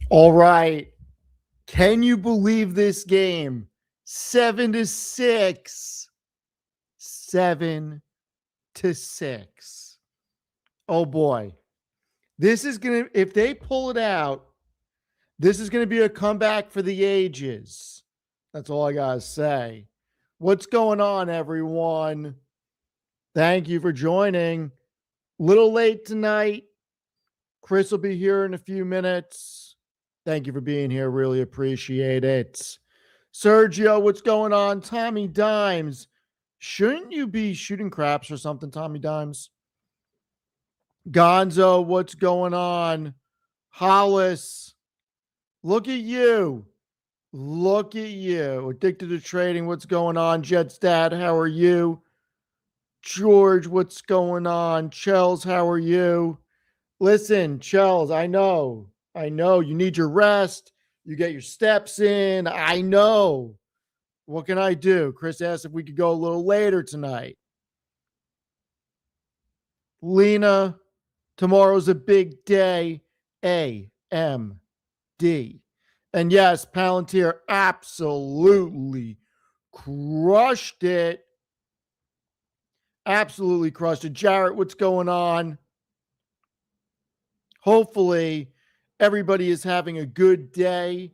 All right. Can you believe this game? 7-6. 7-6. Oh boy. This is going to, if they pull it out, this is going to be a comeback for the ages. That's all I got to say. What's going on, everyone? Thank you for joining. Little late tonight. Kris will be here in a few minutes. Thank you for being here. Really appreciate it. Sergio, what's going on? Tommy Dimes. Shouldn't you be shooting craps or something, Tommy Dimes? Gonzo, what's going on? Hollis, look at you. Look at you. Addicted to trading, what's going on? Jet's dad, how are you? George, what's going on? Chels, how are you? Listen, Chels, I know you need your rest. You get your steps in. I know. What can I do? Kris asked if we could go a little later tonight. Lena, tomorrow's a big day. AMD. And yes, Palantir absolutely crushed it. Absolutely crushed it. Jarrett, what's going on? Hopefully, everybody is having a good day,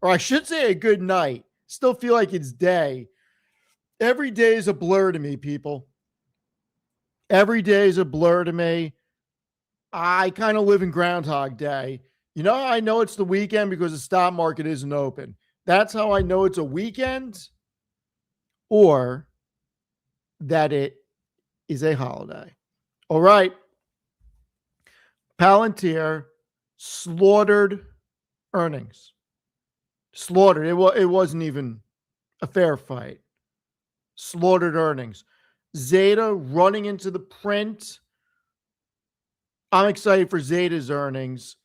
or I should say a good night. Still feel like it's day. Every day is a blur to me, people. Every day is a blur to me. I kind of live in Groundhog Day. You know how I know it's the weekend? Because the stock market isn't open. That's how I know it's a weekend, or that it is a holiday. All right. Palantir slaughtered earnings. Slaughtered. It wasn't even a fair fight. Slaughtered earnings. Zeta running into the print. I'm excited for Zeta's earnings.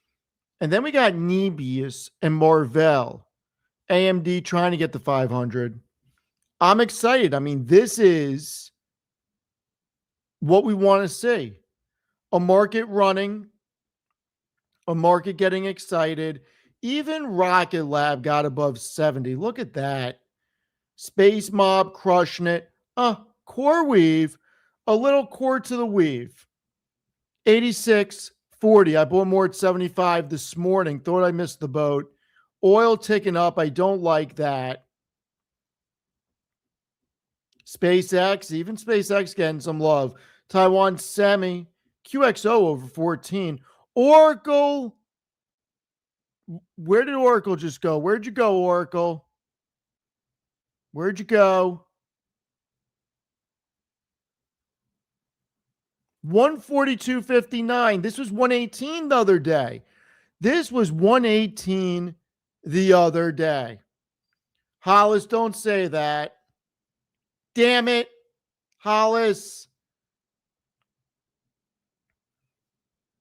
And then we got Nebius and Marvell. AMD trying to get to 500. I'm excited. I mean, this is what we want to see. A market running, a market getting excited. Even Rocket Lab got above 70. Look at that. Space Mob crushing it. Core Weave, a little core to the weave. 86.40. I bought more at 75 this morning. Thought I missed the boat. Oil ticking up. I don't like that. SpaceX, even SpaceX getting some love. Taiwan Semi, QXO over 14. Oracle. Where did Oracle just go? Where'd you go, Oracle? Where'd you go? 142.59. This was 118 the other day. This was 118 the other day. Hollis, don't say that. Damn it, Hollis.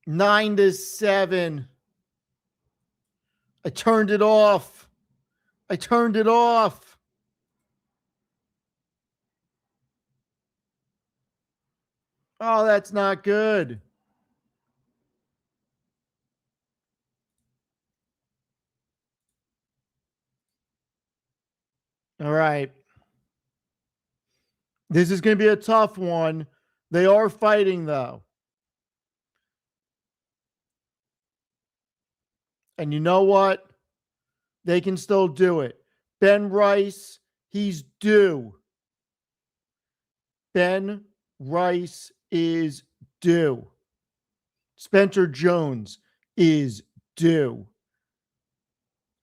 9-7. I turned it off. Oh, that's not good. All right. This is going to be a tough one. They are fighting, though. And you know what? They can still do it. Ben Rice, he's due. Ben Rice is due. Spencer Jones is due.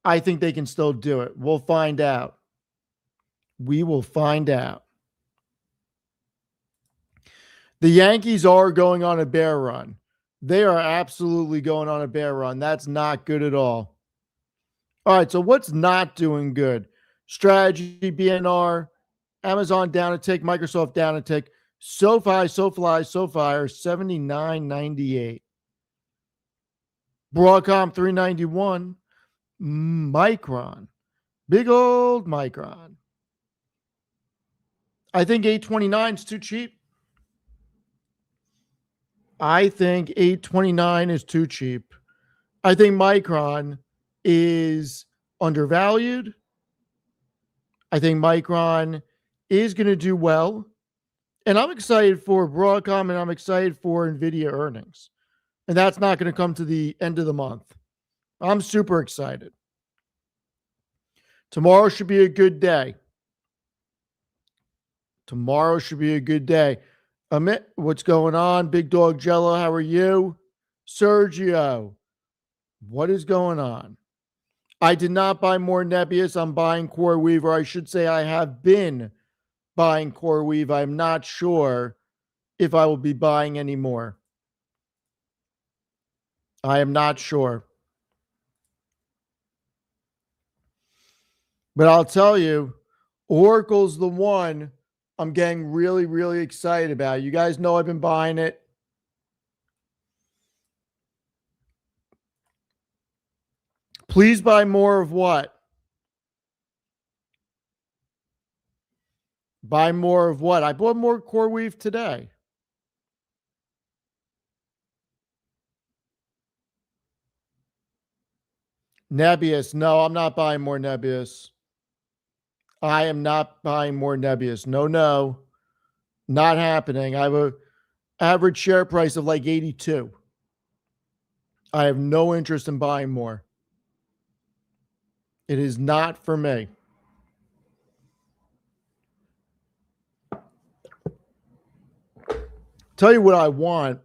I think they can still do it. We'll find out. We will find out. The Yankees are going on a bear run. They are absolutely going on a bear run. That's not good at all. All right, so what's not doing good? Strategy, BNR, Amazon down a tick, Microsoft down a tick, SoFi are 79.98. Broadcom 391. Micron. Big old Micron. I think 829 is too cheap. I think 829 is too cheap. I think Micron is undervalued. I think Micron is going to do well. And I'm excited for Broadcom and I'm excited for NVIDIA earnings. And that's not going to come to the end of the month. I'm super excited. Tomorrow should be a good day. Tomorrow should be a good day. Amit, what's going on? Big Dog Jello, how are you? Sergio, what is going on? I did not buy more Nebius. I'm buying CoreWeave, or I should say I have been buying CoreWeave. I'm not sure if I will be buying any more. I am not sure. But I'll tell you, Oracle's the one I'm getting really, really excited about. You guys know I've been buying it. Please buy more of what? Buy more of what? I bought more CoreWeave today. Nebius. No, I'm not buying more Nebius. I am not buying more Nebius. No. Not happening. I have an average share price of like 82. I have no interest in buying more. It is not for me. Tell you what I want.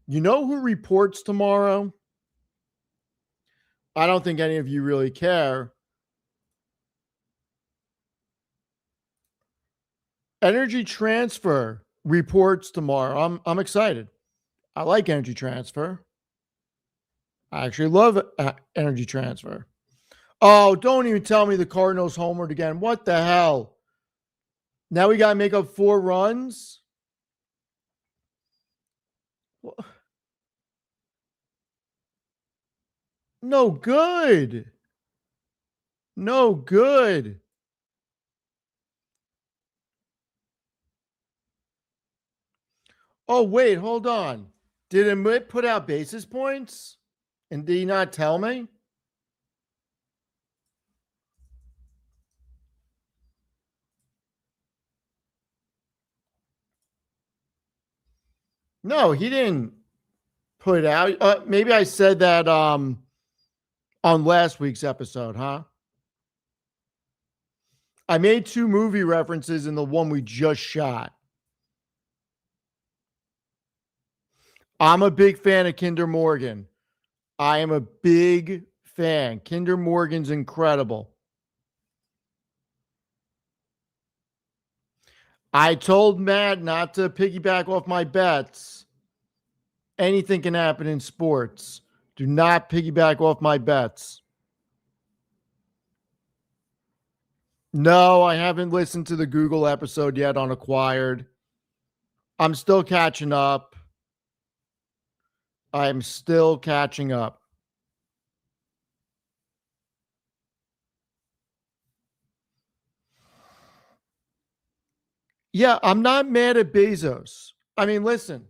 You know who reports tomorrow? I don't think any of you really care. Energy Transfer reports tomorrow. I'm excited. I like Energy Transfer. I actually love Energy Transfer. Oh, don't even tell me the Cardinals homered again. What the hell? Now we got to make up 4 runs? No good. No good. Oh, wait, hold on. Did Amit put out basis points? And did he not tell me? No, he didn't put it out. Maybe I said that on last week's episode, huh? I made 2 movie references in the one we just shot. I'm a big fan of Kinder Morgan. I am a big fan. Kinder Morgan's incredible. I told Matt not to piggyback off my bets. Anything can happen in sports. Do not piggyback off my bets. No, I haven't listened to the Google episode yet on Acquired. I'm still catching up. I'm still catching up. Yeah, I'm not mad at Bezos. I mean, listen,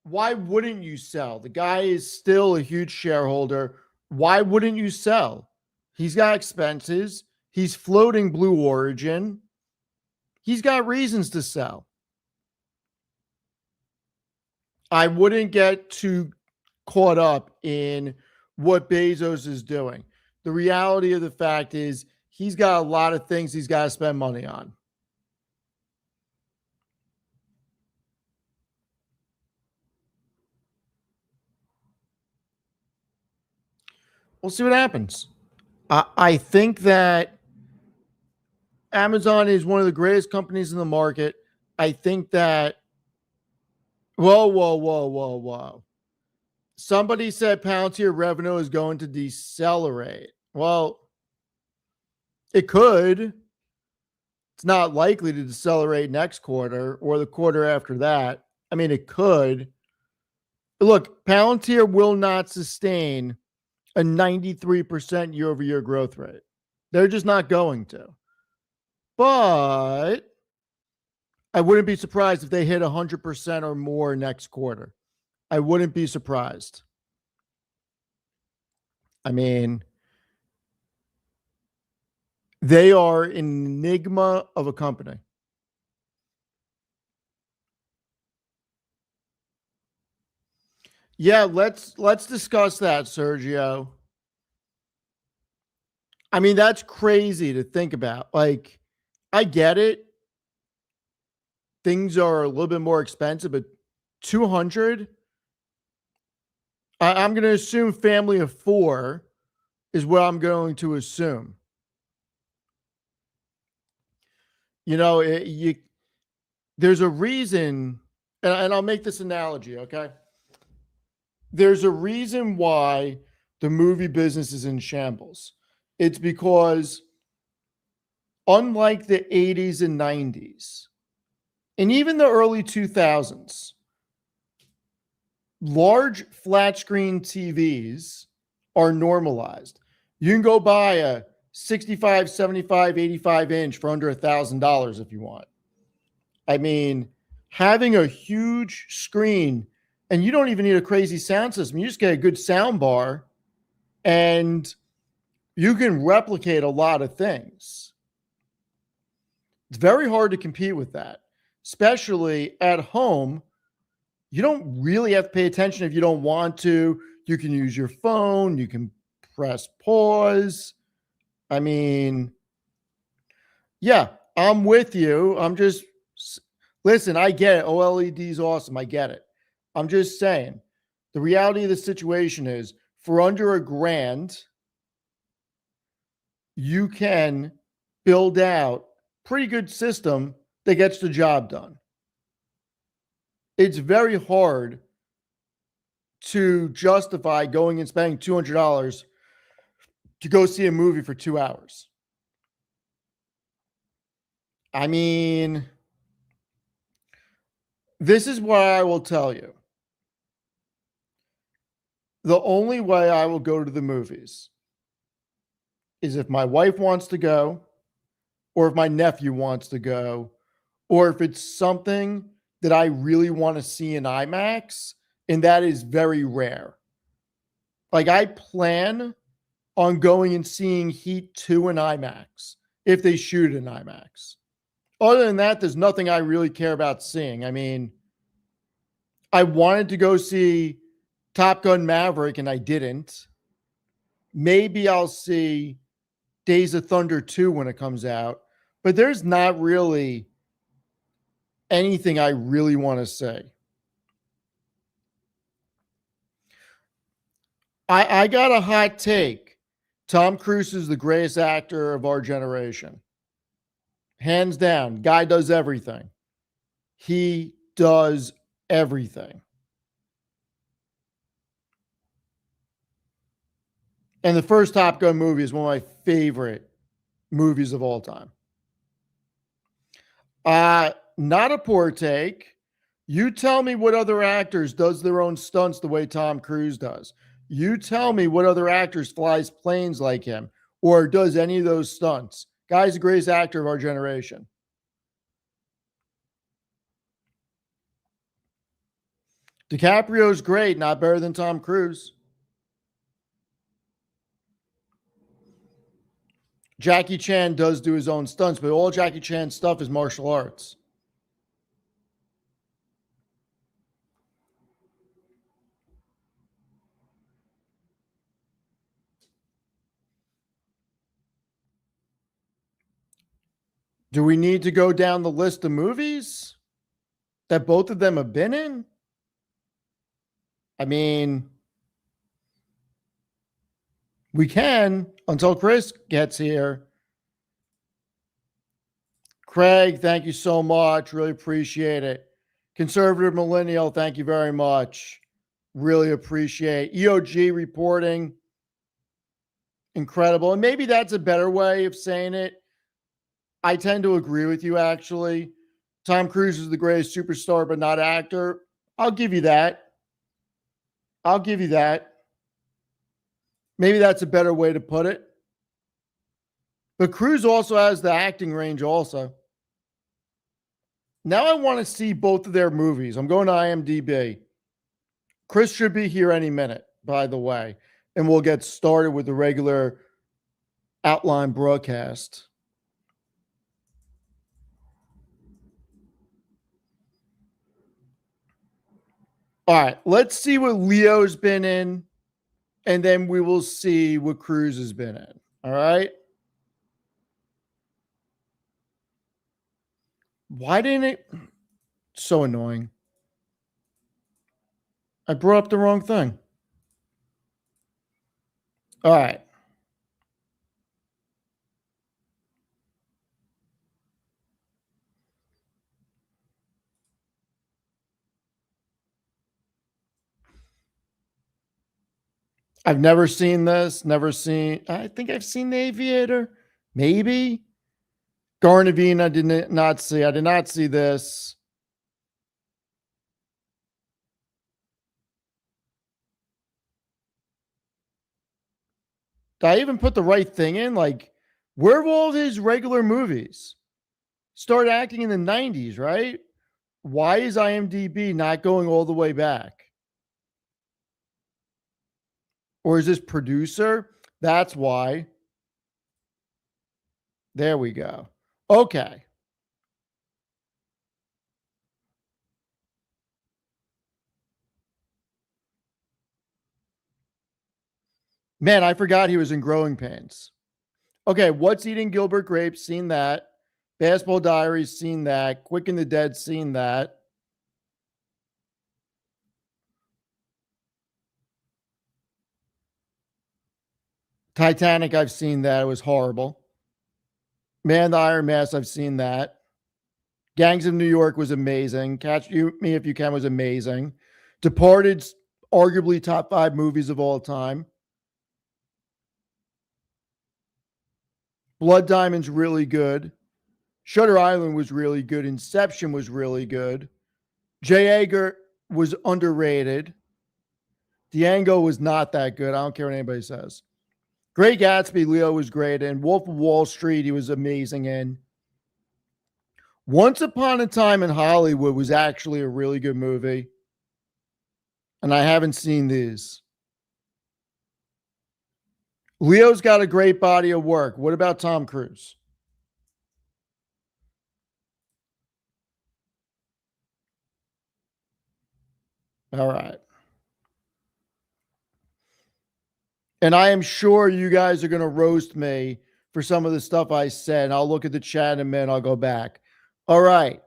why wouldn't you sell? The guy is still a huge shareholder. Why wouldn't you sell? He's got expenses. He's floating Blue Origin. He's got reasons to sell. I wouldn't get too caught up in what Bezos is doing. The reality of the fact is he's got a lot of things he's got to spend money on. We'll see what happens. I think that Amazon is one of the greatest companies in the market. I think that, whoa. Somebody said Palantir revenue is going to decelerate. Well, it could. It's not likely to decelerate next quarter or the quarter after that. I mean, it could. Look, Palantir will not sustain a 93% year-over-year growth rate. They're just not going to. But I wouldn't be surprised if they hit 100% or more next quarter. I wouldn't be surprised. I mean, They are an enigma of a company. Yeah, let's discuss that, Sergio. I mean, that's crazy to think about. Like, I get it. Things are a little bit more expensive, but 200, I'm going to assume family of 4 is what I'm going to assume. You know, there's a reason, and I'll make this analogy, okay? There's a reason why the movie business is in shambles. It's because, unlike the 80s and 90s, and even the early 2000s, large flat screen TVs are normalized. You can go buy a 65, 75, 85 inch for under $1,000 if you want. I mean, having a huge screen, and you don't even need a crazy sound system. You just get a good sound bar and you can replicate a lot of things. It's very hard to compete with that, especially at home. You don't really have to pay attention if you don't want to. You can use your phone, you can press pause. I mean, yeah, I'm with you. Listen, I get it. OLED is awesome. I get it. I'm just saying the reality of the situation is, for under $1,000, you can build out pretty good system that gets the job done. It's very hard to justify going and spending $200 to go see a movie for 2 hours. I mean, this is what I will tell you. The only way I will go to the movies is if my wife wants to go, or if my nephew wants to go, or if it's something that I really want to see in IMAX, and that is very rare. Like, I plan on going and seeing Heat 2 in IMAX if they shoot it in IMAX. Other than that, there's nothing I really care about seeing. I mean, I wanted to go see Top Gun Maverick and I didn't. Maybe I'll see Days of Thunder 2 when it comes out, but there's not really anything I really want to say. I got a hot take. Tom Cruise is the greatest actor of our generation. Hands down. Guy does everything. He does everything. And the first Top Gun movie is one of my favorite movies of all time. Not a poor take. You tell me what other actors does their own stunts the way Tom Cruise does. You tell me what other actors flies planes like him or does any of those stunts. Guy's the greatest actor of our generation. DiCaprio's great, not better than Tom Cruise. Jackie Chan does do his own stunts, but all Jackie Chan's stuff is martial arts. Do we need to go down the list of movies that both of them have been in? I mean, we can until Chris gets here. Craig, thank you so much. Really appreciate it. Conservative Millennial, thank you very much. Really appreciate EOG reporting. Incredible. And maybe that's a better way of saying it. I tend to agree with you, actually. Tom Cruise is the greatest superstar, but not actor. I'll give you that. I'll give you that. Maybe that's a better way to put it. But Cruise also has the acting range also. Now I want to see both of their movies. I'm going to IMDb. Chris should be here any minute, by the way. And we'll get started with the regular outline broadcast. All right, let's see what Leo's been in, and then we will see what Cruise has been in. All right. Why didn't it? So annoying. I brought up the wrong thing. All right. I've never seen this. Never seen. I think I've seen The Aviator. Maybe. Garnavine, I did not see. I did not see this. Did I even put the right thing in? Like, where are all his regular movies? Started acting in the 90s, right? Why is IMDb not going all the way back? Or is this producer? That's why. There we go. Okay. Man, I forgot he was in Growing Pains. Okay, What's Eating Gilbert Grapes? Seen that. Basketball Diaries? Seen that. Quick and the Dead? Seen that. Titanic? I've seen that. It was horrible. Man, the Iron Mask? I've seen that. Gangs of New York was amazing. Catch Me If You Can was amazing. Departed's arguably top 5 movies of all time. Blood Diamond's really good. Shutter Island was really good. Inception was really good. J. Edgar was underrated. Django was not that good. I don't care what anybody says. Great Gatsby, Leo was great in. Wolf of Wall Street, he was amazing in. Once Upon a Time in Hollywood was actually a really good movie. And I haven't seen these. Leo's got a great body of work. What about Tom Cruise? All right. And I am sure you guys are going to roast me for some of the stuff I said. I'll look at the chat in a minute. I'll go back. All right.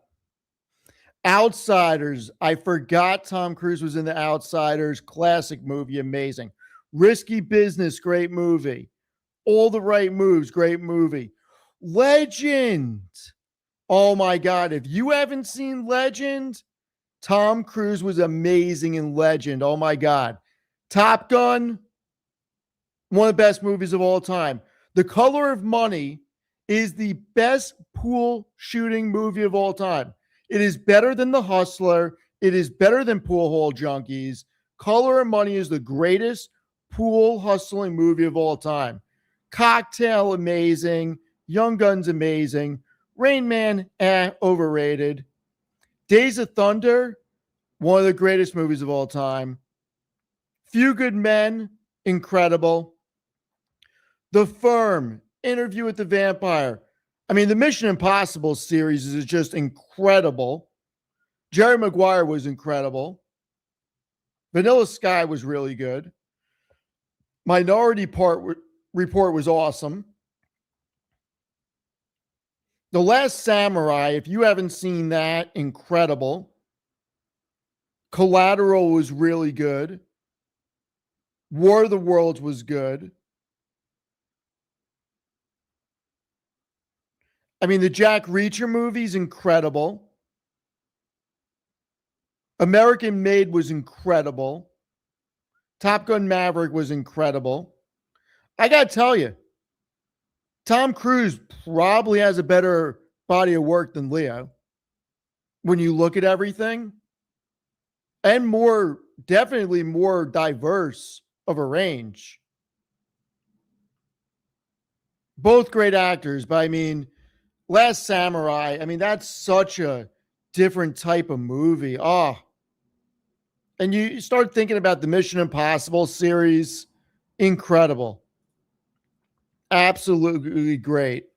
Outsiders. I forgot Tom Cruise was in The Outsiders. Classic movie. Amazing. Risky Business. Great movie. All the Right Moves. Great movie. Legend. Oh my God. If you haven't seen Legend, Tom Cruise was amazing in Legend. Oh my God. Top Gun. One of the best movies of all time. The Color of Money is the best pool shooting movie of all time. It is better than The Hustler. It is better than Pool Hall Junkies. Color of Money is the greatest pool hustling movie of all time. Cocktail, amazing. Young Guns, amazing. Rain Man, overrated. Days of Thunder, one of the greatest movies of all time. Few Good Men, incredible. The Firm, Interview with the Vampire. I mean, the Mission Impossible series is just incredible. Jerry Maguire was incredible. Vanilla Sky was really good. Minority Report was awesome. The Last Samurai, if you haven't seen that, incredible. Collateral was really good. War of the Worlds was good. I mean, the Jack Reacher movie's incredible. American Made was incredible. Top Gun Maverick was incredible. I got to tell you, Tom Cruise probably has a better body of work than Leo when you look at everything, and more, definitely more diverse of a range. Both great actors, but I mean, Last Samurai, I mean, that's such a different type of movie. Oh, and you start thinking about the Mission Impossible series, incredible. Absolutely great.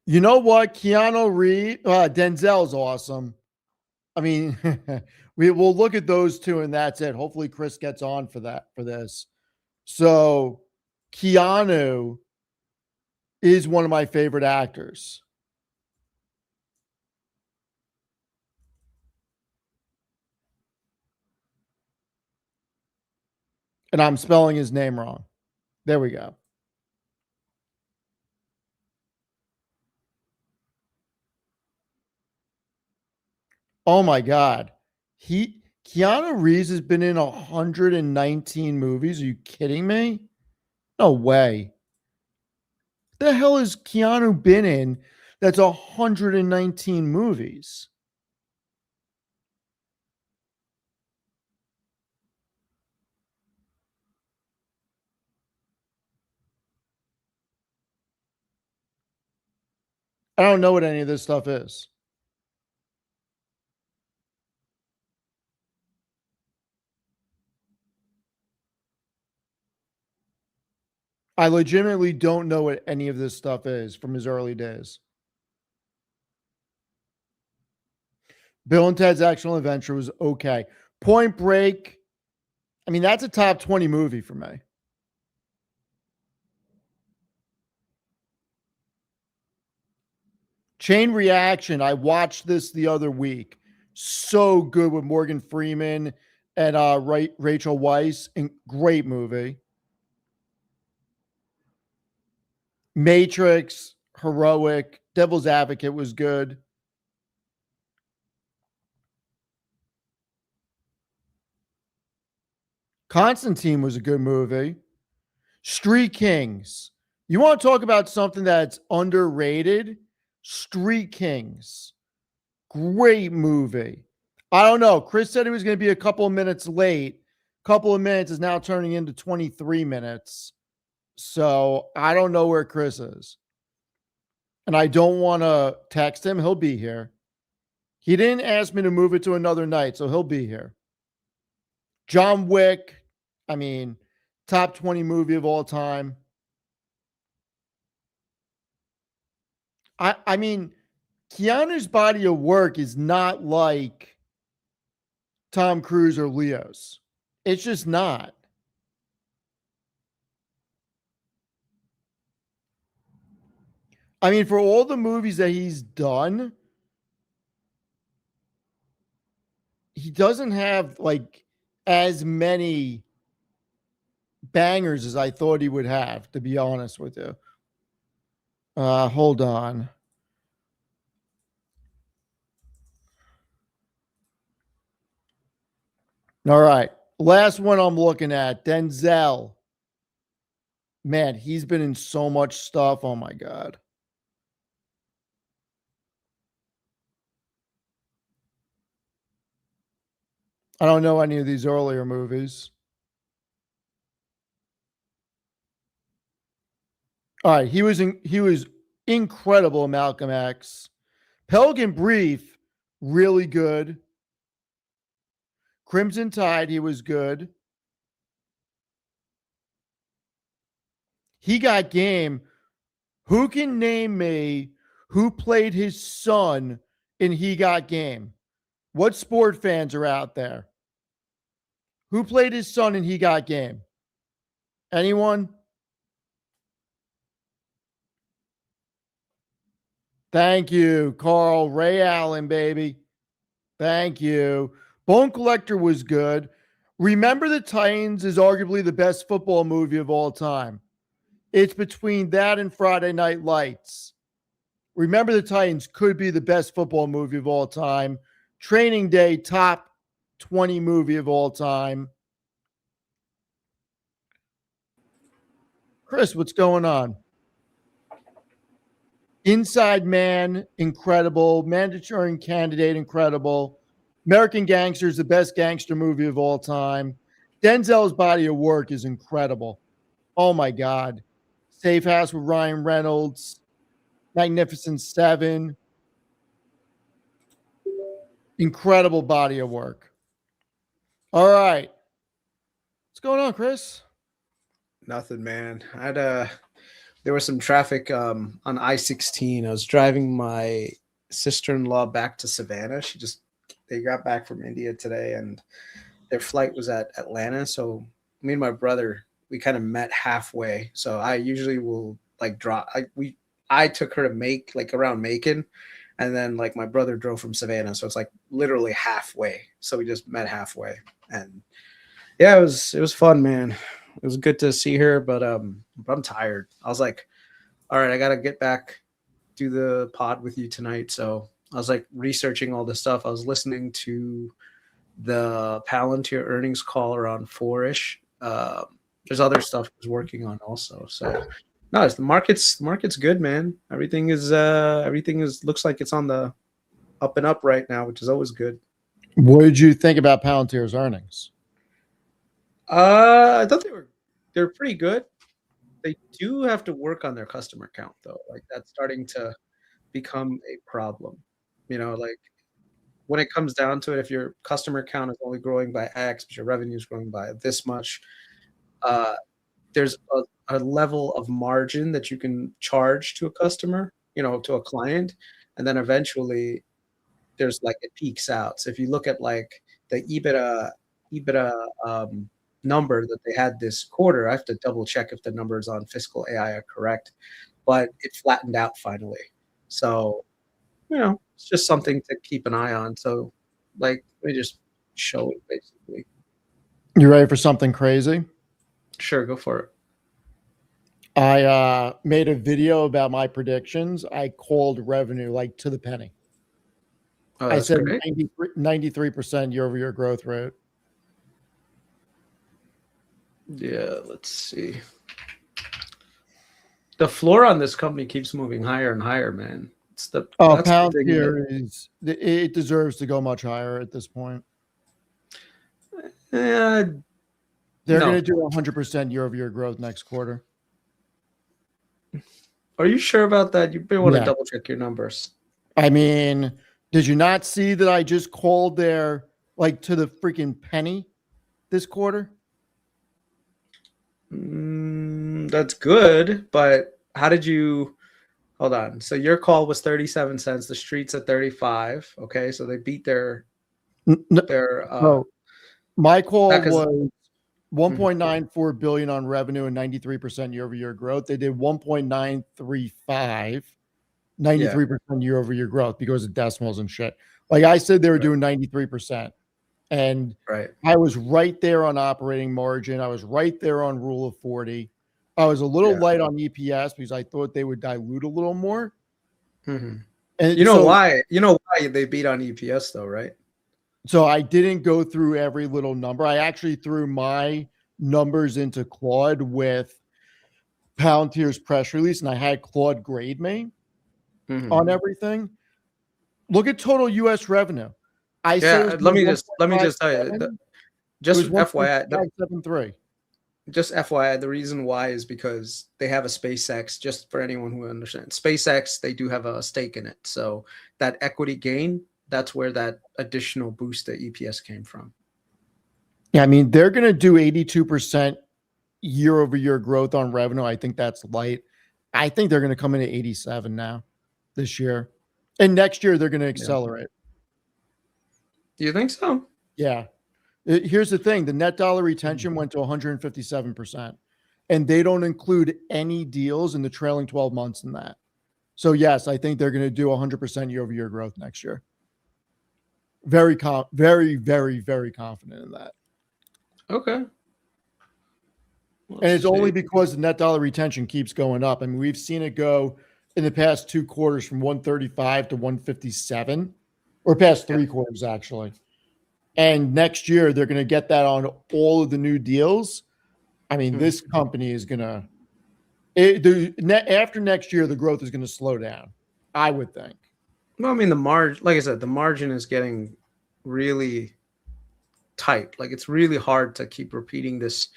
You know what? Keanu Reeves, Denzel's awesome. I mean, we will look at those two, and that's it. Hopefully, Kris gets on for this. So, Keanu is one of my favorite actors. And I'm spelling his name wrong. There we go. Oh my God. Keanu Reeves has been in 119 movies. Are you kidding me? No way. The hell has Keanu been in that's 119 movies? I don't know what any of this stuff is. I legitimately don't know what any of this stuff is from his early days. Bill and Ted's Excellent Adventure was okay. Point Break, I mean, that's a top 20 movie for me. Chain Reaction, I watched this the other week. So good with Morgan Freeman and Rachel Weisz. And great movie. Matrix, Heroic, Devil's Advocate was good. Constantine was a good movie. Street Kings. You want to talk about something that's underrated? Street Kings. Great movie. I don't know. Kris said he was going to be a couple of minutes late. Couple of minutes is now turning into 23 minutes. So I don't know where Kris is. And I don't want to text him. He'll be here. He didn't ask me to move it to another night, so he'll be here. John Wick, I mean, top 20 movie of all time. I mean, Keanu's body of work is not like Tom Cruise or Leo's. It's just not. I mean, for all the movies that he's done, he doesn't have like as many bangers as I thought he would have, to be honest with you. Hold on. All right. Last one I'm looking at, Denzel. Man, he's been in so much stuff. Oh my God. I don't know any of these earlier movies. All right, he was incredible in Malcolm X. Pelican Brief, really good. Crimson Tide, he was good. He Got Game. Who can name me who played his son in He Got Game? What sport fans are out there? Who played his son in He Got Game? Anyone? Thank you, Carl. Ray Allen, baby. Thank you. Bone Collector was good. Remember the Titans is arguably the best football movie of all time. It's between that and Friday Night Lights. Remember the Titans could be the best football movie of all time. Training Day, top 20 movie of all time. Kris, what's going on? Inside Man, incredible. Mandatory Candidate, incredible. American Gangster is the best gangster movie of all time. Denzel's body of work is incredible. Oh my God. Safe House with Ryan Reynolds, Magnificent Seven. Incredible body of work. All right. What's going on, Kris? Nothing, man. I'd there was some traffic on I-16. I was driving my sister-in-law back to Savannah. They got back from India today, and their flight was at Atlanta. So me and my brother, we kind of met halfway. So I usually will like drop. I took her to around Macon, and then like my brother drove from Savannah. So it's like literally halfway. So we just met halfway, and yeah, it was fun, man. It was good to see her, but I'm tired. I was like, all right, I gotta get back, do the pod with you tonight. So I was like researching all this stuff. I was listening to the Palantir earnings call around 4-ish. There's other stuff I was working on also. So no, the market's good, man. Everything is looks like it's on the up and up right now, which is always good. What did you think about Palantir's earnings? I thought they're pretty good. They do have to work on their customer count though. Like that's starting to become a problem. Like when it comes down to it, if your customer count is only growing by X, but your revenue is growing by this much, there's a level of margin that you can charge to a customer, to a client, and then eventually there's like it peaks out. So if you look at like the EBITDA number that they had this quarter, I have to double check if the numbers on Fiscal AI are correct, but it flattened out finally. So it's just something to keep an eye on. So, like, let me just show it basically. You ready for something crazy? Sure, go for it. I made a video about my predictions. I called revenue like to the penny. Oh, I said great. 93% year-over-year growth rate. Yeah, let's see. The floor on this company keeps moving higher and higher, man. Palantir it deserves to go much higher at this point. Yeah, they're going to do 100% year-over-year growth next quarter. Are you sure about that? You may want to double check your numbers. I mean, did you not see that I just called their like to the freaking penny this quarter? That's good, but how did you? Hold on. So your call was 37 cents. The street's at 35. Okay, so they beat their. My call was 1.94 billion on revenue and 93% year-over-year growth. They did 1.935, 93% year-over-year growth because of decimals and shit. Like I said, they were doing 93%. And I was right there on operating margin. I was right there on rule of 40. I was a little light on EPS because I thought they would dilute a little more. Mm-hmm. And why? You know why they beat on EPS though, right? So I didn't go through every little number. I actually threw my numbers into Claude with Palantir's press release, and I had Claude grade me on everything. Look at total U.S. revenue. Let me just tell you, just FYI, just FYI, the reason why is because they have a SpaceX. Just for anyone who understands, SpaceX, they do have a stake in it. So that equity gain, that's where that additional boost to EPS came from. Yeah, I mean, they're going to do 82% year-over-year growth on revenue. I think that's light. I think they're going to come in at 87 now this year. And next year, they're going to accelerate. Do you think so? Yeah. Here's the thing. The net dollar retention went to 157%. And they don't include any deals in the trailing 12 months in that. So, yes, I think they're going to do 100% year-over-year growth next year. Very, very, very confident in that. Okay. And it's only because the net dollar retention keeps going up. I mean, we've seen it go in the past 2 quarters from 135 to 157, or past 3 quarters, actually. And next year, they're going to get that on all of the new deals. I mean, this company is going to, after next year, the growth is going to slow down, I would think. Well, I mean, the margin, like I said, the margin is getting really tight. Like it's really hard to keep repeating this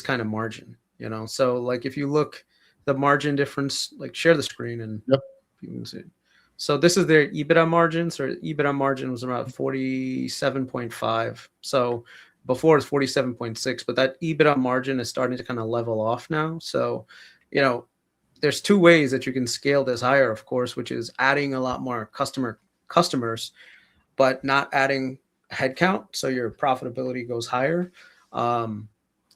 kind of margin, So like if you look the margin difference, like share the screen and you can see. So this is their EBITDA margin. So EBITDA margin was about 47.5. So before it's 47.6, but that EBITDA margin is starting to kind of level off now. So, there's two ways that you can scale this higher, of course, which is adding a lot more customers, but not adding headcount, so your profitability goes higher.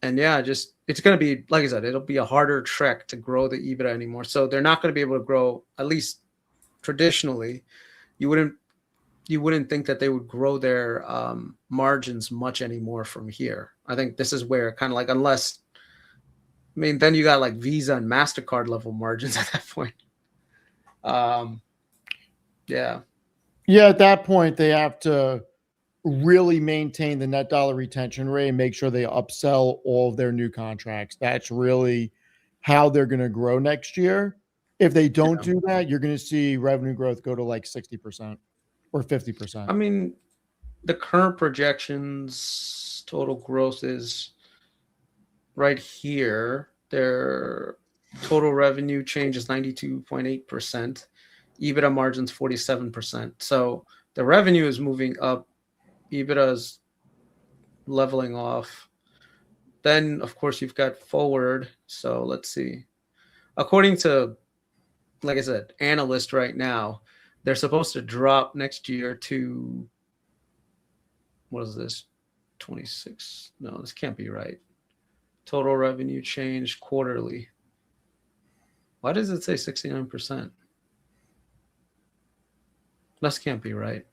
And yeah, just it's going to be, like I said, it'll be a harder trek to grow the EBITDA anymore. So they're not going to be able to grow, at least traditionally. You wouldn't think that they would grow their margins much anymore from here. I think this is where kind of like, unless, I mean, then you got like Visa and MasterCard level margins at that point. Yeah. Yeah, at that point, they have to really maintain the net dollar retention rate and make sure they upsell all of their new contracts. That's really how they're going to grow next year. If they don't do that, you're going to see revenue growth go to like 60% or 50%. I mean, the current projections total growth is right here. Their total revenue change is 92.8%. EBITDA margins 47%. So the revenue is moving up. EBITDA is leveling off. Then, of course, you've got forward. So let's see. According to, like I said, analysts right now, they're supposed to drop next year to, what is this? 26. No, this can't be right. Total revenue change quarterly. Why does it say 69%? This can't be right.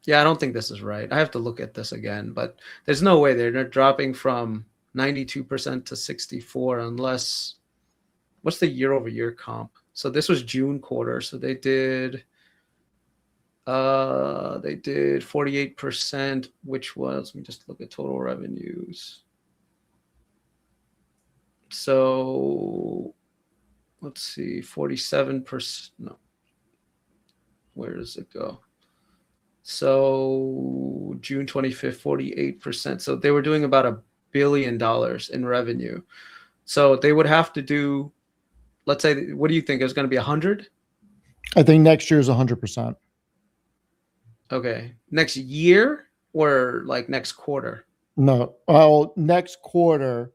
Yeah, I don't think this is right. I have to look at this again, but there's no way they're dropping from 92% to 64 unless, what's the year over year comp? So this was June quarter. So they did 48%, which was, let me just look at total revenues. So let's see, 47%. No, where does it go? So June 25th, 48%. So they were doing about $1 billion in revenue. So they would have to do, let's say, what do you think? It was going to be 100? I think next year is 100%. Okay. Next year or like next quarter? No. Well, next quarter,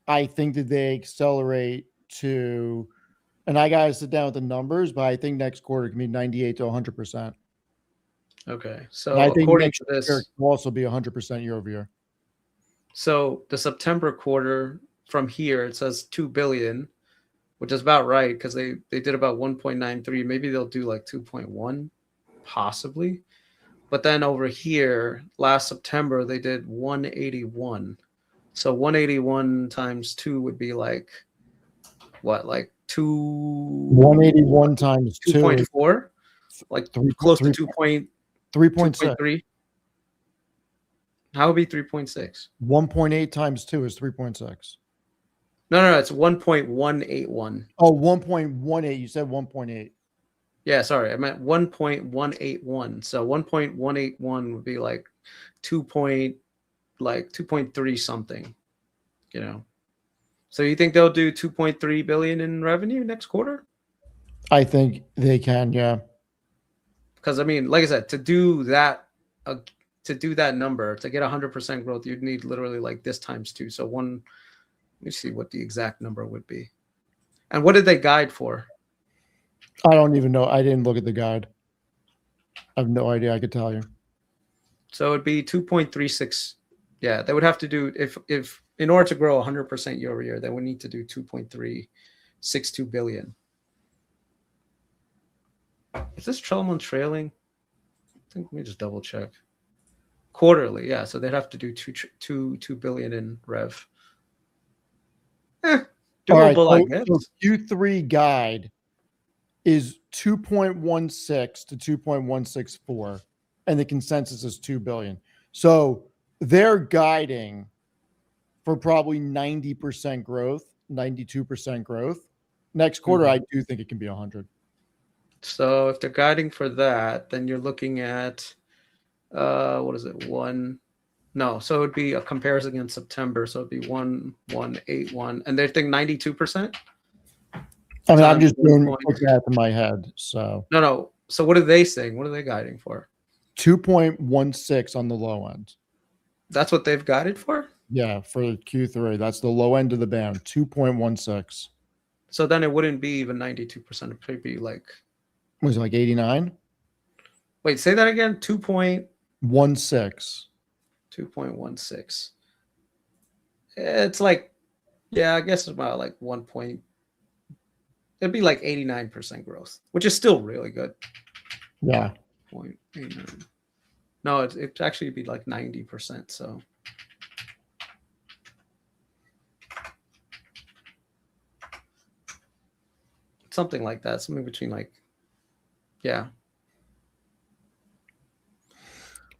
I think that they accelerate to, and I got to sit down with the numbers, but I think next quarter can be 98 to 100%. Okay. So and I think according next to this, year will also be 100% year over year. So the September quarter from here, it says 2 billion, which is about right because they did about 1.93. Maybe they'll do like 2.1, possibly. But then over here, last September, they did 181. So 181 times 2 would be like, what, like 181 times 2 2.4? Like close to 2.3. How would be 3.6? 1.8 times 2 is 3.6. No, it's 1.181. Oh, 1.18. You said 1.8. Yeah, sorry, I meant 1.181. So 1.181 would be like 2.3 something, you know. So you think they'll do 2.3 billion in revenue next quarter? I think they can, yeah. Because I mean, like I said, to do that number, to get 100% growth, you'd need literally like this times 2. So let me see what the exact number would be. And what did they guide for? I don't even know. I didn't look at the guide. I have no idea. I could tell you. So it'd be 2.36. Yeah, they would have to do, if in order to grow 100% year over year, they would need to do 2.362 billion. Is this Trellman trailing? I think, let me just double check. Quarterly, yeah. So they'd have to do 2 billion in rev. Doable, right, I guess. So Q3 guide is 2.16 to 2.164, and the consensus is 2 billion. So they're guiding for probably 90% growth, 92% growth. Next quarter, I do think it can be 100. So if they're guiding for that, then you're looking at, what is it? No, so it would be a comparison against September. So it'd be 1.181, and they think 92%. I mean, I'm just doing quick math in my head. So no. So what are they saying? What are they guiding for? 2.16 on the low end. That's what they've guided for? Yeah, for Q3. That's the low end of the band, 2.16. So then it wouldn't be even 92%. It would be like, Was it like 89? wait, say that again. 2.16. 2.16. It's like, yeah, I guess it's about like 1 point. It'd be like 89% growth, which is still really good. Yeah. 0.89. No, it'd actually be like 90%. So something like that. Something between like, yeah.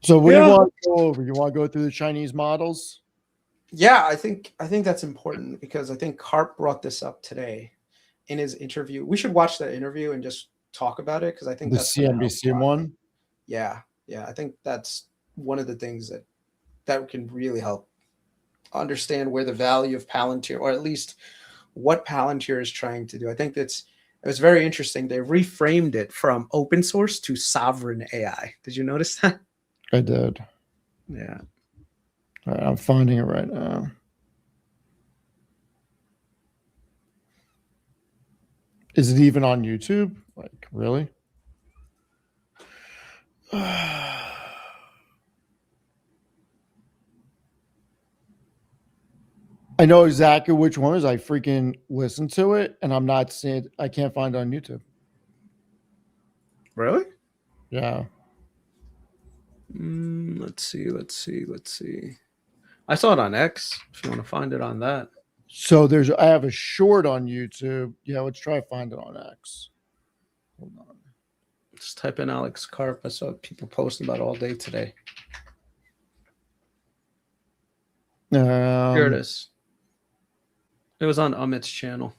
So what do you want to go over? You want to go through the Chinese models? Yeah, I think that's important because I think Karp brought this up today in his interview. We should watch that interview and just talk about it because I think The that's gonna help CNBC a lot. one? Yeah, I think that's one of the things that can really help understand where the value of Palantir, or at least what Palantir is trying to do. I think it was very interesting. They reframed it from open source to sovereign AI. Did you notice that? I did. Yeah. All right, I'm finding it right now. Is it even on YouTube? Like, really? I know exactly which one is. I freaking listened to it, and I'm not seeing. I can't find it on YouTube. Really? Yeah. Let's see. I saw it on X. If you want to find it on that. So I have a short on YouTube. Yeah, let's try to find it on X. Hold on. Just type in Alex Karp. I saw people posting about it all day today. Here it is. It was on Amit's channel.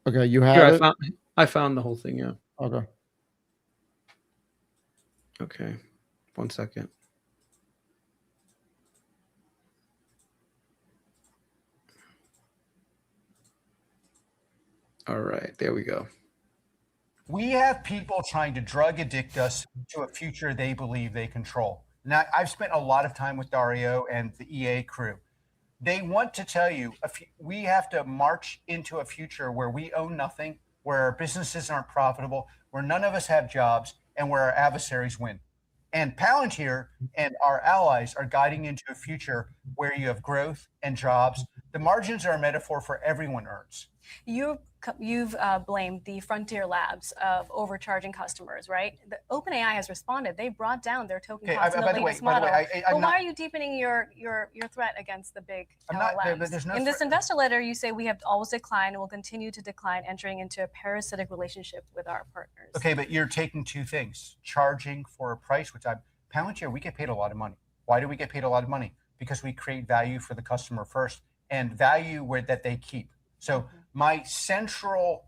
Okay, you have Here, it? I found the whole thing, yeah. Okay. Okay. 1 second. All right, there we go. We have people trying to drug addict us to a future they believe they control. Now, I've spent a lot of time with Dario and the EA crew. They want to tell you we have to march into a future where we own nothing, where our businesses aren't profitable, where none of us have jobs, and where our adversaries win. And Palantir and our allies are guiding into a future where you have growth and jobs. The margins are a metaphor for everyone earns. You've blamed the frontier labs of overcharging customers, right? The OpenAI has responded. They brought down their token cost in the latest model. But why are you deepening your threat against the big LLMs? In this investor letter, you say we have always declined and will continue to decline, entering into a parasitic relationship with our partners. Okay, but you're taking two things: charging for a price, which Palantir, we get paid a lot of money. Why do we get paid a lot of money? Because we create value for the customer first, and value that they keep. So my central,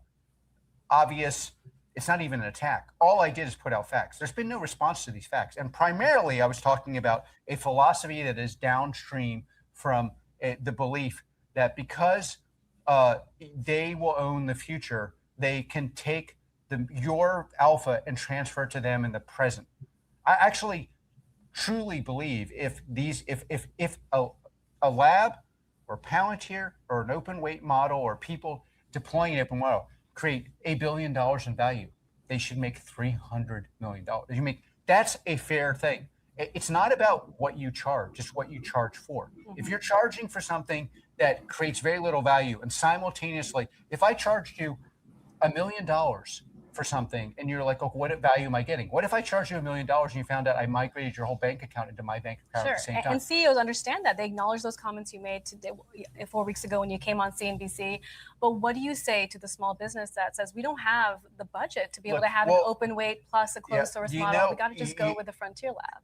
obvious, it's not even an attack. All I did is put out facts. There's been no response to these facts. And primarily, I was talking about a philosophy that is downstream from the belief that because they will own the future, they can take your alpha and transfer it to them in the present. I actually truly believe if a lab or Palantir or an open weight model or people deploying an open model create $1 billion in value, they should make $300 million. That's a fair thing. It's not about what you charge, it's what you charge for. If you're charging for something that creates very little value, and simultaneously, if I charged you $1 million for something and you're like, oh, what value am I getting? What if I charged you $1 million and you found out I migrated your whole bank account into my bank account at the same time? And CEOs understand that. They acknowledge those comments you made today, 4 weeks ago when you came on CNBC. But what do you say to the small business that says we don't have the budget to be able to have an open weight plus a closed source model? We got to just go with the frontier lab.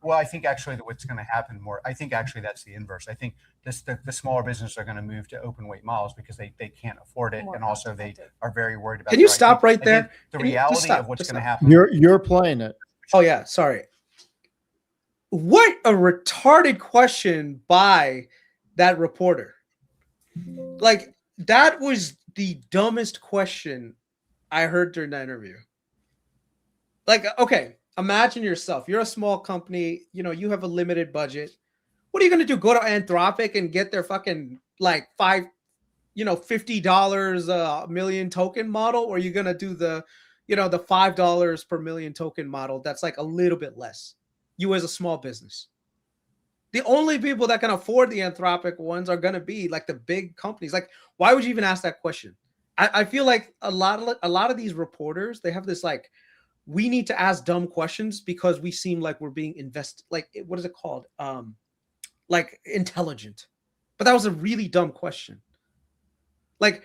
Well, I think actually what's going to happen more, I think actually that's the inverse. I think the smaller businesses are going to move to open weight models because they can't afford it. And also they are very worried about. Can you stop right there? The reality of what's going to happen. You're playing it. Oh yeah, sorry. What a retarded question by that reporter. Like, that was the dumbest question I heard during that interview. Like, okay, imagine yourself. You're a small company. You have a limited budget. What are you going to do? Go to Anthropic and get their fucking like 5, $50 a million token model, or are you going to do the $5 per million token model that's like a little bit less, you as a small business? The only people that can afford the Anthropic ones are going to be like the big companies. Like, why would you even ask that question? I feel like a lot of these reporters, they have this like, we need to ask dumb questions because we seem like we're being invested. Like, what is it called? Like intelligent. But that was a really dumb question. Like,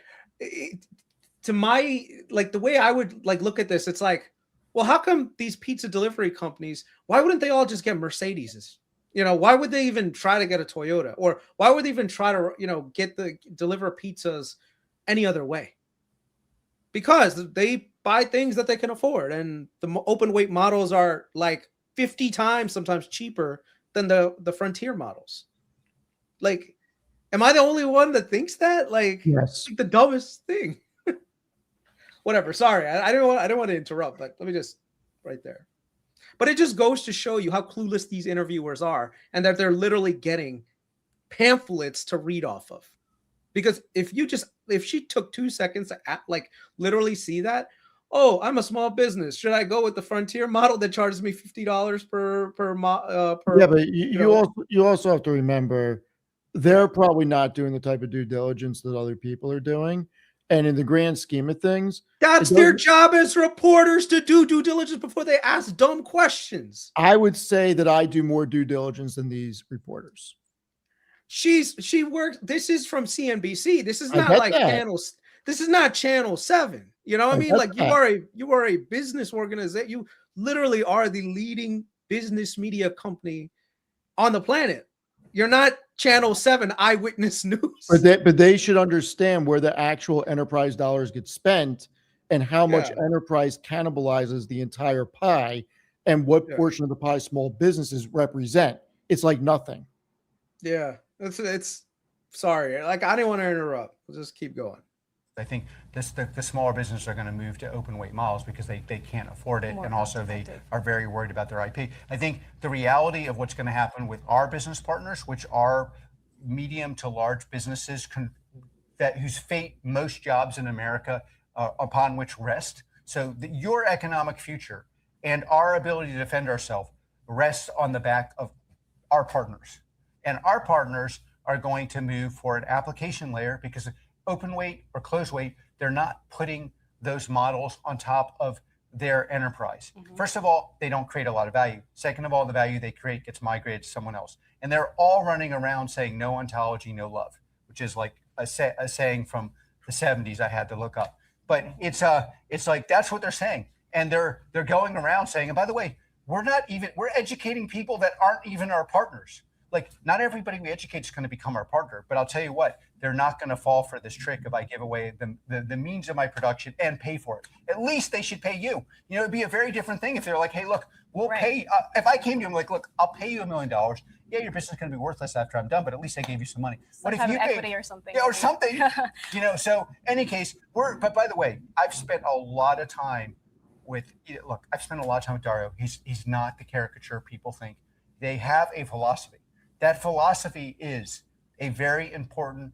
to my, like, the way I would like look at this, it's like, well, how come these pizza delivery companies, why wouldn't they all just get Mercedeses? Why would they even try to get a Toyota? Or why would they even try to, deliver pizzas any other way? Because they buy things that they can afford. And the open weight models are like 50 times sometimes cheaper than the Frontier models. Like, am I the only one that thinks that? Like, yes, like the dumbest thing. Whatever. Sorry, I don't want to interrupt, but let me just right there. But it just goes to show you how clueless these interviewers are, and that they're literally getting pamphlets to read off of. Because if she took 2 seconds to like literally see that, oh, I'm a small business. Should I go with the Frontier model that charges me $50 per? Yeah, but you also have to remember they're probably not doing the type of due diligence that other people are doing. And in the grand scheme of things, that's their job as reporters, to do due diligence before they ask dumb questions. I would say that I do more due diligence than these reporters. She works. This is from CNBC. This is not like channels. This is not Channel 7. You know what I mean? Like, you are a business organization. You literally are the leading business media company on the planet. You're not Channel 7 eyewitness news. But they should understand where the actual enterprise dollars get spent and how much enterprise cannibalizes the entire pie and what portion of the pie small businesses represent. It's like nothing. Yeah. It's sorry. Like, I didn't want to interrupt. We'll just keep going. I think the smaller businesses are going to move to open weight models because they can't afford it, and also they are very worried about their IP. I think the reality of what's going to happen with our business partners, which are medium to large businesses whose fate most jobs in America upon which rest. So your economic future and our ability to defend ourselves rests on the back of our partners. And our partners are going to move for an application layer because open weight or closed weight, they're not putting those models on top of their enterprise. Mm-hmm. First of all, they don't create a lot of value. Second of all, the value they create gets migrated to someone else. And they're all running around saying no ontology, no love, which is like a saying from the 70s I had to look up. But it's like that's what they're saying. And they're going around saying, and by the way, we're educating people that aren't even our partners. Like, not everybody we educate is going to become our partner, but I'll tell you what, they're not going to fall for this trick if I give away the means of my production and pay for it. At least they should pay you. It'd be a very different thing if they're like, hey, look, we'll pay. If I came to them like, look, I'll pay you $1 million. Yeah, your business is going to be worthless after I'm done, but at least I gave you some money. What if you equity or something? Yeah, or something. So any case, but by the way, I've spent a lot of time with Dario. He's not the caricature people think. They have a philosophy. That philosophy is a very important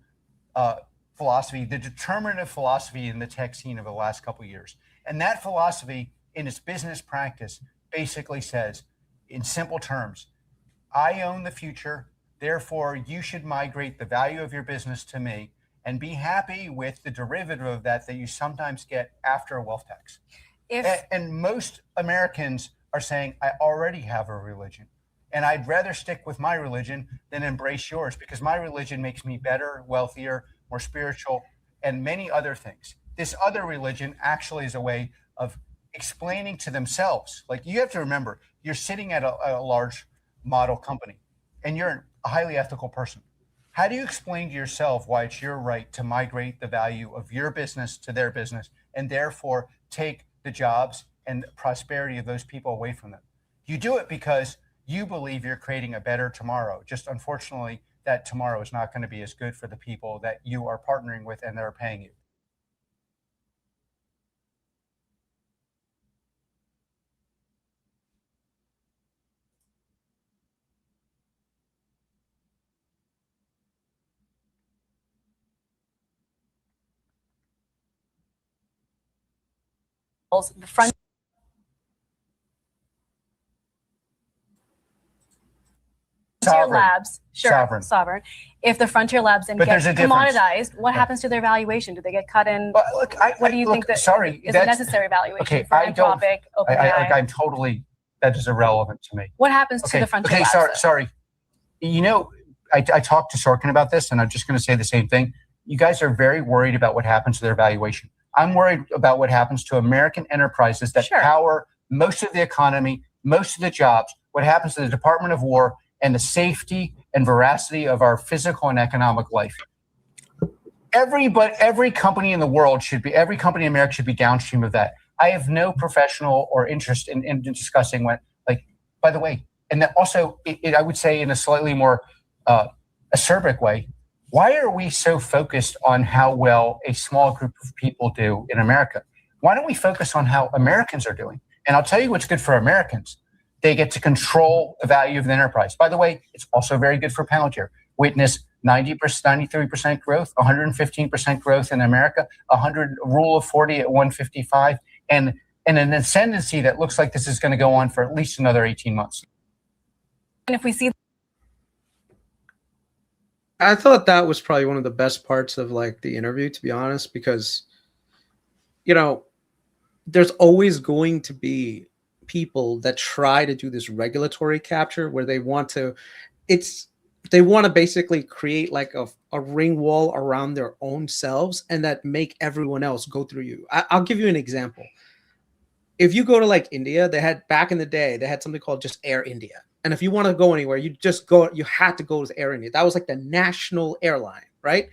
philosophy, the determinative philosophy in the tech scene of the last couple of years. And that philosophy in its business practice basically says, in simple terms, I own the future, therefore you should migrate the value of your business to me and be happy with the derivative of that you sometimes get after a wealth tax. And most Americans are saying, I already have a religion. And I'd rather stick with my religion than embrace yours because my religion makes me better, wealthier, more spiritual, and many other things. This other religion actually is a way of explaining to themselves. Like, you have to remember, you're sitting at a large model company and you're a highly ethical person. How do you explain to yourself why it's your right to migrate the value of your business to their business and therefore take the jobs and prosperity of those people away from them? You do it because you believe you're creating a better tomorrow. Just unfortunately, that tomorrow is not going to be as good for the people that you are partnering with and they're paying you. the front Frontier Labs, sure, sovereign. If the Frontier Labs then get commoditized, what happens to their valuation? Do they get cut in? But look, what do you think that is a necessary valuation for Anthropic, OpenAI? That is irrelevant to me. What happens to the Frontier Labs? Sorry. You know, I talked to Sorkin about this, and I'm just going to say the same thing. You guys are very worried about what happens to their valuation. I'm worried about what happens to American enterprises that power most of the economy, most of the jobs, what happens to the Department of War, and the safety and veracity of our physical and economic life. Every company in the world every company in America should be downstream of that. I have no professional or interest in discussing what, like, by the way, and then also, I would say in a slightly more acerbic way, why are we so focused on how well a small group of people do in America? Why don't we focus on how Americans are doing? And I'll tell you what's good for Americans. They get to control the value of the enterprise. By the way, it's also very good for Palantir. Witness 90%, 93% growth, 115% growth in America, rule of 40 at 155, and an ascendancy that looks like this is going to go on for at least another 18 months. And if we see, I thought that was probably one of the best parts of like the interview, to be honest, because, you know, there's always going to be people that try to do this regulatory capture where they want to basically create like a ring wall around their own selves and that make everyone else go through you. I'll give you an example. If you go to like India, back in the day, they had something called just Air India. And if you want to go anywhere, you had to go with Air India. That was like the national airline, right?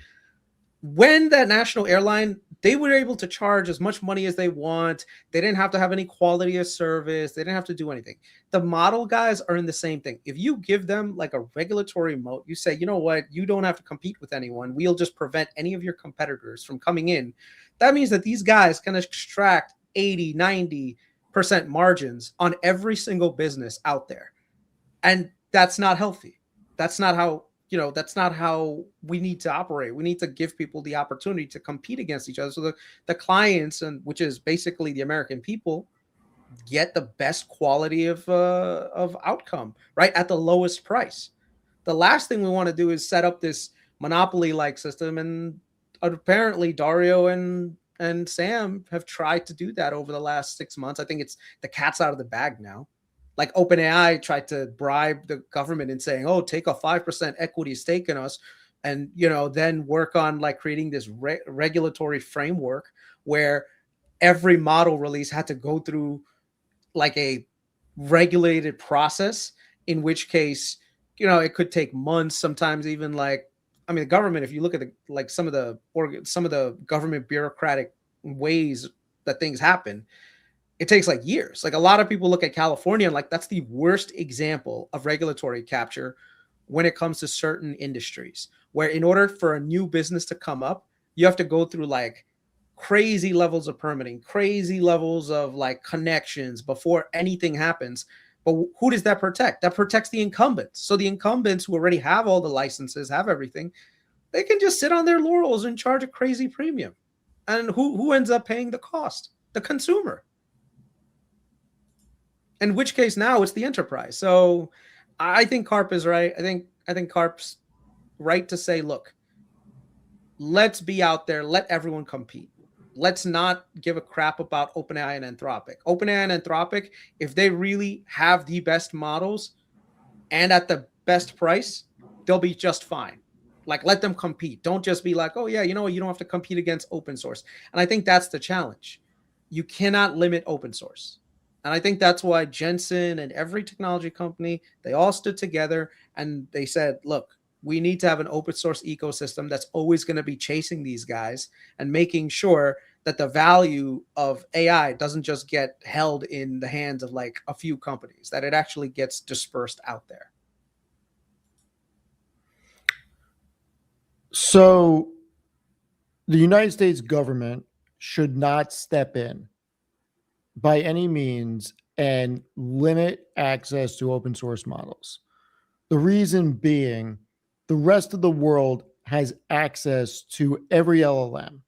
When that national airline, they were able to charge as much money as they want. They didn't have to have any quality of service. They didn't have to do anything. The model guys are in the same thing. If you give them like a regulatory moat, you say, you know what, you don't have to compete with anyone. We'll just prevent any of your competitors from coming in. That means that these guys can extract 80, 90% margins on every single business out there. And that's not healthy. That's not how we need to operate. We need to give people the opportunity to compete against each other. So the clients, and which is basically the American people, get the best quality of outcome, right, at the lowest price. The last thing we want to do is set up this monopoly-like system. And apparently Dario and Sam have tried to do that over the last 6 months. I think it's the cat's out of the bag now. Like OpenAI tried to bribe the government in saying, oh, take a 5% equity stake in us and, you know, then work on like creating this regulatory framework where every model release had to go through like a regulated process, in which case, you know, it could take months, sometimes even like, I mean, the government, if you look at some of the government bureaucratic ways that things happen, it takes like years. Like a lot of people look at California and like that's the worst example of regulatory capture when it comes to certain industries, where in order for a new business to come up, you have to go through like crazy levels of permitting, crazy levels of like connections before anything happens. But who does that protect? That protects the incumbents. So the incumbents who already have all the licenses, have everything, they can just sit on their laurels and charge a crazy premium. And who ends up paying the cost? The consumer. In which case now it's the enterprise. So I think Karp is right. I think Karp's right to say, look, let's be out there. Let everyone compete. Let's not give a crap about OpenAI and Anthropic. OpenAI and Anthropic, if they really have the best models and at the best price, they'll be just fine. Like, let them compete. Don't just be like, oh yeah, you know what? You don't have to compete against open source. And I think that's the challenge. You cannot limit open source. And I think that's why Jensen and every technology company, they all stood together and they said, look, we need to have an open source ecosystem that's always going to be chasing these guys and making sure that the value of AI doesn't just get held in the hands of like a few companies, that it actually gets dispersed out there. So the United States government should not step in by any means and limit access to open source models. The reason being, the rest of the world has access to every LLM.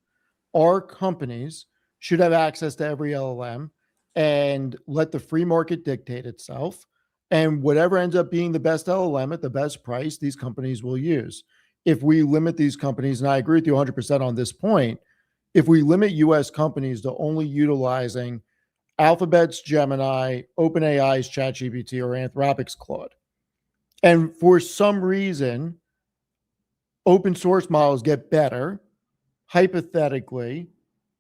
Our companies should have access to every LLM and let the free market dictate itself. And whatever ends up being the best LLM at the best price, these companies will use. If we limit these companies, and I agree with you 100% on this point, if we limit US companies to only utilizing Alphabet's Gemini, OpenAI's ChatGPT, or Anthropic's Claude, and for some reason, open source models get better, hypothetically,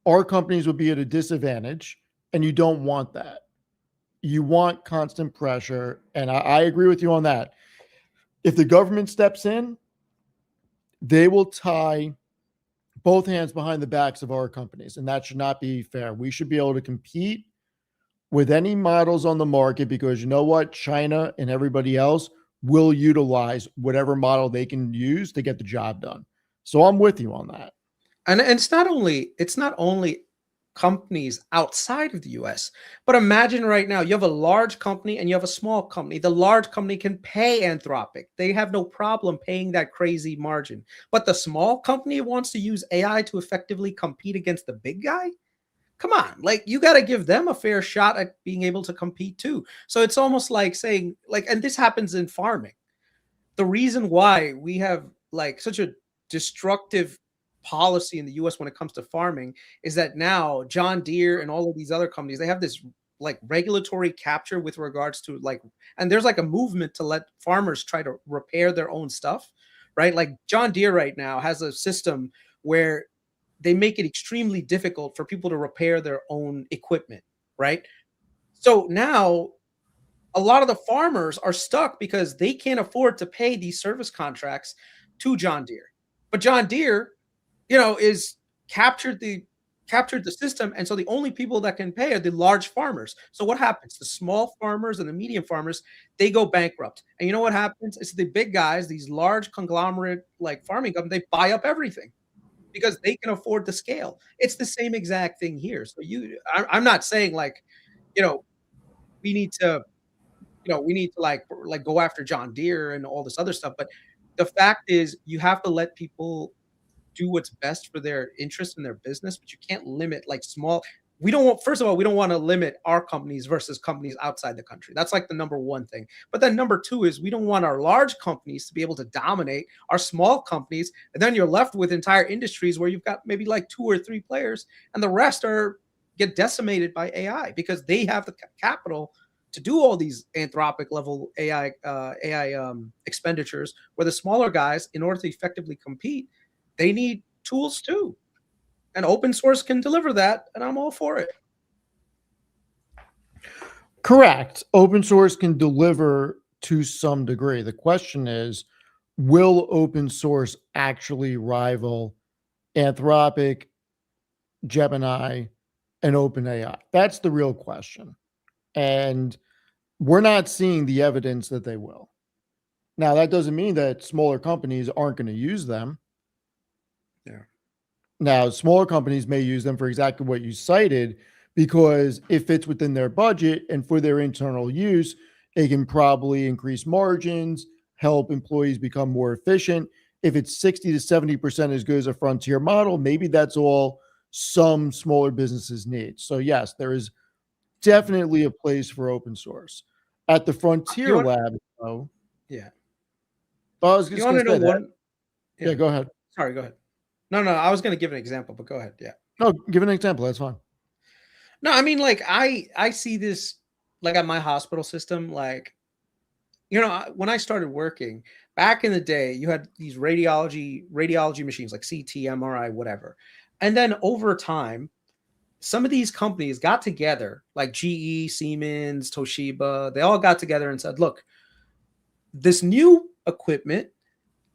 our companies would be at a disadvantage, and you don't want that. You want constant pressure, and I agree with you on that. If the government steps in, they will tie both hands behind the backs of our companies, and that should not be fair. We should be able to compete with any models on the market because you know what? China and everybody else will utilize whatever model they can use to get the job done. So I'm with you on that. And it's not only companies outside of the US, but imagine right now you have a large company and you have a small company. The large company can pay Anthropic. They have no problem paying that crazy margin. But the small company wants to use AI to effectively compete against the big guy? Come on, like you got to give them a fair shot at being able to compete too. So it's almost like saying, like, and this happens in farming. The reason why we have like such a destructive policy in the US when it comes to farming is that now John Deere and all of these other companies, they have this like regulatory capture with regards to like, and there's like a movement to let farmers try to repair their own stuff, right? Like John Deere right now has a system where they make it extremely difficult for people to repair their own equipment, right? So now a lot of the farmers are stuck because they can't afford to pay these service contracts to John Deere. But John Deere, is captured the system, and so the only people that can pay are the large farmers. So what happens? The small farmers and the medium farmers, they go bankrupt. And you know what happens? It's the big guys, these large conglomerate like farming companies, they buy up everything because they can afford the scale. It's the same exact thing here. So I'm not saying like, we need to, like go after John Deere and all this other stuff. But the fact is you have to let people do what's best for their interest in their business, but you can't limit like small. First of all, we don't want to limit our companies versus companies outside the country. That's like the number one thing. But then number two is we don't want our large companies to be able to dominate our small companies. And then you're left with entire industries where you've got maybe like 2 or 3 players and the rest get decimated by AI because they have the capital to do all these Anthropic level AI expenditures, where the smaller guys, in order to effectively compete, they need tools too. And open source can deliver that, and I'm all for it. Correct. Open source can deliver to some degree. The question is, will open source actually rival Anthropic, Gemini, and OpenAI? That's the real question. And we're not seeing the evidence that they will. Now, that doesn't mean that smaller companies aren't going to use them. Yeah. Now, smaller companies may use them for exactly what you cited because it fits within their budget, and for their internal use, it can probably increase margins, help employees become more efficient. If it's 60 to 70% as good as a frontier model, maybe that's all some smaller businesses need. So yes, there is definitely a place for open source. At the frontier lab, though. Yeah. I was just going to say that. Yeah, go ahead. Sorry, go ahead. No, I was going to give an example, but go ahead. Yeah. No, give an example. That's fine. No, I mean, like I see this like at my hospital system, like, when I started working back in the day, you had these radiology machines like CT, MRI, whatever. And then over time, some of these companies got together, like GE, Siemens, Toshiba, they all got together and said, look, this new equipment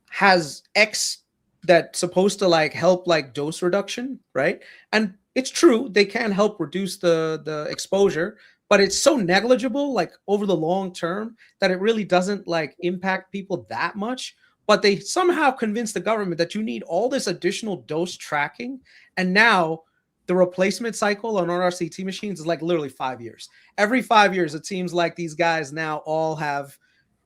has X that's supposed to like help like dose reduction, right? And it's true, they can help reduce the exposure, but it's so negligible like over the long term that it really doesn't like impact people that much. But they somehow convinced the government that you need all this additional dose tracking. And now the replacement cycle on our CT machines is like literally 5 years. Every 5 years, it seems like these guys now all have,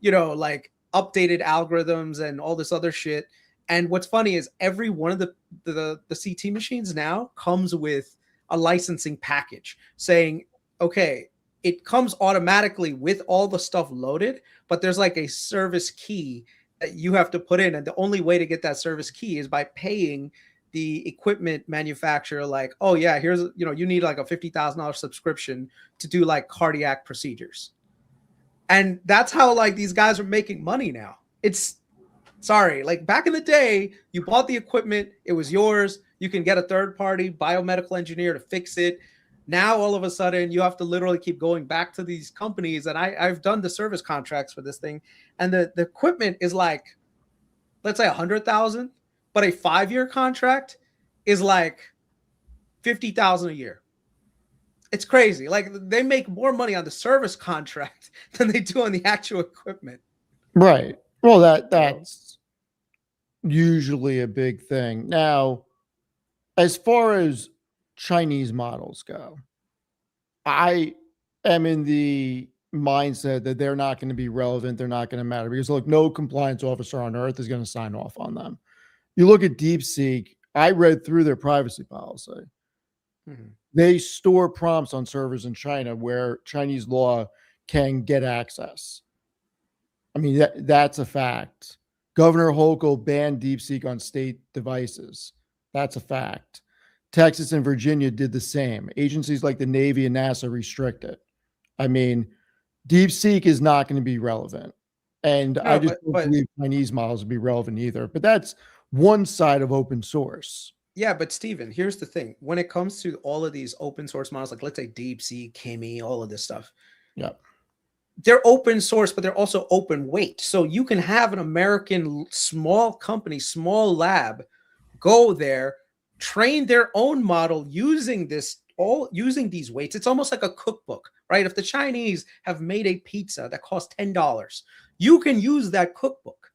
like updated algorithms and all this other shit. And what's funny is every one of the CT machines now comes with a licensing package saying, okay, it comes automatically with all the stuff loaded, but there's like a service key that you have to put in. And the only way to get that service key is by paying the equipment manufacturer, like, oh yeah, here's, you need like a $50,000 subscription to do like cardiac procedures. And that's how like these guys are making money now. It's sorry, like back in the day, you bought the equipment, it was yours. You can get a third party biomedical engineer to fix it. Now, all of a sudden, you have to literally keep going back to these companies. And I've done the service contracts for this thing. And the equipment is like, let's say 100,000, but a 5-year contract is like 50,000 a year. It's crazy. Like they make more money on the service contract than they do on the actual equipment. Right. Well, that's usually a big thing. Now, as far as Chinese models go, I am in the mindset that they're not going to be relevant. They're not going to matter because look, no compliance officer on earth is going to sign off on them. You look at DeepSeek, I read through their privacy policy. Mm-hmm. They store prompts on servers in China where Chinese law can get access. I mean, that's a fact. Governor Hochul banned DeepSeek on state devices. That's a fact. Texas and Virginia did the same. Agencies like the Navy and NASA restrict it. I mean, DeepSeek is not going to be relevant. And no, I just don't believe Chinese models will be relevant either. But that's one side of open source. Yeah, but Steven, here's the thing. When it comes to all of these open source models, like let's say DeepSeek, Kimi, all of this stuff. Yeah. They're open source, but they're also open weight. So you can have an American small company, small lab, go there, train their own model using these weights. It's almost like a cookbook, right? If the Chinese have made a pizza that costs $10, you can use that cookbook.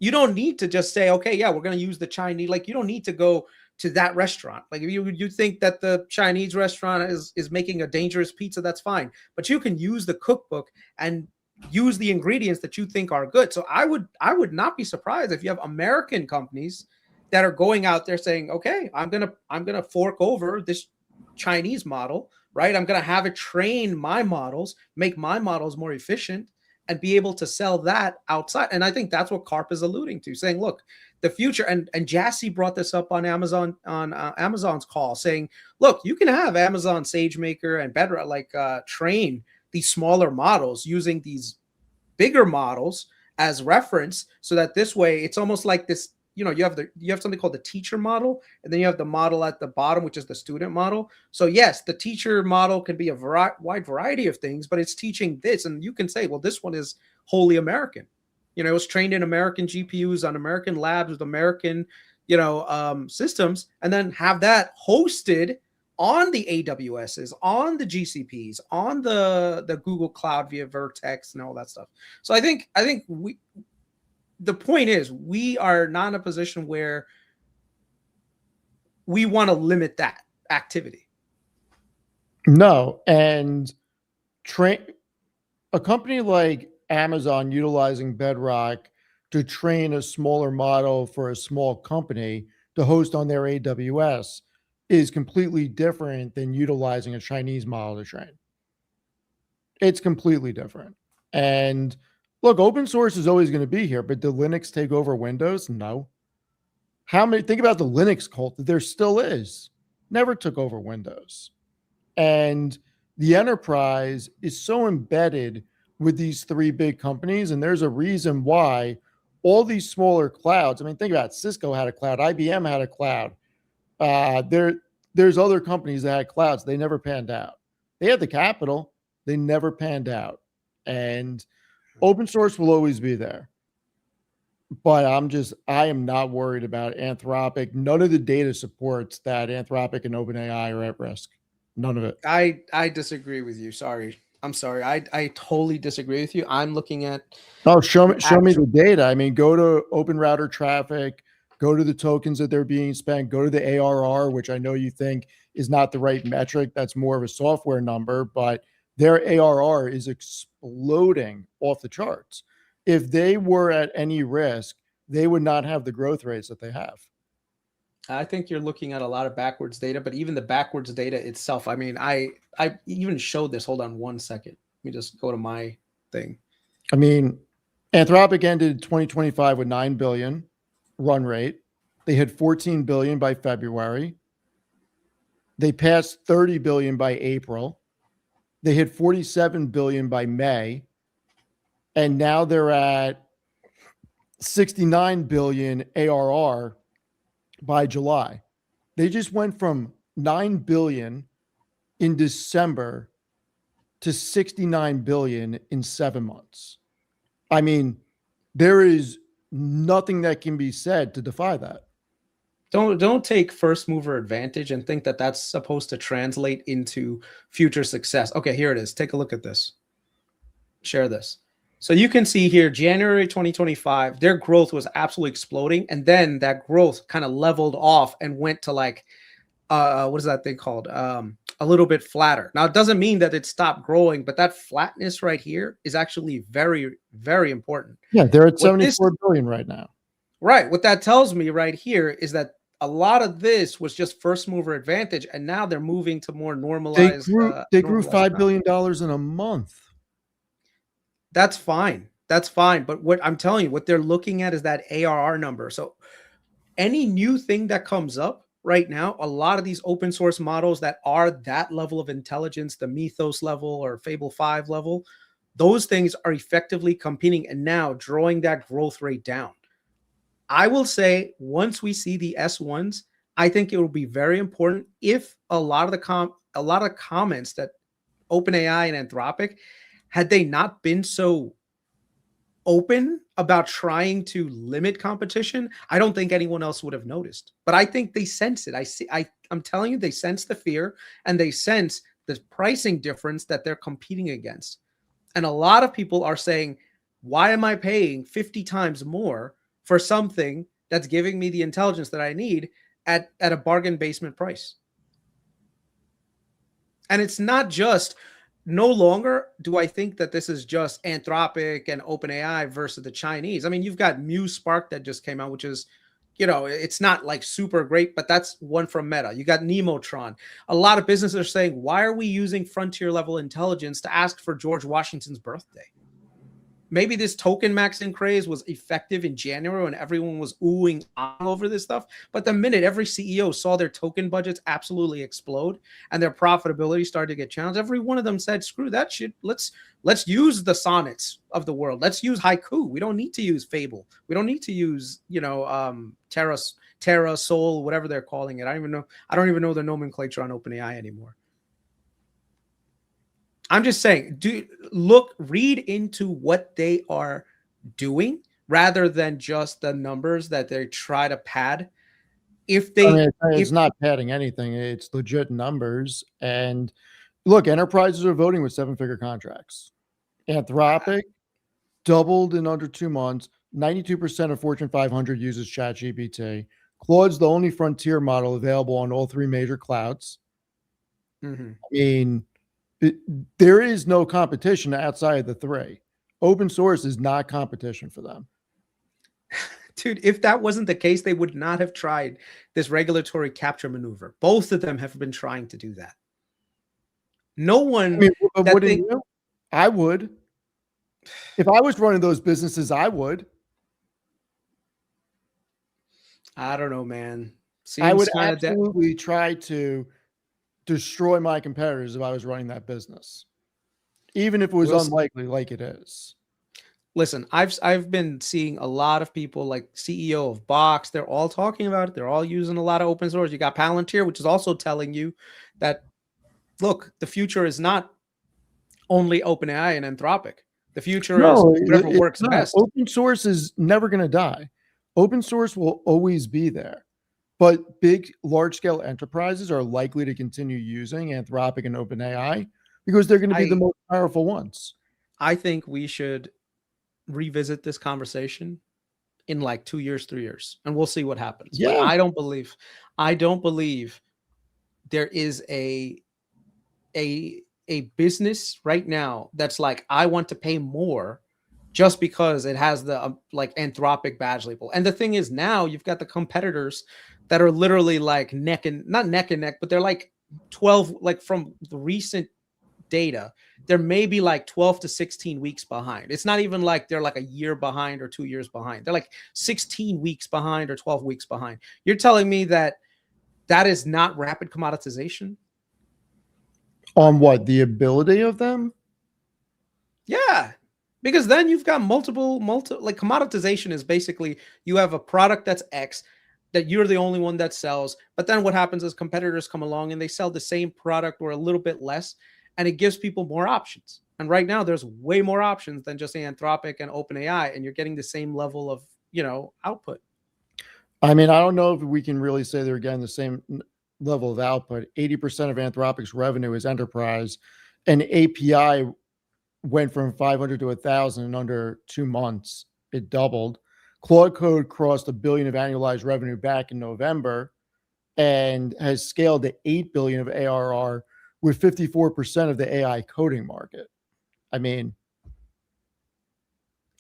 You don't need to just say, okay, yeah, we're going to use the Chinese. Like you don't need to go to that restaurant. Like if you think that the Chinese restaurant is making a dangerous pizza, that's fine. But you can use the cookbook and use the ingredients that you think are good. So I would not be surprised if you have American companies that are going out there saying, okay, I'm gonna fork over this Chinese model, right? I'm gonna have it train my models, make my models more efficient, and be able to sell that outside. And I think that's what Karp is alluding to, saying, look, the future, and Jassy brought this up on Amazon, on Amazon's call, saying, look, you can have Amazon SageMaker and Bedrock train these smaller models using these bigger models as reference, so that this way it's almost like this. You have something called the teacher model, and then you have the model at the bottom, which is the student model. So yes, the teacher model can be a wide variety of things, but it's teaching this, and you can say, well, this one is wholly American. It was trained in American GPUs on American labs with American, systems, and then have that hosted on the AWSs, on the GCPs, on the Google Cloud via Vertex and all that stuff. So I think the point is, we are not in a position where we want to limit that activity. No, and a company like Amazon utilizing Bedrock to train a smaller model for a small company to host on their AWS is completely different than utilizing a Chinese model to train. It's completely different. And look, open source is always going to be here, but did Linux take over Windows? No. Think about the Linux cult that there still is. Never took over Windows. And the enterprise is so embedded with these three big companies, and there's a reason why all these smaller clouds, I mean, think about it. Cisco had a cloud, IBM had a cloud. There's other companies that had clouds. They never panned out. They had the capital. They never panned out. And open source will always be there. But I am not worried about Anthropic. None of the data supports that Anthropic and OpenAI are at risk. None of it. I disagree with you. Sorry. I'm sorry. I totally disagree with you. I'm looking at. Oh, show me the data. I mean, go to Open Router traffic, go to the tokens that they're being spent, go to the ARR, which I know you think is not the right metric. That's more of a software number, but their ARR is exploding off the charts. If they were at any risk, they would not have the growth rates that they have. I think you're looking at a lot of backwards data, but even the backwards data itself, I mean, I even showed this. Hold on one second. Let me just go to my thing. I mean, Anthropic ended 2025 with 9 billion run rate. They hit 14 billion by February. They passed 30 billion by April. They hit 47 billion by May. And now they're at 69 billion ARR by July. They just went from 9 billion in December to 69 billion in 7 months. I mean, there is nothing that can be said to defy that. Don't take first mover advantage and think that that's supposed to translate into future success. Okay, here it is. Take a look at this. Share this. So you can see here, January 2025, their growth was absolutely exploding. And then that growth kind of leveled off and went to like, what is that thing called? A little bit flatter. Now, it doesn't mean that it stopped growing, but that flatness right here is actually very, very important. Yeah, they're at 74 billion right now. Right. What that tells me right here is that a lot of this was just first mover advantage, and now they're moving to more normalized. They grew $5 billion in a month. That's fine. That's fine. But what I'm telling you, what they're looking at is that ARR number. So any new thing that comes up right now, a lot of these open source models that are that level of intelligence, the Mythos level or Fable 5 level, those things are effectively competing and now drawing that growth rate down. I will say once we see the S1s, I think it will be very important if a lot of the comments that OpenAI and Anthropic, had they not been so open about trying to limit competition, I don't think anyone else would have noticed. But I think they sense it. I'm telling you, they sense the fear and they sense the pricing difference that they're competing against. And a lot of people are saying, why am I paying 50 times more for something that's giving me the intelligence that I need at a bargain basement price? And it's not just, no longer do I think that this is just Anthropic and OpenAI versus the Chinese. I mean, you've got Muse Spark that just came out, which is, you know, it's not like super great, but that's one from Meta. You got Nemotron. A lot of businesses are saying, why are we using frontier level intelligence to ask for George Washington's birthday? Maybe this token maxing craze was effective in January when everyone was oohing all over this stuff. But the minute every CEO saw their token budgets absolutely explode and their profitability started to get challenged, every one of them said, screw that shit. Let's use the sonnets of the world. Let's use haiku. We don't need to use fable. We don't need to use, Terra, Soul, whatever they're calling it. I don't even know the nomenclature on OpenAI anymore. I'm just saying, read into what they are doing rather than just the numbers that they try to pad. It's not padding anything. It's legit numbers. And look, enterprises are voting with 7-figure contracts. Anthropic doubled in under 2 months. 92% of Fortune 500 uses ChatGPT. Claude's the only frontier model available on all 3 major clouds. Mm-hmm. I mean, there is no competition outside of the 3. Open source is not competition for them. Dude, if that wasn't the case, they would not have tried this regulatory capture maneuver. Both of them have been trying to do that. No one. I mean, wouldn't you? I would. If I was running those businesses, I would. I don't know, man. I would absolutely try to destroy my competitors if I was running that business, even if it was unlikely like it is. Listen, I've been seeing a lot of people like CEO of Box. They're all talking about it. They're all using a lot of open source. You got Palantir, which is also telling you that, look, the future is not only OpenAI and Anthropic. The future is whatever works best. Open source is never going to die. Open source will always be there. But big, large-scale enterprises are likely to continue using Anthropic and OpenAI because they're going to be the most powerful ones. I think we should revisit this conversation in like 2 years, 3 years, and we'll see what happens. Yeah. But I don't believe there is a business right now that's like, I want to pay more just because it has the like Anthropic badge label. And the thing is, now you've got the competitors that are literally like not neck and neck, but they're like 12, like from the recent data, there may be like 12 to 16 weeks behind. It's not even like they're like a year behind or 2 years behind. They're like 16 weeks behind or 12 weeks behind. You're telling me that is not rapid commoditization? On what? The ability of them? Yeah. Because then you've got multiple, like commoditization is basically you have a product that's X that you're the only one that sells. But then what happens is competitors come along and they sell the same product or a little bit less, and it gives people more options. And right now there's way more options than just Anthropic and OpenAI, and you're getting the same level of, output. I mean, I don't know if we can really say they're getting the same level of output. 80% of Anthropic's revenue is enterprise, and API went from 500 to 1,000 in under 2 months. It doubled. Claude Code crossed $1 billion of annualized revenue back in November and has scaled to $8 billion of ARR with 54% of the AI coding market. I mean,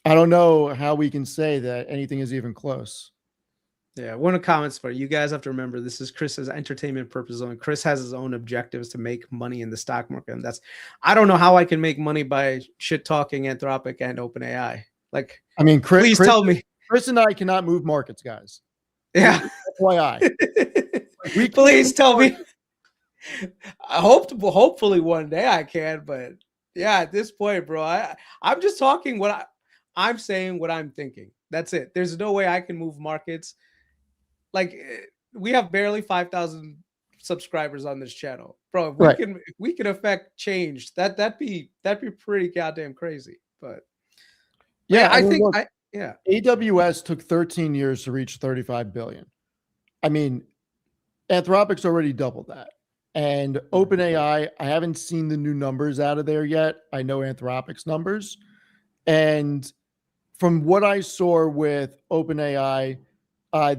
I don't know how we can say that anything is even close. Yeah, one of the comments for you guys have to remember, this is Chris's entertainment purpose zone. Chris has his own objectives to make money in the stock market. And I don't know how I can make money by shit talking Anthropic and OpenAI. Like, I mean, please tell me. Chris and I cannot move markets, guys. Yeah. FYI. Please tell me. Hopefully one day I can, but yeah, at this point, bro, I'm just talking I'm saying what I'm thinking. That's it. There's no way I can move markets. Like, we have barely 5,000 subscribers on this channel, bro. If we can affect change, that'd be pretty goddamn crazy. But yeah, I think AWS took 13 years to reach 35 billion. I mean, Anthropic's already doubled that. And OpenAI, I haven't seen the new numbers out of there yet. I know Anthropic's numbers. And from what I saw with OpenAI,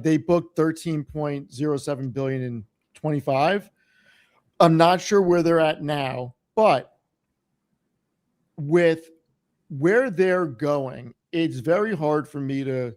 they booked 13.07 billion in 25. I'm not sure where they're at now, but with where they're going, it's very hard for me to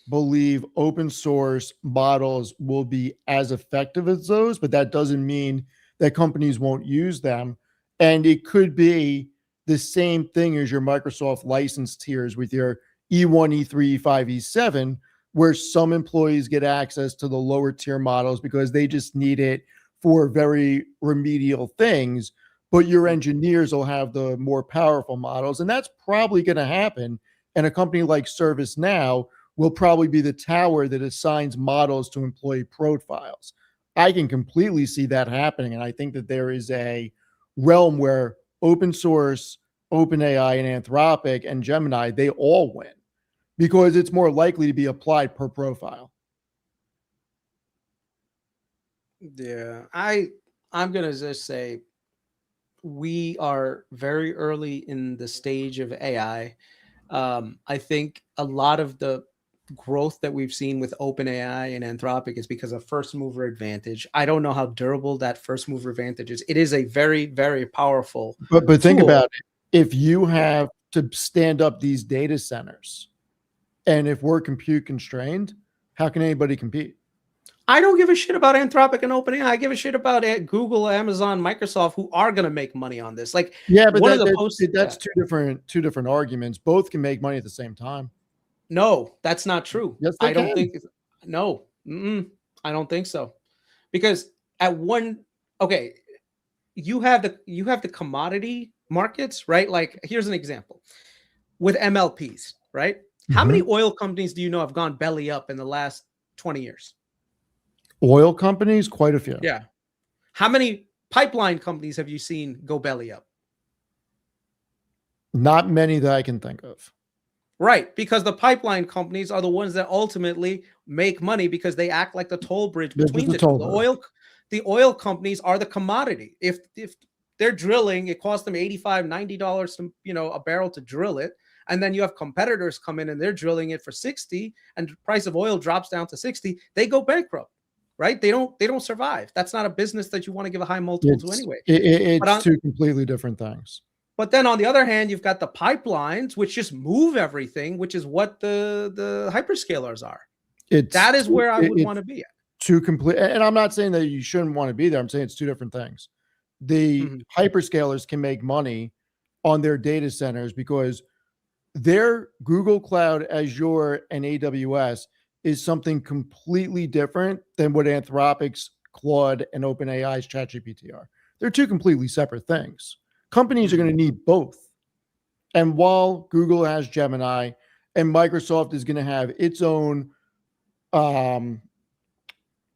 believe open source models will be as effective as those, but that doesn't mean that companies won't use them. And it could be the same thing as your Microsoft license tiers with your E1, E3, E5, E7, where some employees get access to the lower tier models because they just need it for very remedial things, but your engineers will have the more powerful models. And that's probably going to happen. And a company like ServiceNow will probably be the tower that assigns models to employee profiles. I can completely see that happening. And I think that there is a realm where open source, OpenAI and Anthropic and Gemini, they all win because it's more likely to be applied per profile. Yeah, I'm going to just say we are very early in the stage of AI. I think a lot of the growth that we've seen with OpenAI and Anthropic is because of first mover advantage. I don't know how durable that first mover advantage is. It is a very, very powerful But think tool. about it. If you have to stand up these data centers, and if we're compute constrained, how can anybody compete? I don't give a shit about Anthropic and OpenAI. I give a shit about Google, Amazon, Microsoft, who are going to make money on this. Like, yeah, but that's two different arguments. Both can make money at the same time. No, that's not true. Yes, I don't think. No, I don't think so. Because you have the commodity markets, right? Like, here's an example with MLPs, right? How many oil companies do you know have gone belly up in the last 20 years? Oil companies, quite a few. Yeah. How many pipeline companies have you seen go belly up? Not many that I can think of. Right, because the pipeline companies are the ones that ultimately make money because they act like the toll bridge between the two. The oil companies are the commodity. If they're drilling, it costs them $85, $90 to, a barrel to drill it. And then you have competitors come in and they're drilling it for 60 and the price of oil drops down to 60. They go bankrupt, right? They don't survive. That's not a business that you want to give a high multiple to anyway. It's two completely different things. But then on the other hand, you've got the pipelines, which just move everything, which is what the hyperscalers are. That is where I would want to be at. Two complete, and I'm not saying that you shouldn't want to be there. I'm saying it's two different things. The hyperscalers can make money on their data centers because their Google Cloud, Azure, and AWS is something completely different than what Anthropic's Claude and OpenAI's ChatGPT are. They're two completely separate things. Companies are going to need both. And while Google has Gemini and Microsoft is going to have its own,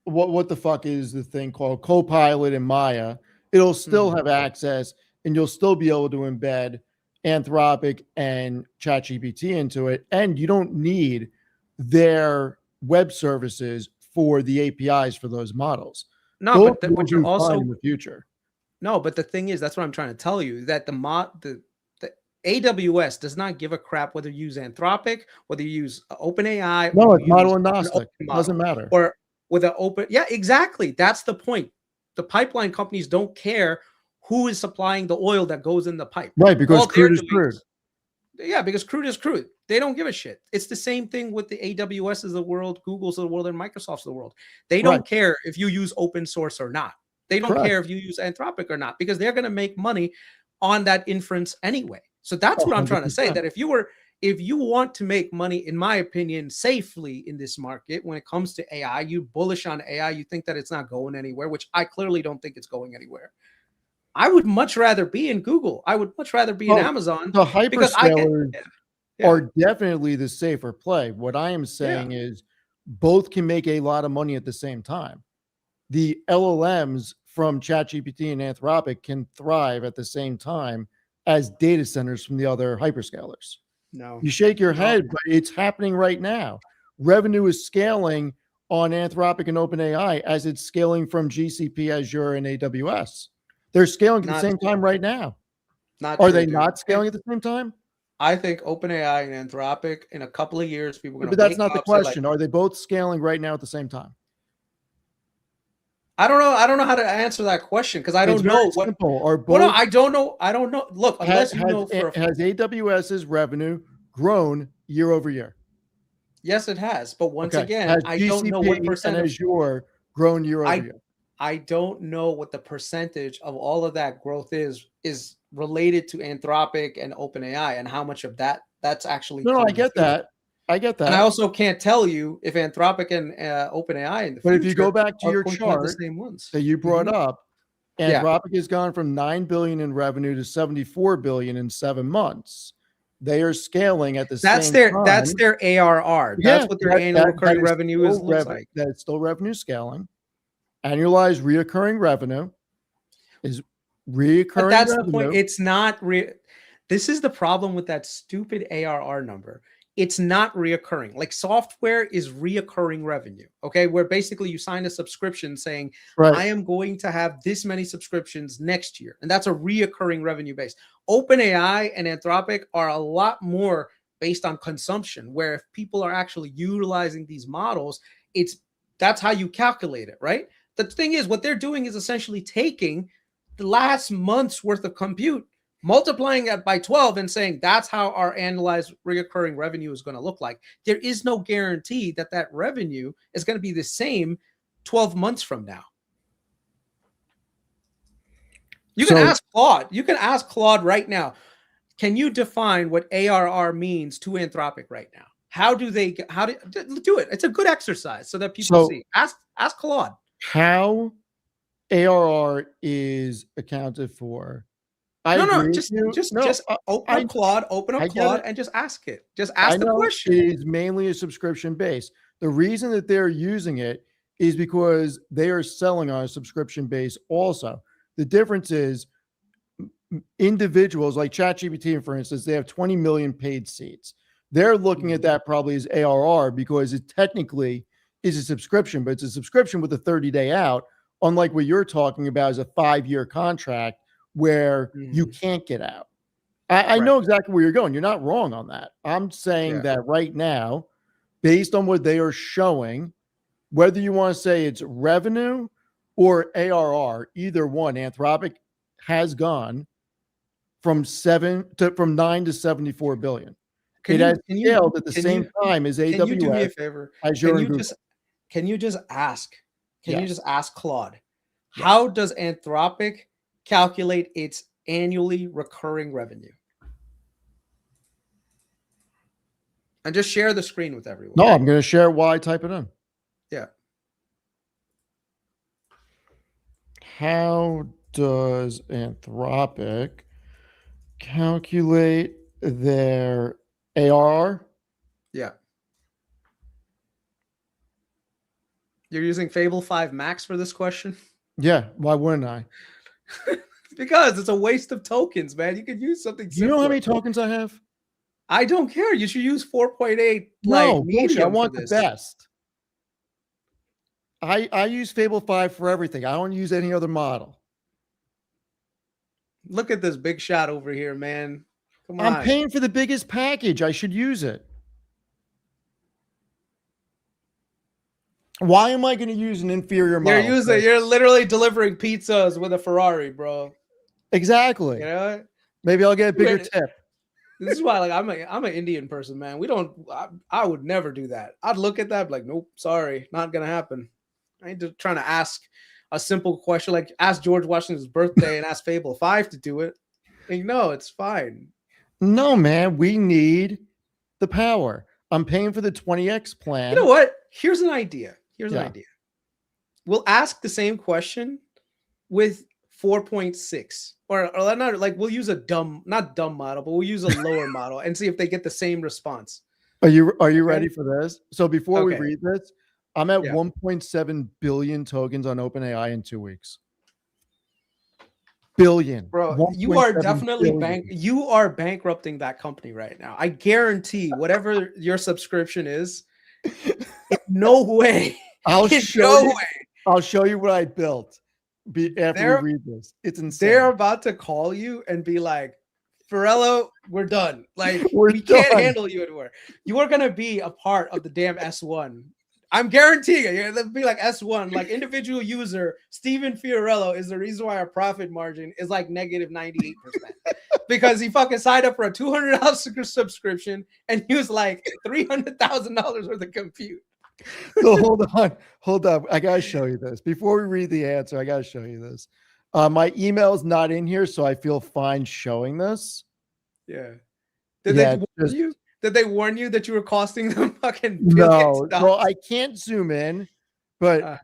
what the fuck is the thing called Copilot and Maya, it'll still have access, and you'll still be able to embed Anthropic and ChatGPT into it. And you don't need their web services for the APIs for those models. No, but you're also in the future. No, but the thing is, that's what I'm trying to tell you, that the AWS does not give a crap whether you use Anthropic, whether you use OpenAI. No, it's model agnostic. Doesn't matter. Or with an open, yeah, exactly. That's the point. The pipeline companies don't care who is supplying the oil that goes in the pipe. Right, because crude is crude. Yeah, because crude is crude. They don't give a shit. It's the same thing with the AWS of the world, Google's of the world, and Microsoft's of the world. They don't care if you use open source or not. They don't care if you use Anthropic or not, because they're going to make money on that inference anyway. So that's what I'm trying to say, that if you want to make money, in my opinion, safely in this market, when it comes to AI, you bullish on AI, you think that it's not going anywhere, which I clearly don't think it's going anywhere. I would much rather be in Google. I would much rather be in Amazon. The hyperscalers are definitely the safer play. What I am saying is both can make a lot of money at the same time. The LLMs from ChatGPT and Anthropic can thrive at the same time as data centers from the other hyperscalers. No, you shake your head, but it's happening right now. Revenue is scaling on Anthropic and OpenAI as it's scaling from GCP, Azure, and AWS. They're scaling at the same time right now. Are they not scaling at the same time? I think OpenAI and Anthropic, in a couple of years, people are going to. But that's not the question. Are they both scaling right now at the same time? I don't know. I don't know how to answer that question because I don't know what. Simple. Or both. Well, no, I don't know. I don't know. Look, unless you know has AWS's revenue grown year over year? Yes, it has. But once again, I don't know what percentage. Azure grown year over year? I don't know what the percentage of all of that growth is related to Anthropic and OpenAI, and how much of that's actually. No, I get that. I get that. And I also can't tell you if Anthropic and OpenAI in the future. But if you go back to your chart the same ones that you brought up, Anthropic has gone from $9 billion in revenue to $74 billion in 7 months. They are scaling at the same time. That's their ARR. That's what their annual recurring revenue looks like. That's still revenue scaling. Annualized reoccurring revenue is reoccurring. But that's the point. It's not This is the problem with that stupid ARR number. It's not reoccurring. Like, software is reoccurring revenue, okay? Where basically you sign a subscription saying, I am going to have this many subscriptions next year. And that's a reoccurring revenue base. OpenAI and Anthropic are a lot more based on consumption, where if people are actually utilizing these models, that's how you calculate it, right? The thing is, what they're doing is essentially taking the last month's worth of compute, multiplying it by 12 and saying that's how our annualized recurring revenue is going to look like. There is no guarantee that that revenue is going to be the same 12 months from now. You can ask Claude. You can ask Claude right now. Can you define what ARR means to Anthropic right now? How do do it? It's a good exercise so that people see. Ask Claude. How ARR is accounted for. Just open up Claude, and just ask it. Just ask the question. It is mainly a subscription base. The reason that they're using it is because they are selling on a subscription base also. The difference is individuals like ChatGPT, for instance, they have 20 million paid seats. They're looking at that probably as ARR because it technically is a subscription, but it's a subscription with a 30-day out, unlike what you're talking about is a 5-year contract where you can't get out. I know exactly where you're going. You're not wrong on that. I'm saying that right now, based on what they are showing, whether you want to say it's revenue or ARR, either one, Anthropic has gone from 9 to 74 billion. It has scaled at the same time as AWS. Can you do me a favor? Can you just ask Can you just ask Claude, how does Anthropic calculate its annually recurring revenue? And just share the screen with everyone. No, I'm going to share why I type it in. Yeah. How does Anthropic calculate their ARR? Yeah. You're using Fable 5 Max for this question? Yeah. Why wouldn't I? Because it's a waste of tokens, man. You could use something simpler. You know how many tokens I have? I don't care. You should use 4.8. No, I want the best. I use Fable 5 for everything. I don't use any other model. Look at this big shot over here, man. Come on. I'm paying for the biggest package. I should use it. Why am I going to use an inferior model? You're literally delivering pizzas with a Ferrari, bro. Exactly. You know? Maybe I'll get a bigger tip. This is why, like, I'm an Indian person, man. I would never do that. I'd look at that like, nope, sorry, not gonna happen. I ain't just trying to ask a simple question, like ask George Washington's birthday and ask Fable 5 to do it. Like, no, it's fine. No, man, we need the power. I'm paying for the 20x plan. You know what? Here's an idea. We'll ask the same question with 4.6 or not, like we'll use not dumb model, but we'll use a lower model and see if they get the same response. Are you ready for this? So before we read this, I'm at 1.7 billion tokens on OpenAI in 2 weeks. Billion. Bro, you are definitely you are bankrupting that company right now. I guarantee whatever your subscription is, no way. I'll show you what I built after we read this. It's insane. They're about to call you and be like, Fiorillo, we're done. Like, we can't handle you anymore. You are going to be a part of the damn S1. I'm guaranteeing it. It'll be like S1, like individual user, Steven Fiorillo is the reason why our profit margin is like negative 98%. Because he fucking signed up for a $200 subscription and he was like $300,000 worth of compute. So hold on. I gotta show you this. Before we read the answer, I gotta show you this. My email is not in here, so I feel fine showing this. Yeah. Did they warn you that you were costing them fucking no? Well, I can't zoom in, but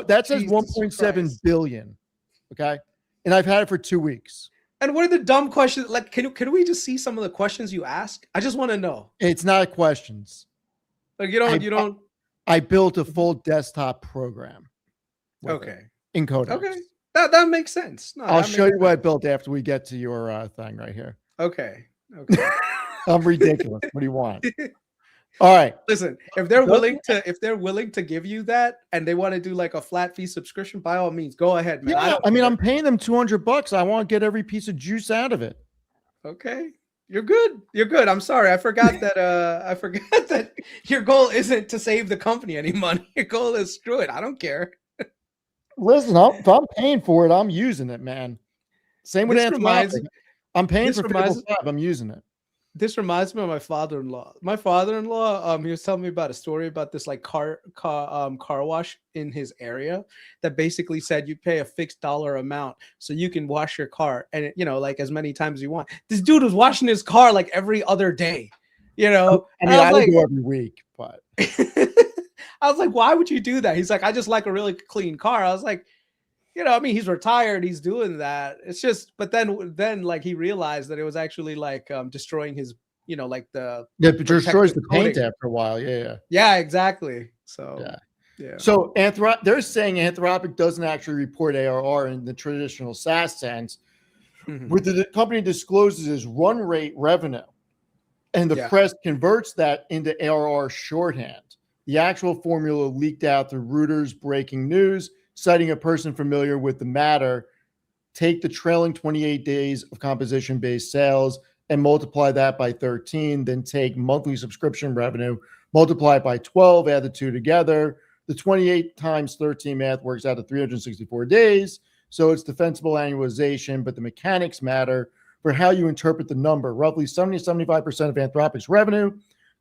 that says 1.7 billion. Okay, and I've had it for 2 weeks. And what are the dumb questions? Like, can we just see some of the questions you ask? I just want to know. It's not questions. Like you don't. I built a full desktop program. Okay. In Codex. Okay. That makes sense. No, I'll show you what I built after we get to your thing right here. Okay. I'm ridiculous. What do you want? All right. Listen, if they're willing to give you that and they want to do like a flat fee subscription, by all means, go ahead, man. Yeah, I mean, I'm paying them $200. I want to get every piece of juice out of it. Okay. You're good. I'm sorry. I forgot that your goal isn't to save the company any money. Your goal is screw it. I don't care. Listen, if I'm paying for it, I'm using it, man. Same with Anthropic. I'm paying for Fable 5. I'm using it. This reminds me of my father-in-law. My father-in-law, he was telling me about a story about this like car wash in his area that basically said you pay a fixed dollar amount so you can wash your car and like as many times as you want. This dude was washing his car like every other day, I mean, I would go every week, but I was like, why would you do that? He's like, I just like a really clean car. I was like, I mean, he's retired. He's doing that. It's just, but then like he realized that it was actually like destroying his, like the it destroys the paint after a while. Yeah, exactly. So yeah. So they're saying Anthropic doesn't actually report ARR in the traditional SaaS sense. Mm-hmm. What the company discloses is run rate revenue, and the press converts that into ARR shorthand. The actual formula leaked out through Reuters breaking news, citing a person familiar with the matter. Take the trailing 28 days of composition-based sales and multiply that by 13, then take monthly subscription revenue, multiply it by 12, add the two together. The 28 times 13 math works out to 364 days, so it's defensible annualization, but the mechanics matter for how you interpret the number. Roughly 70-75% of Anthropic's revenue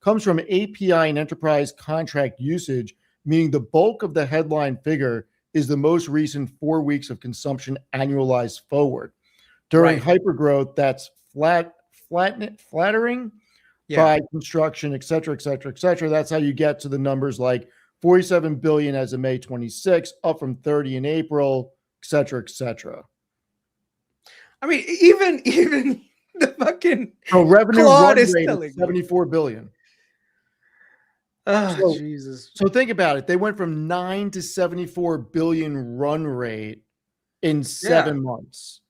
comes from API and enterprise contract usage meaning the bulk of the headline figure is the most recent 4 weeks of consumption annualized forward. During hypergrowth, that's flattering by construction, et cetera, et cetera, et cetera. That's how you get to the numbers like 47 billion as of May 26, up from 30 in April, et cetera, et cetera. I mean, even the fucking revenue run rate is 74 billion. Oh, Jesus. So think about it. They went from 9 to 74 billion run rate in 7 months.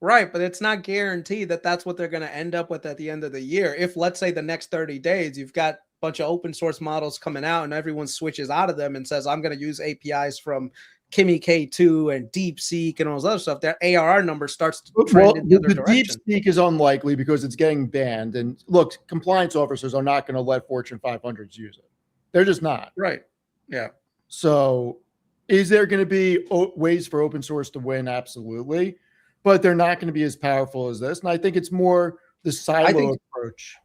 Right, but it's not guaranteed that that's what they're going to end up with at the end of the year. If, let's say, the next 30 days, you've got a bunch of open source models coming out and everyone switches out of them and says, I'm going to use APIs from Kimi K2 and DeepSeek and all those other stuff, their ARR number starts to trend in the other direction. DeepSeek is unlikely because it's getting banned. And look, compliance officers are not going to let Fortune 500s use it. They're just not. Right. Yeah. So is there going to be ways for open source to win? Absolutely. But they're not going to be as powerful as this. And I think it's more the silo approach.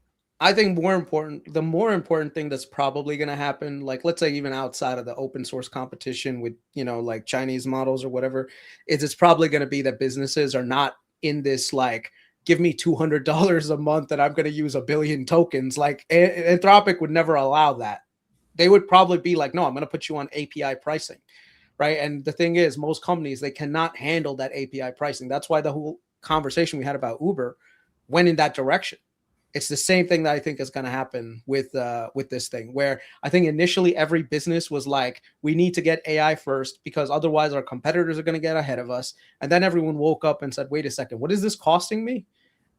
I think the more important thing that's probably going to happen, like let's say even outside of the open source competition with, like Chinese models or whatever, is it's probably going to be that businesses are not in this like, give me $200 a month and I'm going to use 1 billion tokens. Like Anthropic would never allow that. They would probably be like, no, I'm going to put you on API pricing. Right. And the thing is, most companies, they cannot handle that API pricing. That's why the whole conversation we had about Uber went in that direction. It's the same thing that I think is going to happen with this thing, where I think initially every business was like, we need to get AI first because otherwise our competitors are going to get ahead of us. And then everyone woke up and said, wait a second, what is this costing me?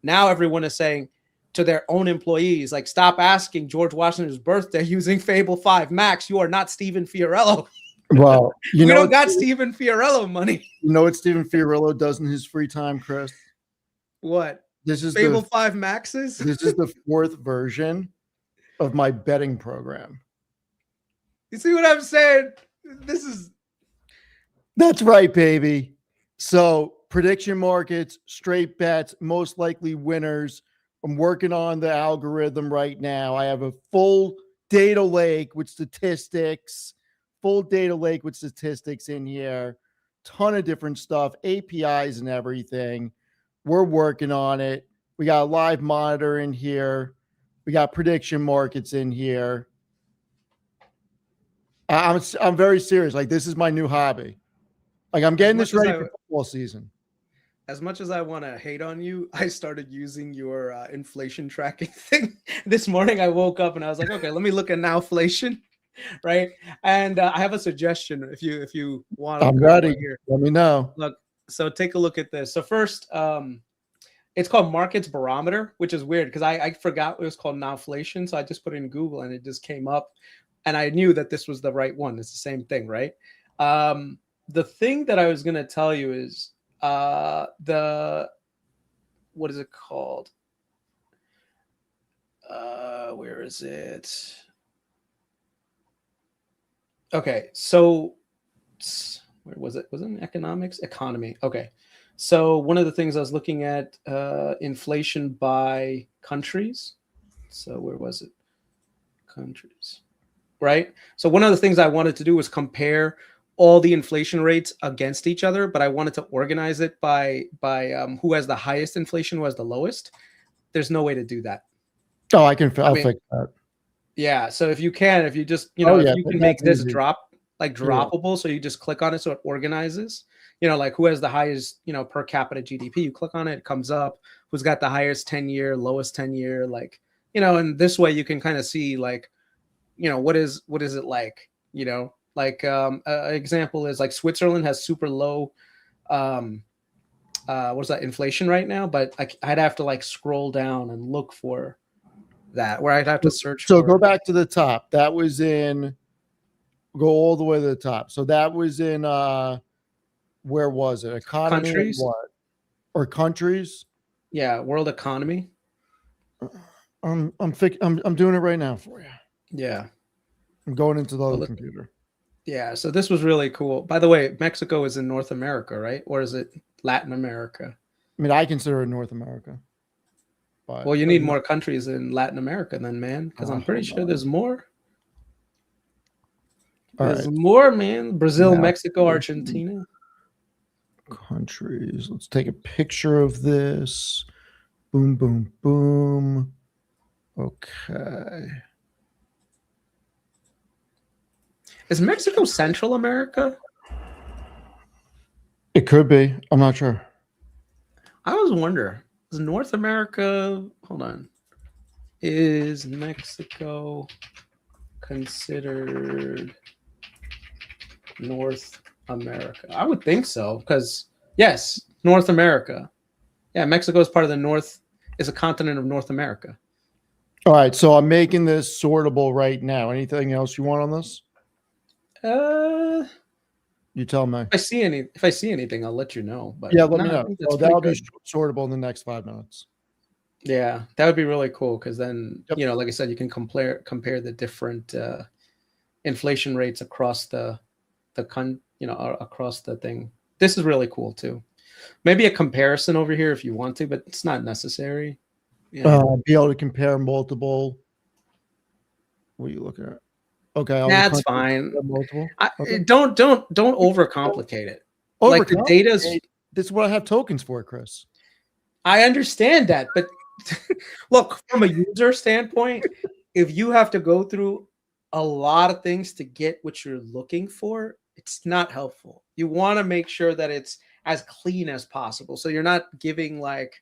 Now everyone is saying to their own employees, like, stop asking George Washington's birthday using Fable 5 Max. You are not Stephen Fiorillo. Well, we don't got Stephen Fiorillo money. You know what Stephen Fiorillo does in his free time, Chris? What? This is Fable 5 Maxes? This is the 4th version of my betting program. You see what I'm saying? That's right, baby. So prediction markets, straight bets, most likely winners. I'm working on the algorithm right now. I have a full data lake with statistics. In here, ton of different stuff, APIs and everything. We're working on it. We got a live monitor in here. We got prediction markets in here. I'm very serious. Like, this is my new hobby. Like, I'm getting this ready for football season. As much as I want to hate on you, I started using your inflation tracking thing. This morning I woke up and I was like, okay, let me look at Nowflation. Right. And I have a suggestion if you want. I'm ready. Here. Let me know. Look, so take a look at this. So first, it's called Markets Barometer, which is weird because I forgot it was called Nowflation. So I just put it in Google and it just came up and I knew that this was the right one. It's the same thing, right? The thing that I was going to tell you is what is it called? Where is it? Okay, so where was it? Was it in economics? Economy. Okay. So one of the things I was looking at, inflation by countries. So where was it? Countries. Right? So one of the things I wanted to do was compare all the inflation rates against each other, but I wanted to organize it by who has the highest inflation, who has the lowest. There's no way to do that. Oh, I'll fix that. Yeah, so if you just, if you can make this droppable, so you just click on it so it organizes, like who has the highest, per capita GDP, you click on it, it comes up, who's got the highest 10-year, lowest 10-year, like, and this way you can kind of see like, what is it like, like an example is like Switzerland has super low, what's that, inflation right now, but I'd have to like scroll down and look for that, where I'd have to search. So go back to the top. That was go all the way to the top. So that was in where was it? Economy, countries? What? Or countries? Yeah, world economy. I'm doing it right now for you. Yeah. I'm going into the other computer. Yeah, so this was really cool. By the way, Mexico is in North America, right? Or is it Latin America? I mean, I consider it North America. But well, you need more countries in Latin America then, man, because I'm pretty sure there's more. There's more, man. Brazil, Now, Mexico, Argentina. Countries. Let's take a picture of this. Boom, boom, boom. Okay. Is Mexico Central America? It could be. I'm not sure. I always wonder. Is North America? Hold on. Is Mexico considered North America? I would think so, because yes, North America. Yeah, Mexico is part of the North. Is a continent of North America. All right, so I'm making this sortable right now. Anything else you want on this? You tell me. If I see anything, I'll let you know. But yeah, let me know. So that'll be sortable in the next 5 minutes. Yeah, that would be really cool, because then like I said, you can compare the different inflation rates across across the thing. This is really cool too. Maybe a comparison over here if you want to, but it's not necessary. Be able to compare multiple. What are you looking at? Okay, that's fine. Multiple. Okay. Don't overcomplicate it. Like the data's. This is what I have tokens for, Chris. I understand that, but look, from a user standpoint, if you have to go through a lot of things to get what you're looking for, it's not helpful. You want to make sure that it's as clean as possible, so you're not giving like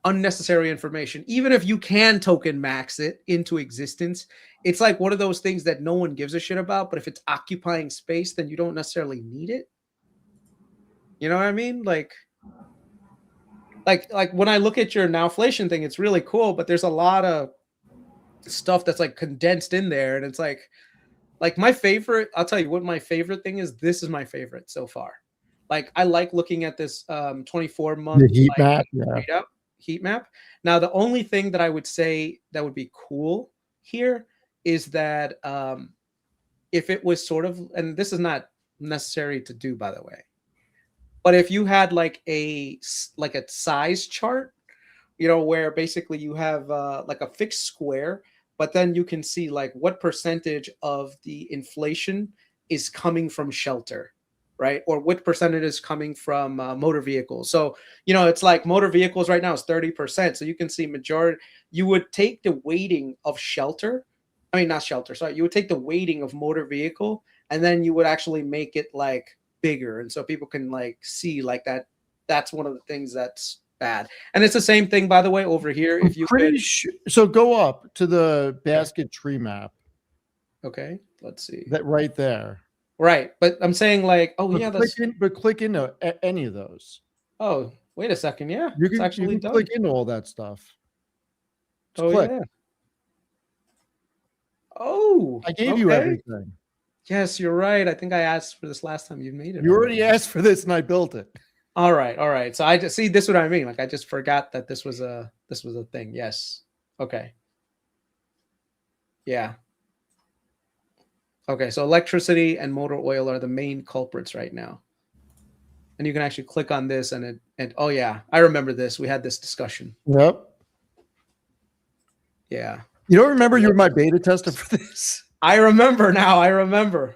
unnecessary information. Even if you can token max it into existence, it's like one of those things that no one gives a shit about, but if it's occupying space, then you don't necessarily need it. You know what I mean? Like when I look at your Nowflation thing, it's really cool, but there's a lot of stuff that's like condensed in there, and it's like my favorite. I'll tell you what my favorite thing is. This is my favorite so far. Like I like looking at this 24-month heat map. Heat map. Now, the only thing that I would say that would be cool here is that if it was sort of, and this is not necessary to do, by the way, but if you had like a size chart, where basically you have like a fixed square, but then you can see like what percentage of the inflation is coming from shelter, right? Or what percentage is coming from motor vehicles. So, it's like motor vehicles right now is 30%. So you can see majority, you would take the weighting of shelter. I mean, not shelter, sorry. You would take the weighting of motor vehicle, and then you would actually make it like bigger. And so people can like see like that. That's one of the things that's bad. And it's the same thing, by the way, over here. If you could, so go up to the basket tree map. Okay, let's see. That right there. Right, but I'm saying like, click into any of those. Oh, wait a second, yeah, you can click into all that stuff. Just click. Yeah. Oh, I gave you everything. Yes, you're right. I think I asked for this last time you made it. You already asked for this, and I built it. All right. So I just see this. What I mean, like I just forgot that this was a thing. Yes. Okay. Yeah. Okay, so electricity and motor oil are the main culprits right now. And you can actually click on this and oh yeah, I remember this. We had this discussion. Yep. Yeah. You don't remember you were my beta tester for this? I remember now. I remember.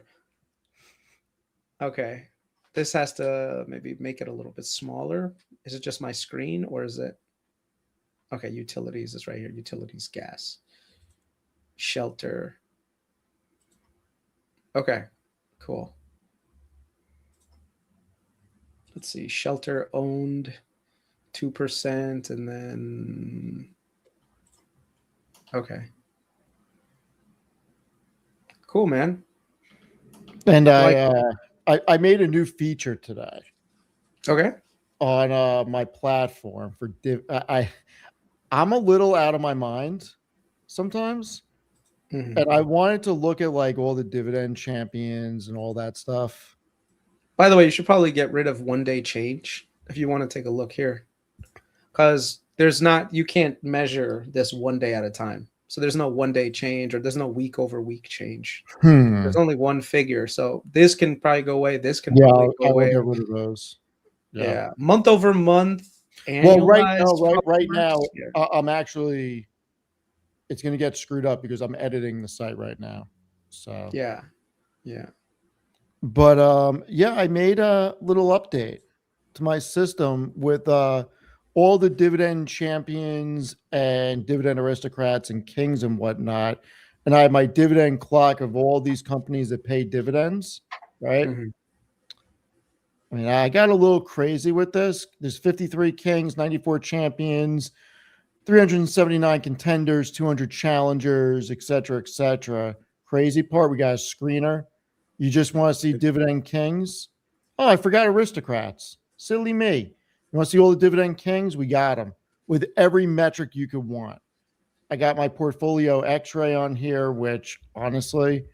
Okay. This has to maybe make it a little bit smaller. Is it just my screen, or is it? Okay, utilities is right here. Utilities, gas, shelter. Okay, cool. Let's see, shelter owned 2%, and then okay, cool, man. And I made a new feature today. Okay. On my platform for I'm a little out of my mind sometimes. Mm-hmm. And I wanted to look at like all the dividend champions and all that stuff. By the way, you should probably get rid of one-day change if you want to take a look here, because you can't measure this one day at a time. So there's no one-day change, or there's no week-over-week change. There's only one figure. So this can probably go away. This can probably go away. Get rid of those. Yeah. Month-over-month. Well, right now, I'm actually. It's going to get screwed up because I'm editing the site right now. So yeah. Yeah. But yeah, I made a little update to my system with all the dividend champions and dividend aristocrats and kings and whatnot. And I have my dividend clock of all these companies that pay dividends, right? Mhm. I mean, I got a little crazy with this. There's 53 kings, 94 champions, 379 contenders, 200 challengers, et cetera, et cetera. Crazy part, we got a screener. You just want to see dividend kings? Oh, I forgot aristocrats. Silly me. You want to see all the dividend kings? We got them with every metric you could want. I got my portfolio x-ray on here, which honestly,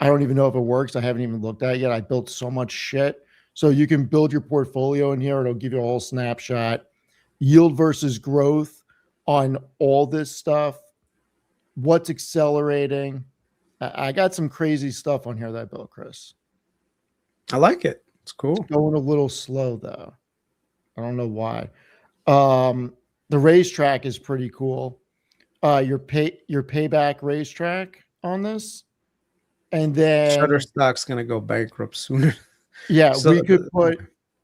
I don't even know if it works. I haven't even looked at it yet. I built so much shit. So you can build your portfolio in here. It'll give you a whole snapshot. Yield versus growth on all this stuff. What's accelerating? I got some crazy stuff on here that I built, Chris. I like it. It's cool. It's going a little slow though. I don't know why. The racetrack is pretty cool. Your payback racetrack on this. And then Shutterstock's gonna go bankrupt sooner. Yeah, So we could put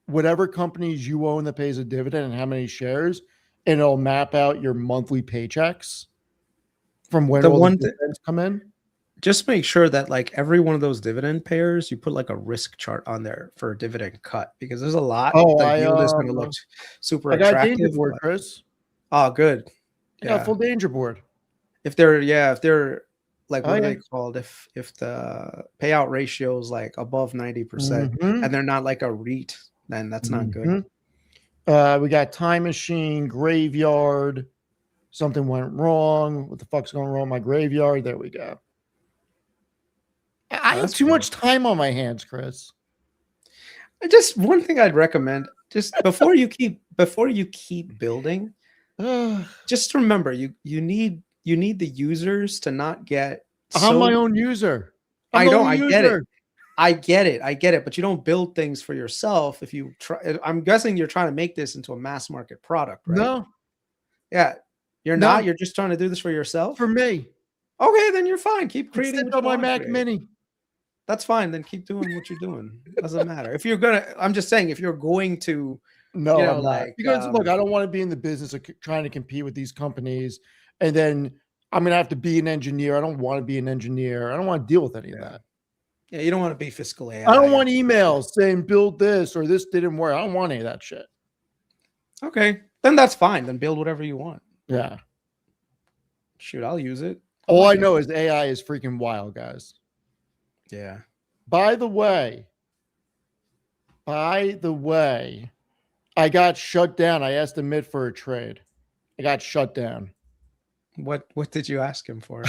whatever companies you own that pays a dividend and how many shares, and it'll map out your monthly paychecks from when all the dividends come in. Just make sure that like every one of those dividend payers, you put like a risk chart on there for a dividend cut, because there's a lot. Oh, the yield is going to look super attractive. I got danger board, Chris. Oh, good. I got full danger board. If they're like, what are they called? If the payout ratio is like above 90% and they're not like a REIT, then that's not good. We got time machine, graveyard. Something went wrong. What the fuck's going wrong with my graveyard? There we go. I have too much time on my hands, Chris. Just one thing I'd recommend, just before you keep building, just remember you need the users to not get I'm my own user. I get it, but you don't build things for yourself. If you try, I'm guessing you're trying to make this into a mass market product, right? No. Yeah. You're not, you're just trying to do this for yourself? For me. Okay, then you're fine. Keep creating on my Mac Mini. That's fine. Then keep doing what you're doing. Doesn't matter. If you're I'm just saying, if you're going to, because look, I don't want to be in the business of trying to compete with these companies, and then I'm gonna have to be an engineer. I don't want to be an engineer. I don't want to deal with any of that. Yeah, you don't want to be fiscal AI. I don't want emails saying build this or this didn't work. I don't want any of that shit. Okay, then that's fine. Then build whatever you want. Yeah. Shoot, I'll use it. All I know is AI is freaking wild, guys. Yeah. By the way, I got shut down. I asked Amit for a trade. I got shut down. What did you ask him for?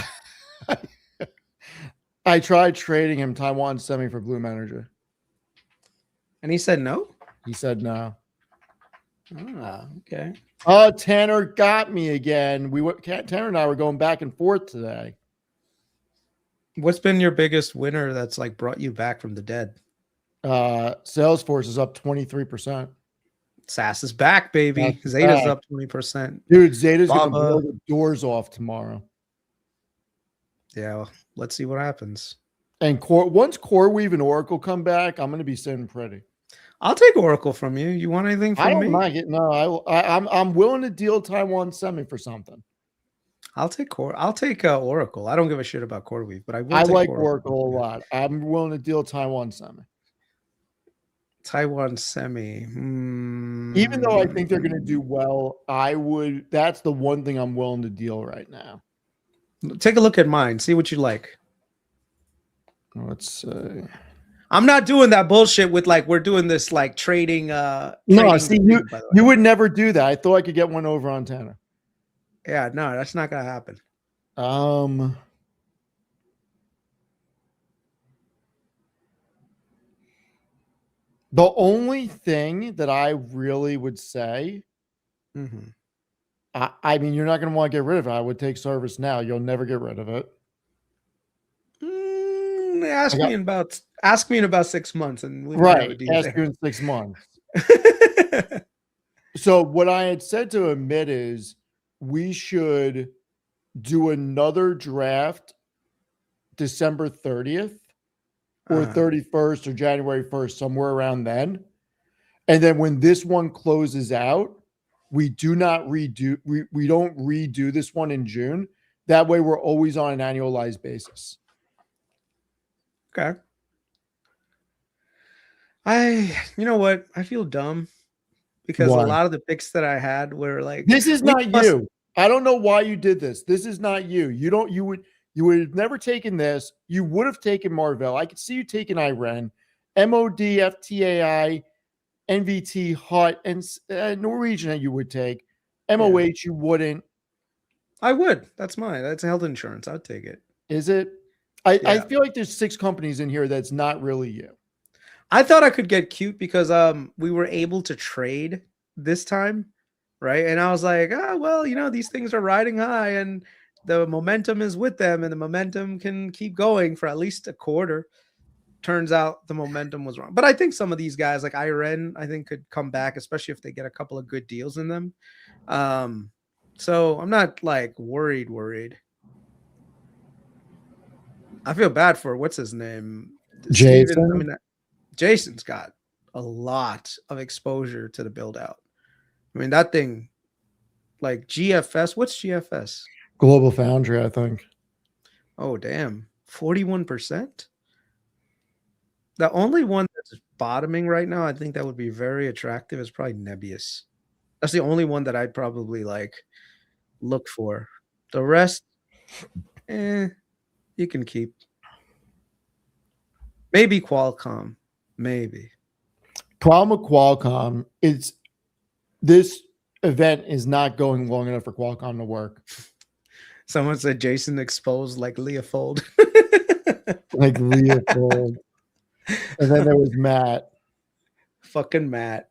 I tried trading him Taiwan Semi for Bloom Energy. And he said no? He said no. Ah, okay. Oh, Tanner got me again. Tanner and I were going back and forth today. What's been your biggest winner that's like brought you back from the dead? Salesforce is up 23%. SaaS is back, baby. Zeta's up 20%. Dude, Zeta's going to blow the doors off tomorrow. Yeah, well, let's see what happens. And once CoreWeave and Oracle come back, I'm going to be sitting pretty. I'll take Oracle from you. You want anything from me? I don't mind it. No, I'm willing to deal Taiwan Semi for something. I'll take Oracle. I don't give a shit about CoreWeave, but I like Oracle a lot. I'm willing to deal Taiwan Semi. Taiwan Semi. Even though I think they're going to do well, that's the one thing I'm willing to deal right now. Take a look at mine. See what you like. Let's see. I'm not doing that bullshit with like we're doing this like trading. No, see, you would never do that. I thought I could get one over on Tanner. Yeah, no, that's not gonna happen. The only thing that I really would say, I mean, you're not going to want to get rid of it. I would take service now. You'll never get rid of it. Ask me in about 6 months, and ask you in 6 months. So what I had said to Amit is we should do another draft December 30th or 31st or January 1st, somewhere around then. And then when this one closes out, we don't redo this one in June. That way we're always on an annualized basis. Okay. You know what? I feel dumb because a lot of the picks that I had were like, this is not you. I don't know why you did this. This is not you. You would have never taken this. You would have taken Marvell. I could see you taking Iren, MOD, FTAI, NVT, HUT, and Norwegian you would take. MOH you wouldn't. I would. That's mine. That's health insurance. I'd take it. Is it? I feel like there's 6 companies in here that's not really you. I thought I could get cute because we were able to trade this time, right? And I was like, well, these things are riding high and the momentum is with them and the momentum can keep going for at least a quarter. Turns out the momentum was wrong. But I think some of these guys like Iren, I think could come back, especially if they get a couple of good deals in them. So I'm not like worried. I feel bad for what's his name? Jason. Jason's got a lot of exposure to the build out. I mean, that thing, like GFS, what's GFS? Global Foundry, I think. Oh, damn. 41%? The only one that's bottoming right now, I think that would be very attractive, is probably Nebius. That's the only one that I'd probably like look for. The rest, you can keep. Maybe Qualcomm. Maybe. Problem with Qualcomm is this event is not going long enough for Qualcomm to work. Someone said Jason exposed like Leopold. Like Leopold. And then there was Matt. Fucking Matt.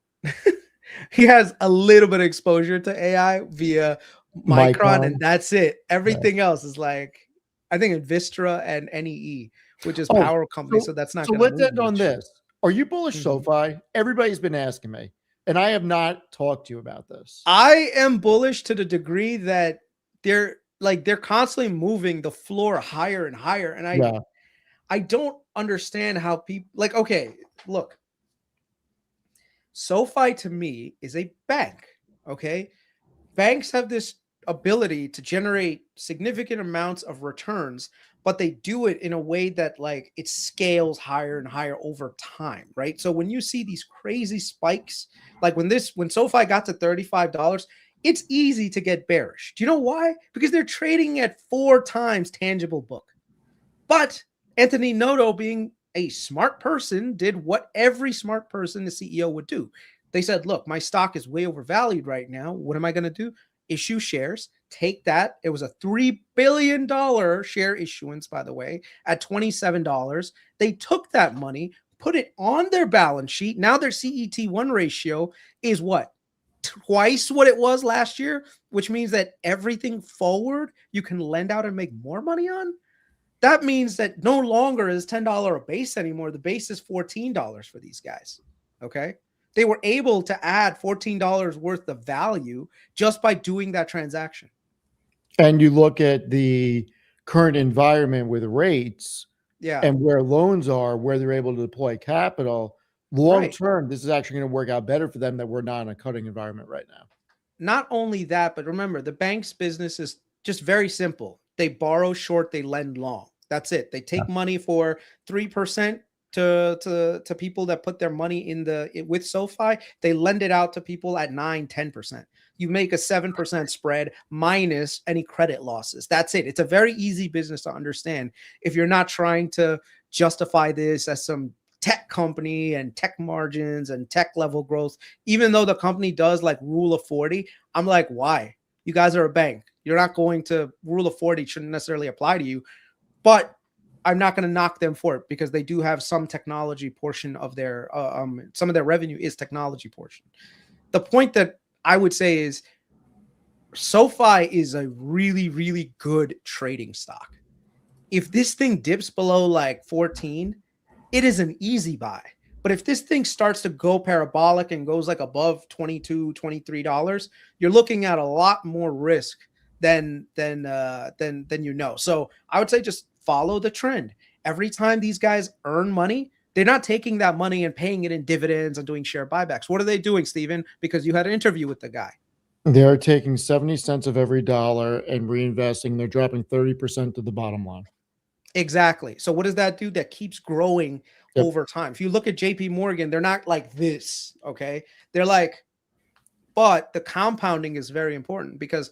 He has a little bit of exposure to AI via Micron, and that's it. Everything else is like, I think Vistra and NEE, which is power company. So that's not. So let's end on this. Are you bullish SoFi? Everybody's been asking me, and I have not talked to you about this. I am bullish to the degree that they're constantly moving the floor higher and higher, and I don't understand how people like. Okay, look, SoFi to me is a bank. Okay, banks have this ability to generate significant amounts of returns, but they do it in a way that like it scales higher and higher over time, right? So when you see these crazy spikes, like when SoFi got to $35, it's easy to get bearish. Do you know why? Because they're trading at 4 times tangible book. But Anthony Noto, being a smart person, did what every smart person, the CEO, would do. They said, look, my stock is way overvalued right now. What am I going to do? Issue shares, take that. It was a $3 billion share issuance, by the way, at $27. They took that money, put it on their balance sheet. Now their CET1 ratio is what? Twice what it was last year, which means that everything forward you can lend out and make more money on. That means that no longer is $10 a base anymore. The base is $14 for these guys. Okay. They were able to add $14 worth of value just by doing that transaction. And you look at the current environment with rates and where loans are, where they're able to deploy capital, long term, this is actually going to work out better for them that we're not in a cutting environment right now. Not only that, but remember, the bank's business is just very simple. They borrow short, they lend long. That's it. They take money for 3% to people that put their money with SoFi. They lend it out to people at 9-10%. You make a 7% spread minus any credit losses. That's it. It's a very easy business to understand if you're not trying to justify this as some tech company and tech margins and tech level growth. Even though the company does like rule of 40, I'm like, why? You guys are a bank. You're not going to rule of 40 shouldn't necessarily apply to you, but I'm not going to knock them for it because they do have some technology portion of their, some of their revenue is technology portion. The point that I would say is SoFi is a really, really good trading stock. If this thing dips below like 14, it is an easy buy. But if this thing starts to go parabolic and goes like above $22, $23, you're looking at a lot more risk than you know. So I would say just follow the trend. every time these guys earn money, they're not taking that money and paying it in dividends and doing share buybacks. What are they doing, Steven? Because you had an interview with the guy. They're taking 70 cents of every dollar and reinvesting. They're dropping 30% to the bottom line. Exactly. So what does that do? That keeps growing over time. If you look at JP Morgan, they're not like this, okay? They're like, but the compounding is very important because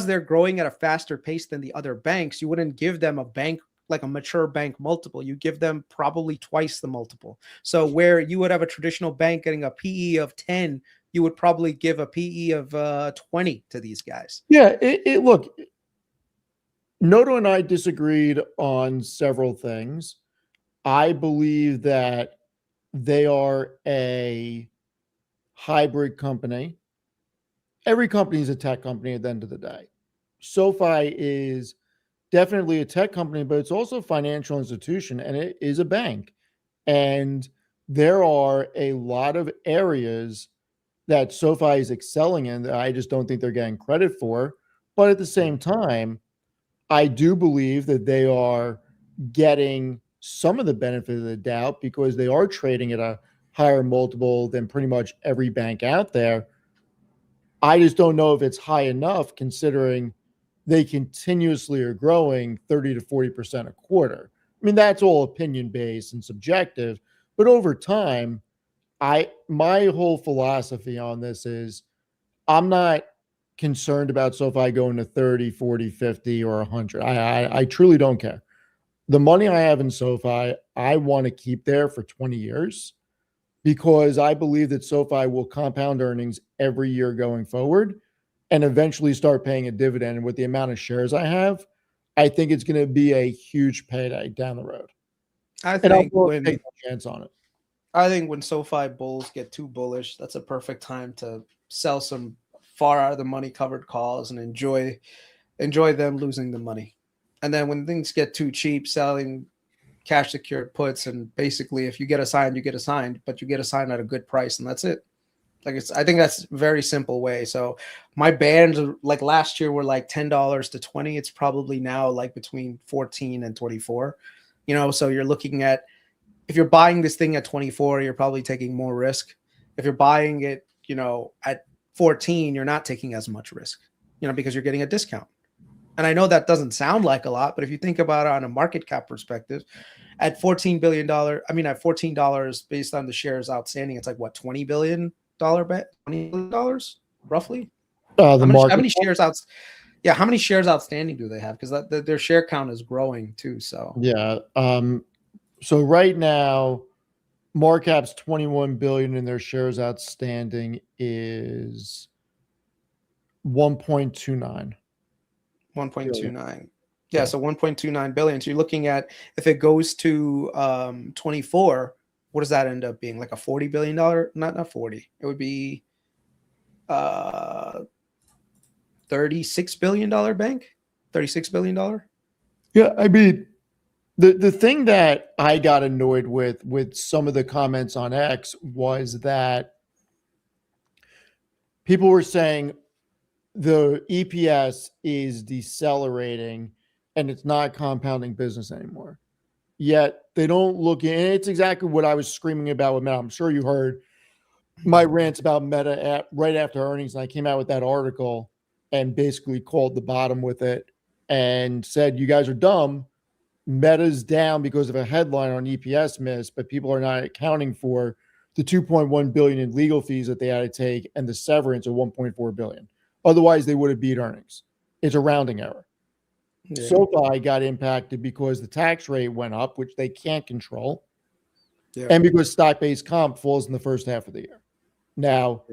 they're growing at a faster pace than the other banks. You wouldn't give them a bank like a mature bank multiple. You give them probably twice the multiple. So where you would have a traditional bank getting a PE of 10, you would probably give a PE of 20 to these guys. Yeah, look, Noto and I disagreed on several things. I believe that they are a hybrid company. Every company is a tech company at the end of the day. SoFi is definitely a tech company, but it's also a financial institution and it is a bank. And there are a lot of areas that SoFi is excelling in that I just don't think they're getting credit for. But at the same time, I do believe that they are getting some of the benefit of the doubt because they are trading at a higher multiple than pretty much every bank out there. I just don't know if it's high enough considering they continuously are growing 30 to 40% a quarter. I mean, that's all opinion based and subjective, but over time, my whole philosophy on this is I'm not concerned about SoFi going to 30, 40, 50, or 100. I truly don't care. The money I have in SoFi, I want to keep there for 20 years because I believe that SoFi will compound earnings every year going forward and eventually start paying a dividend. And with the amount of shares I have, I think it's going to be a huge payday down the road. I think when take a chance on it. I think when SoFi bulls get too bullish, that's a perfect time to sell some far out of the money covered calls and enjoy them losing the money. And then when things get too cheap, selling cash secured puts, and basically if you get assigned, you get assigned, but you get assigned at a good price and that's it. I think that's a very simple way. So my bands like last year were like $10 to 20. It's probably now like between 14 and 24. So you're looking at, if you're buying this thing at 24, you're probably taking more risk. If you're buying it, at 14, you're not taking as much risk, because you're getting a discount. And I know that doesn't sound like a lot, but if you think about it on a market cap perspective, at $14 billion, at $14 based on the shares outstanding, it's like what, $20 billion bet? $20 billion roughly? How many shares out? Yeah, how many shares outstanding do they have? Because their share count is growing too. So yeah. So right now, market cap's 21 billion and their shares outstanding is 1.29. 1.29. Yeah, so 1.29 billion. So you're looking at, if it goes to 24, what does that end up being? Like a $40 billion? Not 40. It would be $36 billion bank. $36 billion. Yeah, I mean, the thing that I got annoyed with some of the comments on X was that people were saying the EPS is decelerating and it's not compounding business anymore. Yet they don't look in. It's exactly what I was screaming about with Meta. I'm sure you heard my rants about Meta right after earnings, and I came out with that article and basically called the bottom with it and said, you guys are dumb. Meta's down because of a headline on EPS miss, but people are not accounting for the 2.1 billion in legal fees that they had to take and the severance of 1.4 billion. Otherwise, they would have beat earnings. It's a rounding error. Yeah. SoFi got impacted because the tax rate went up, which they can't control, and because stock-based comp falls in the first half of the year. Now,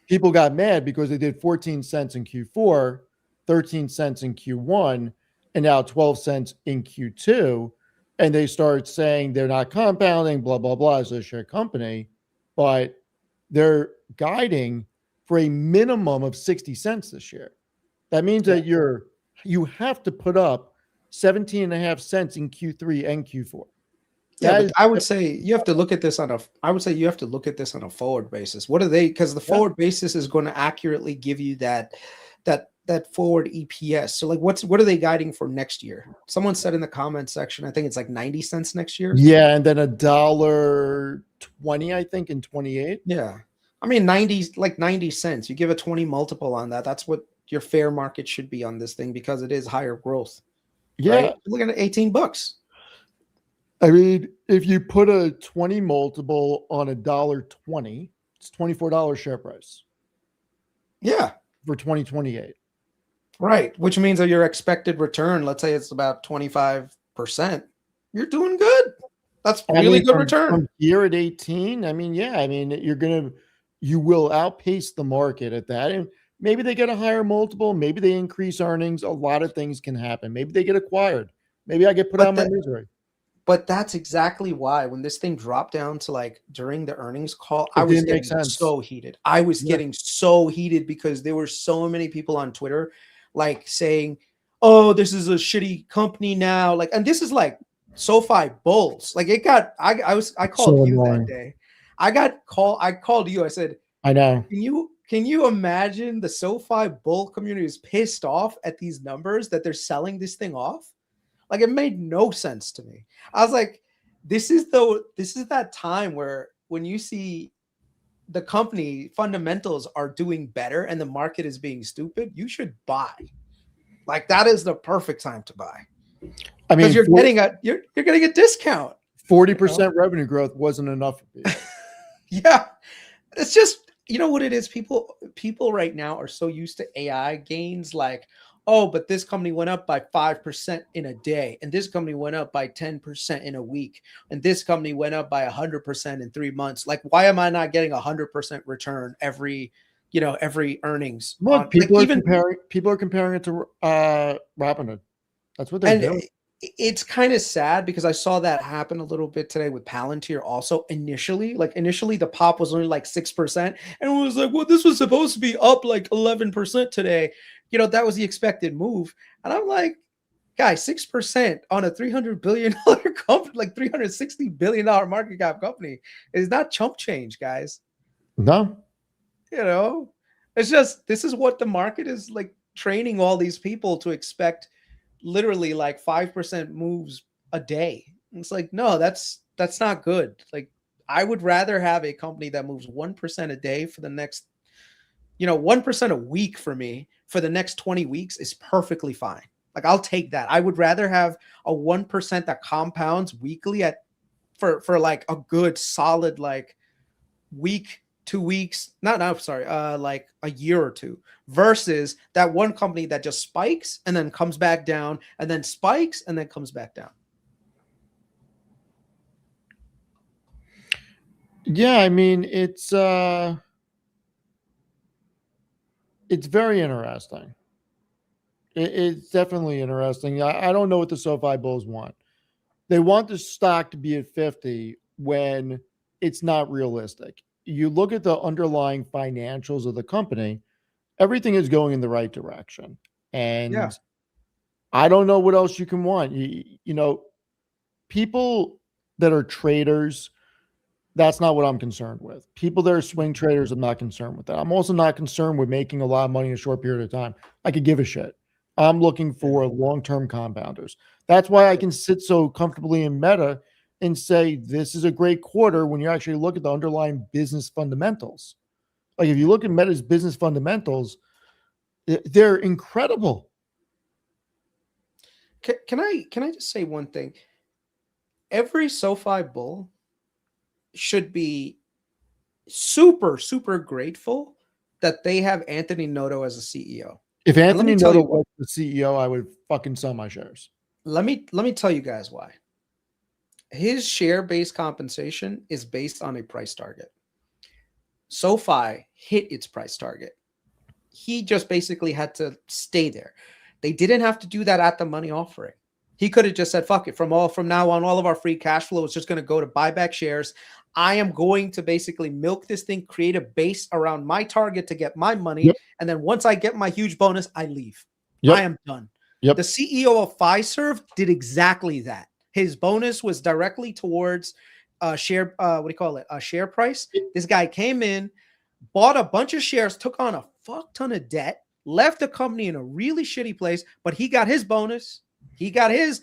people got mad because they did 14 cents in Q4, 13 cents in Q1, and now 12 cents in Q2, and they start saying they're not compounding, blah, blah, blah, as a share company, but they're guiding for a minimum of 60 cents this year. That means that you have to put up 17.5 cents in Q3 and Q4. Yeah, but I would say you have to look at this on a forward basis. What are they? Because the forward basis is going to accurately give you that that forward EPS. So like what are they guiding for next year? Someone said in the comment section, I think it's like 90 cents next year. Yeah, and then $1.20, I think, in 28. Yeah. I mean 90 cents. You give a 20 multiple on that. That's what your fair market should be on this thing because it is higher growth. Yeah. Right? Look at $18. I mean, if you put a 20 multiple on $1.20, it's $24 share price. Yeah. For 2028. Right. Which means that your expected return, let's say it's about 25%, you're doing good. That's really good return. From here at 18, I mean, yeah, I mean, you will outpace the market at that. And maybe they get a higher multiple. Maybe they increase earnings. A lot of things can happen. Maybe they get acquired. Maybe I get put out of my misery. But that's exactly why when this thing dropped down to like during the earnings call, I was getting so heated. I was getting so heated because there were so many people on Twitter like saying, oh, this is a shitty company now. Like, and this is like SoFi bulls. Like it got, I called you that day. I called you. I said, I know. Can you imagine the SoFi bull community is pissed off at these numbers that they're selling this thing off? Like it made no sense to me. I was like, this is that time where when you see the company fundamentals are doing better and the market is being stupid, you should buy. Like that is the perfect time to buy. I mean, you're getting a discount. 40% revenue growth wasn't enough. Yeah. It's just, you know what it is? People right now are so used to AI gains like, oh, but this company went up by 5% in a day, and this company went up by 10% in a week, and this company went up by 100% in 3 months. Like, why am I not getting 100% return every earnings? Look, people are comparing it to Robinhood. That's what they're doing. It's kind of sad because I saw that happen a little bit today with Palantir also. Initially the pop was only like 6%, and it was like, well, this was supposed to be up like 11% today. That was the expected move. And I'm like, guys, 6% on a $300 billion company, like $360 billion market cap company is not chump change, guys. No. It's just, this is what the market is like training all these people to expect literally like 5% moves a day. It's like, no, that's not good. Like I would rather have a company that moves 1% a day for the next, 1% a week for me for the next 20 weeks is perfectly fine. Like I'll take that. I would rather have a 1% that compounds weekly for like a good solid like week, 2 weeks, like a year or two, versus that one company that just spikes and then comes back down and then spikes and then comes back down. Yeah, I mean, it's very interesting. It's definitely interesting. I don't know what the SoFi bulls want. They want the stock to be at 50 when it's not realistic. You look at the underlying financials of the company, everything is going in the right direction. And I don't know what else you can want. People that are traders, that's not what I'm concerned with. People that are swing traders, I'm not concerned with that. I'm also not concerned with making a lot of money in a short period of time. I could give a shit. I'm looking for long-term compounders. That's why I can sit so comfortably in Meta and say this is a great quarter when you actually look at the underlying business fundamentals. Like if you look at Meta's business fundamentals, they're incredible. Can I just say one thing? Every SoFi bull should be super, super grateful that they have Anthony Noto as a CEO. If Anthony Noto was the CEO, I would fucking sell my shares. Let me tell you guys why. His share-based compensation is based on a price target. SoFi hit its price target. He just basically had to stay there. They didn't have to do that at the money offering. He could have just said, fuck it, from now on, all of our free cash flow is just going to go to buy back shares. I am going to basically milk this thing, create a base around my target to get my money. And then once I get my huge bonus, I leave. I am done. The CEO of Fiserv did exactly that. His bonus was directly towards share, a share price. This guy came in, bought a bunch of shares, took on a fuck ton of debt, left the company in a really shitty place, but he got his bonus. He got his,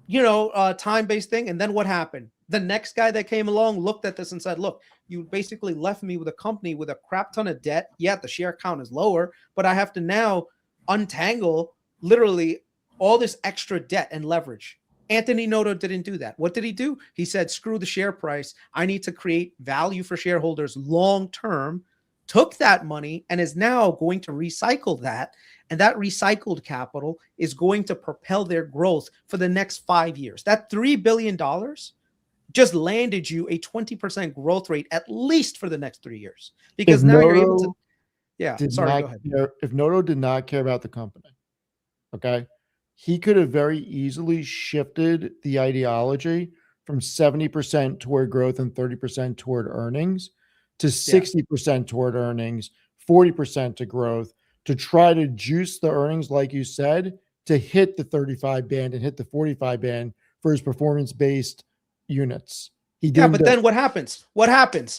time-based thing. And then what happened? The next guy that came along looked at this and said, look, you basically left me with a company with a crap ton of debt. Yeah, the share count is lower, but I have to now untangle literally all this extra debt and leverage. Anthony Noto didn't do that. What did he do? He said, screw the share price. I need to create value for shareholders long-term, took that money and is now going to recycle that. And that recycled capital is going to propel their growth for the next 5 years. That $3 billion just landed you a 20% growth rate, at least for the next 3 years. Because now you're able to, go ahead. If Noto did not care about the company, okay, he could have very easily shifted the ideology from 70% toward growth and 30% toward earnings to 60% toward earnings, 40% to growth, to try to juice the earnings, like you said, to hit the 35 band and hit the 45 band for his performance-based units. He didn't. Yeah, but then what happens? What happens?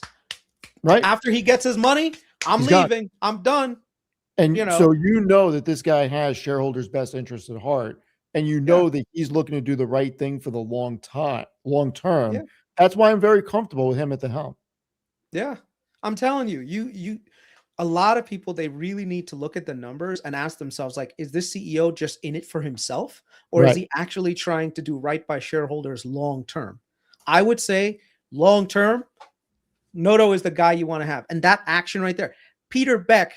Right after he gets his money, He's leaving. Gone. I'm done. And so that this guy has shareholders' best interests at heart, and that he's looking to do the right thing for the long term. Yeah. That's why I'm very comfortable with him at the helm. Yeah, I'm telling you, a lot of people, they really need to look at the numbers and ask themselves, like, is this CEO just in it for himself, or is he actually trying to do right by shareholders long term? I would say long term, Noto is the guy you want to have, and that action right there. Peter Beck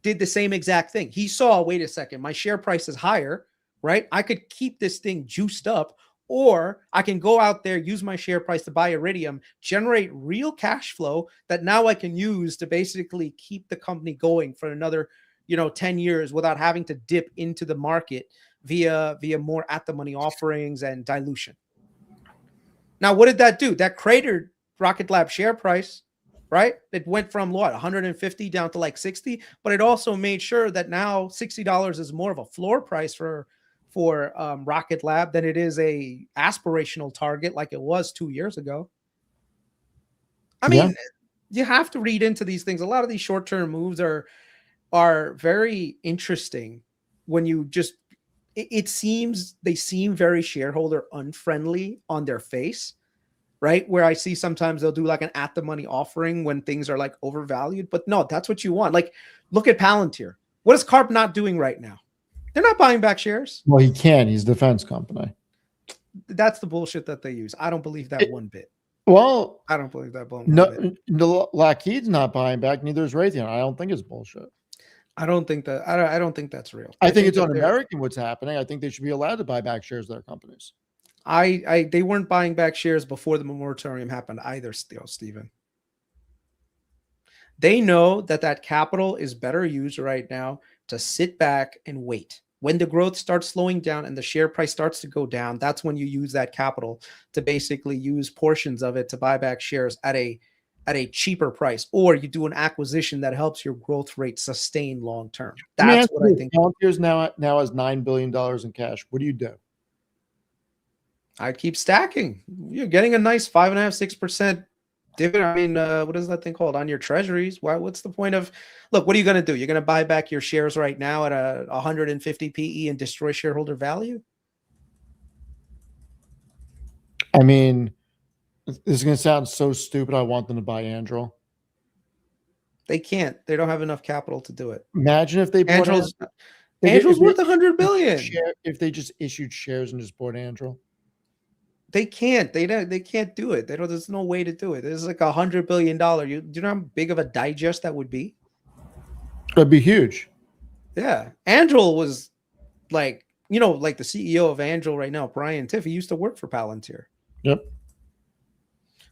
did the same exact thing. He saw, wait a second, my share price is higher, right? I could keep this thing juiced up, or I can go out there, use my share price to buy Iridium, generate real cash flow that now I can use to basically keep the company going for another, 10 years without having to dip into the market via more at the money offerings and dilution. Now, what did that do? That cratered Rocket Lab share price, right? It went from 150 down to like 60, but it also made sure that now $60 is more of a floor price for Rocket Lab than it is a aspirational target like it was 2 years ago. I mean, you have to read into these things. A lot of these short-term moves are very interesting when you just, it seems they seem very shareholder unfriendly on their face, right? Where I see sometimes they'll do like an at the money offering when things are like overvalued, but no, that's what you want. Like, look at Palantir. What is Carp not doing right now? They're not buying back shares. Well, he can. He's a defense company. That's the bullshit that they use. I don't believe that one bit. Well, I don't believe that one bit. No, Lockheed's not buying back. Neither is Raytheon. I don't think it's bullshit. I don't think that. I don't think that's real. I think it's un-American what's happening. I think they should be allowed to buy back shares of their companies. They weren't buying back shares before the moratorium happened either, Stephen. They know that capital is better used right now to sit back and wait. When the growth starts slowing down and the share price starts to go down, that's when you use that capital to basically use portions of it to buy back shares at a cheaper price, or you do an acquisition that helps your growth rate sustain long term. That's what I think. Palantir's now has $9 billion in cash. What do you do? I keep stacking. You're getting a nice 5.5-6% dividend. I mean, what is that thing called on your treasuries? What's the point of? Look, what are you going to do? You're going to buy back your shares right now at a 150 PE and destroy shareholder value? I mean, this is going to sound so stupid. I want them to buy Anduril. They can't. They don't have enough capital to do it. Imagine if they bought Anduril's worth $100 billion. If they just issued shares and just bought Anduril. They can't. They can't do it. There's no way to do it. This is like $100 billion. Do you know how big of a digest that would be? It'd be huge. Yeah. Anduril was like the CEO of Anduril right now, Brian Tiff. He used to work for Palantir. Yep.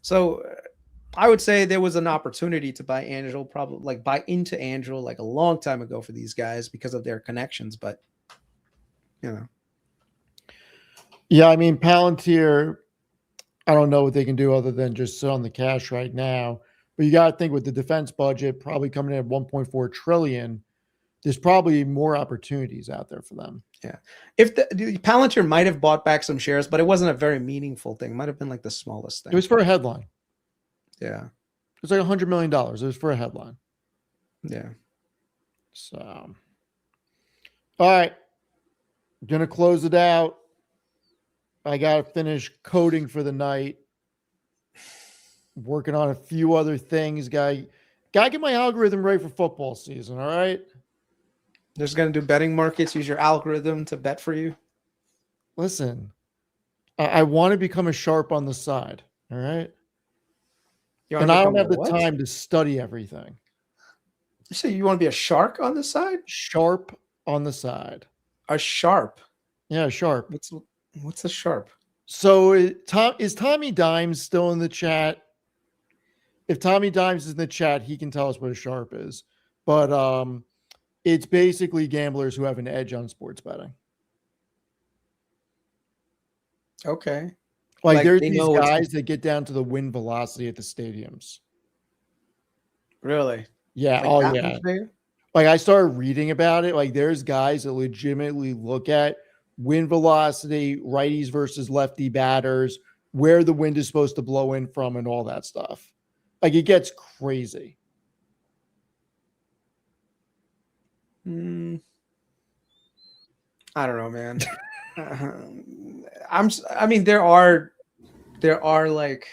So I would say there was an opportunity to buy Anduril, probably like buy into Anduril like a long time ago for these guys because of their connections, but Yeah, I mean, Palantir, I don't know what they can do other than just sit on the cash right now. But you got to think with the defense budget probably coming in at $1.4 trillion, there's probably more opportunities out there for them. Yeah. If the Palantir might have bought back some shares, but it wasn't a very meaningful thing. It might have been like the smallest thing. It was for a headline. Yeah. It was like $100 million. It was for a headline. Yeah. So All right. Gonna close it out. I gotta finish coding for the night. Working on a few other things. Gotta get my algorithm ready for football season. All right. Just gonna do betting markets. Use your algorithm to bet for you. Listen, I want to become a sharp on the side. All right. And I don't have the time to study everything. You say you want to be a shark on the side? Sharp on the side. A sharp. Yeah, sharp. What's a sharp? So is Tommy Dimes still in the chat? If Tommy Dimes is in the chat, he can tell us what a sharp is. But it's basically gamblers who have an edge on sports betting. Okay. Like there's these guys that get down to the wind velocity at the stadiums. Really? Yeah. Oh, yeah. Like I started reading about it. Like there's guys that legitimately look at wind velocity, righties versus lefty batters, where the wind is supposed to blow in from, and all that stuff. Like it gets crazy. I don't know, man. I mean, there are like,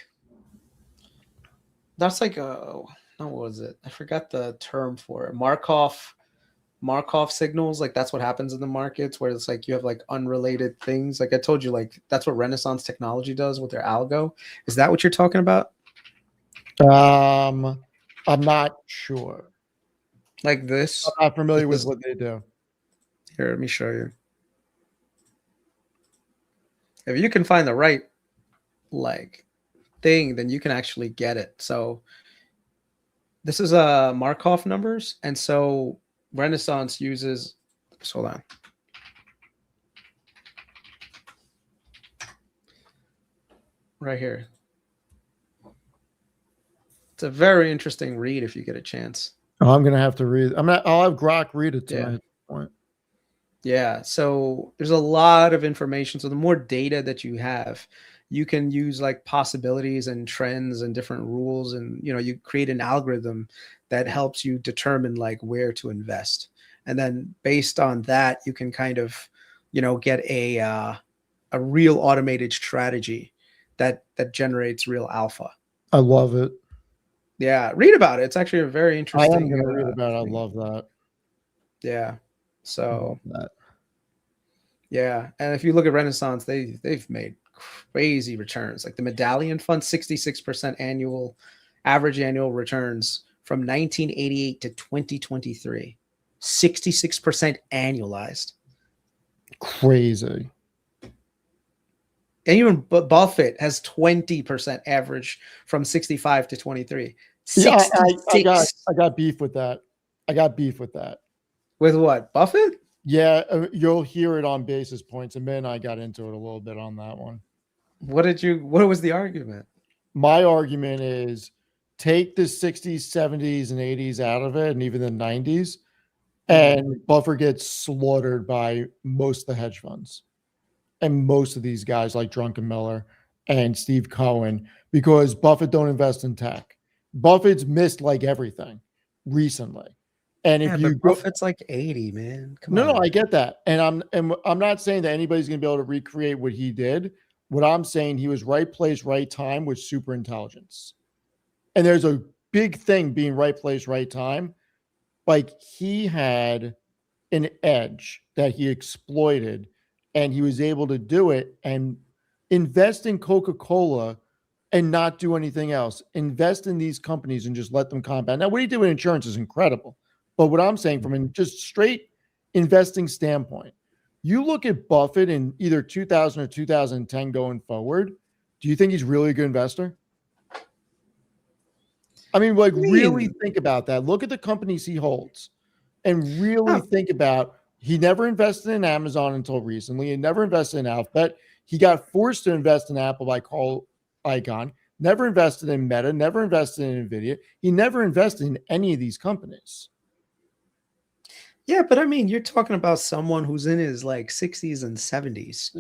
that's like what was it? I forgot the term for it. Markov signals. Like that's what happens in the markets where it's like you have like unrelated things. Like I told you, like that's what Renaissance Technology does with their algo. Is that what you're talking about? I'm not sure. Like this? I'm not familiar with what they do. Here, let me show you. If you can find the right like thing, then you can actually get it. So this is Markov numbers, and so Renaissance uses. Hold on. Right here. It's a very interesting read if you get a chance. Oh, I'm gonna have to read. I'll have Grok read it tonight. Yeah. So there's a lot of information. So the more data that you have, you can use like possibilities and trends and different rules, and you create an algorithm that helps you determine like where to invest. And then based on that, you can kind of, get a real automated strategy that generates real alpha. I love it. Yeah, read about it. It's actually a very interesting. I am going to read about it. I love that. Yeah. So yeah, and if you look at Renaissance, they've made crazy returns. Like the Medallion Fund, 66% average annual returns from 1988 to 2023. 66% annualized. Crazy. And even Buffett has 20% average from 65 to 23. Yeah, I got beef with that. With what? Buffett? Yeah, you'll hear it on basis points. And then I got into it a little bit on that one. What was the argument? My argument is take the 60s, 70s, and 80s out of it, and even the 90s, and Buffett gets slaughtered by most of the hedge funds. And most of these guys like Druckenmiller and Steve Cohen, because Buffett don't invest in tech. Buffett's missed like everything recently. And if Buffett's like 80, man. Come on. No, I get that. And I'm not saying that anybody's going to be able to recreate what he did. What I'm saying, he was right place, right time with super intelligence. And there's a big thing being right place, right time. Like he had an edge that he exploited, and he was able to do it and invest in Coca-Cola and not do anything else. Invest in these companies and just let them compound. Now, what he did with insurance is incredible. But what I'm saying from a just straight investing standpoint, you look at Buffett in either 2000 or 2010 going forward, do you think he's really a good investor? I mean, really think about that. Look at the companies he holds and really think about, he never invested in Amazon until recently. He never invested in Alphabet. He got forced to invest in Apple by Carl Icahn, never invested in Meta, never invested in NVIDIA. He never invested in any of these companies. Yeah, but I mean, you're talking about someone who's in his like 60s and 70s.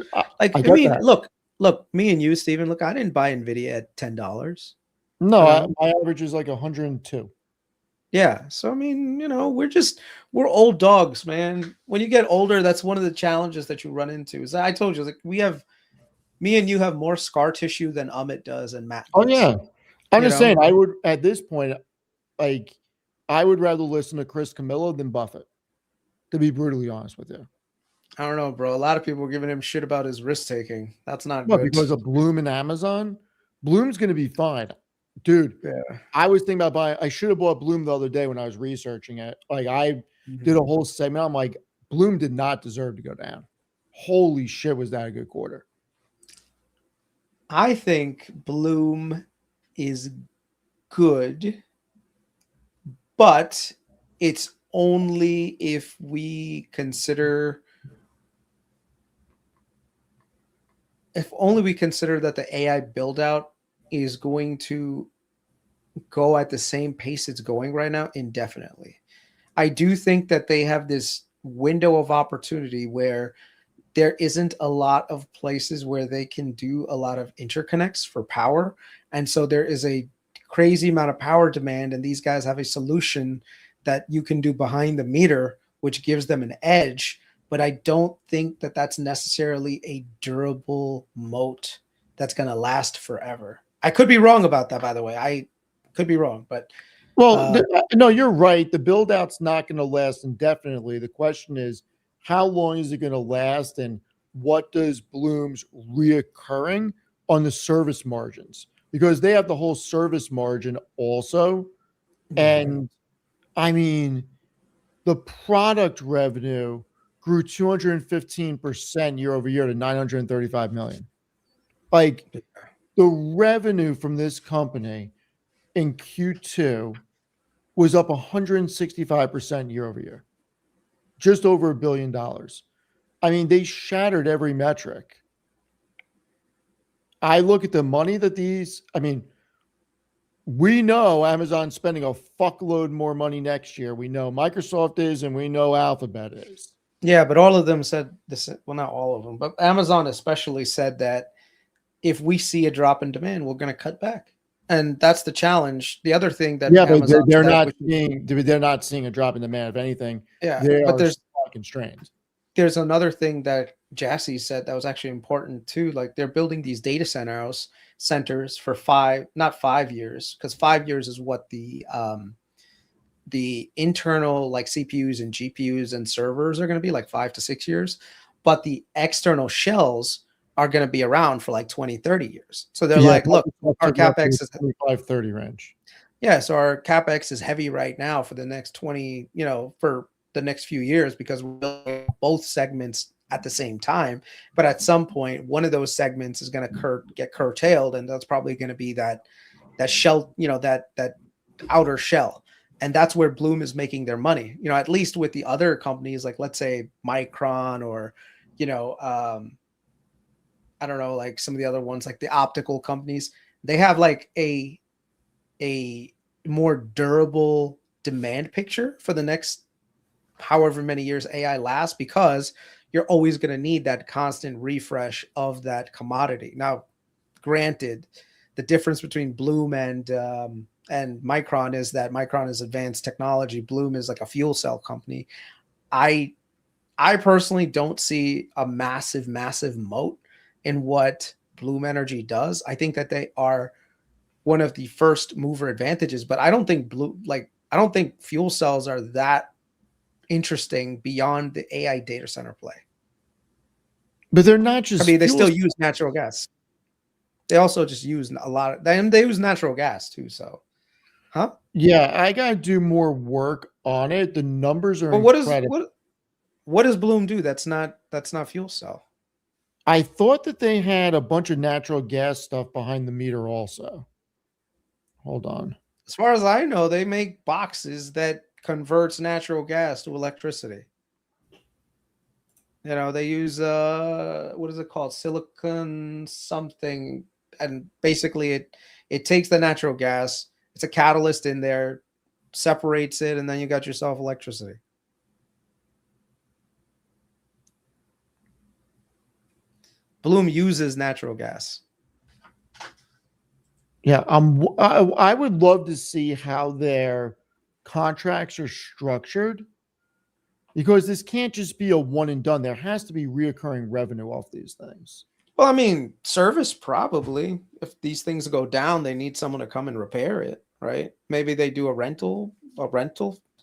Look, me and you, Steven, look, I didn't buy NVIDIA at $10. No, my average is like 102. Yeah. So I mean, we're old dogs, man. When you get older, that's one of the challenges that you run into. Is I told you, like me and you have more scar tissue than Amit does and Matt Oh does. yeah, I'm just saying. I would at this point, like, I would rather listen to Chris Camillo than Buffett. To be brutally honest with you. I don't know, bro. A lot of people are giving him shit about his risk taking. That's not What, good. because of Bloom and Amazon? Bloom's going to be fine, dude. Yeah. I was thinking about buying. I should have bought Bloom the other day when I was researching it. Like, I did a whole segment. I'm like, Bloom did not deserve to go down. Holy shit, was that a good quarter? I think Bloom is good, but it's only if we consider that the AI build out is going to go at the same pace it's going right now indefinitely. I do think that they have this window of opportunity where there isn't a lot of places where they can do a lot of interconnects for power. And so there is a crazy amount of power demand, and these guys have a solution that you can do behind the meter, which gives them an edge. But I don't think that that's necessarily a durable moat that's going to last forever. I could be wrong about that, by the way. I could be wrong, but no, you're right. The build out's not going to last indefinitely. The question is, how long is it going to last, and what does Bloom's reoccurring on the service margins? Because they have the whole service margin also. And I mean, the product revenue grew 215% year over year to 935 million. Like, the revenue from this company in Q2 was up 165% year over year, just over $1 billion. I mean, they shattered every metric. I look at the money that we know Amazon's spending a fuckload more money next year. We know Microsoft is, and we know Alphabet is. Yeah, but all of them said this. Well, not all of them, but Amazon especially said that if we see a drop in demand, we're going to cut back. And that's the challenge. The other thing that Amazon they're not seeing a drop in demand. If anything, but there's constrained. There's another thing that Jassy said that was actually important too. Like, they're building these data centers for not 5 years, because 5 years is what the internal, like, CPUs and GPUs and servers are going to be, like 5 to 6 years, but the external shells are going to be around for like 20, 30 years. So they're like, look, our CapEx is 25-30 range. Yeah. So our CapEx is heavy right now for the next 20, for the next few years, because we're building both segments at the same time. But at some point, one of those segments is going to get curtailed. And that's probably going to be that shell, that outer shell. And that's where Bloom is making their money, at least with the other companies, like, let's say Micron, or, I don't know, like some of the other ones, like the optical companies, they have like a more durable demand picture for the next however many years AI lasts, because you're always going to need that constant refresh of that commodity. Now, granted, the difference between Bloom and Micron is that Micron is advanced technology. Bloom is like a fuel cell company. I personally don't see a massive moat in what Bloom Energy does. I think that they are one of the first mover advantages, but I don't think fuel cells are that interesting beyond the AI data center play. But they're not just. They still use natural gas. They also just use a lot of them. They use natural gas too. So, Yeah, I gotta do more work on it. The numbers are. But what does Bloom do? That's not fuel cell. I thought that they had a bunch of natural gas stuff behind the meter also. Hold on. As far as I know, they make boxes that converts natural gas to electricity. They use what is it called? Silicon something. And basically it takes the natural gas, it's a catalyst in there, separates it, and then you got yourself electricity. Bloom uses natural gas. Yeah, I would love to see how their contracts are structured, because this can't just be a one and done. There has to be reoccurring revenue off these things. Well, I mean, service probably. If these things go down, they need someone to come and repair it, right? Maybe they do a rental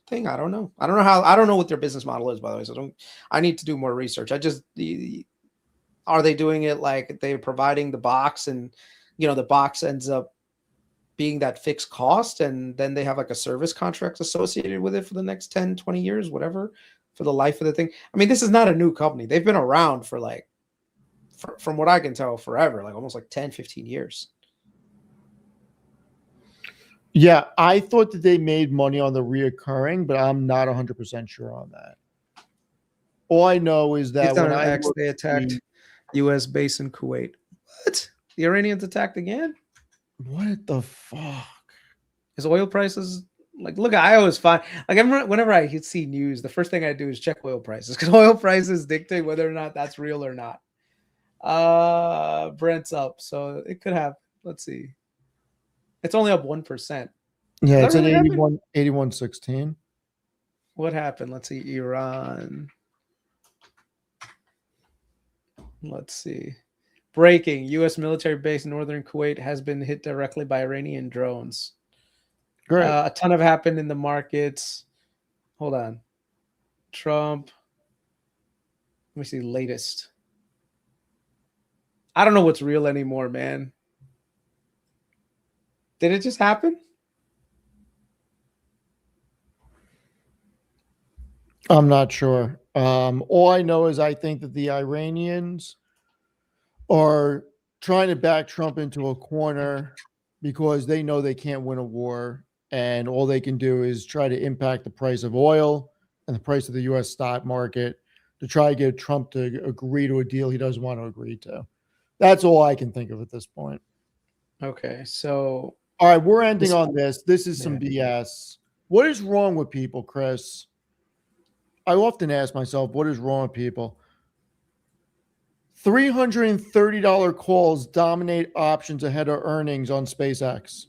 thing. I don't know. I don't know what their business model is, by the way. So I need to do more research. Are they doing it like they're providing the box and, the box ends up being that fixed cost, and then they have like a service contract associated with it for the next 10, 20 years, whatever, for the life of the thing. I mean, this is not a new company. They've been around for from what I can tell, forever, like almost like 10, 15 years. Yeah, I thought that they made money on the reoccurring, but I'm not 100% sure on that. All I know is that when they attacked U.S. base in Kuwait. What? The Iranians attacked again? What the fuck? Is oil prices look? I always find whenever I see news, the first thing I do is check oil prices, because oil prices dictate whether or not that's real or not. Brent's up, so it could have. Let's see. It's only up 1%. Yeah, it's at 81.16. What happened? Let's see. Iran. Let's see. Breaking. U.S. military base in northern Kuwait has been hit directly by Iranian drones. Great. A ton have happened in the markets. Hold on. Trump. Let me see. Latest. I don't know what's real anymore, man. Did it just happen? I'm not sure. All I know is I think that the Iranians are trying to back Trump into a corner because they know they can't win a war, and all they can do is try to impact the price of oil and the price of the U.S. stock market to try to get Trump to agree to a deal he doesn't want to agree to. That's all I can think of at this point. Okay, so all right, we're ending on this. This is some BS. What is wrong with people, Chris? I often ask myself, what is wrong with people? $330 calls dominate options ahead of earnings on SpaceX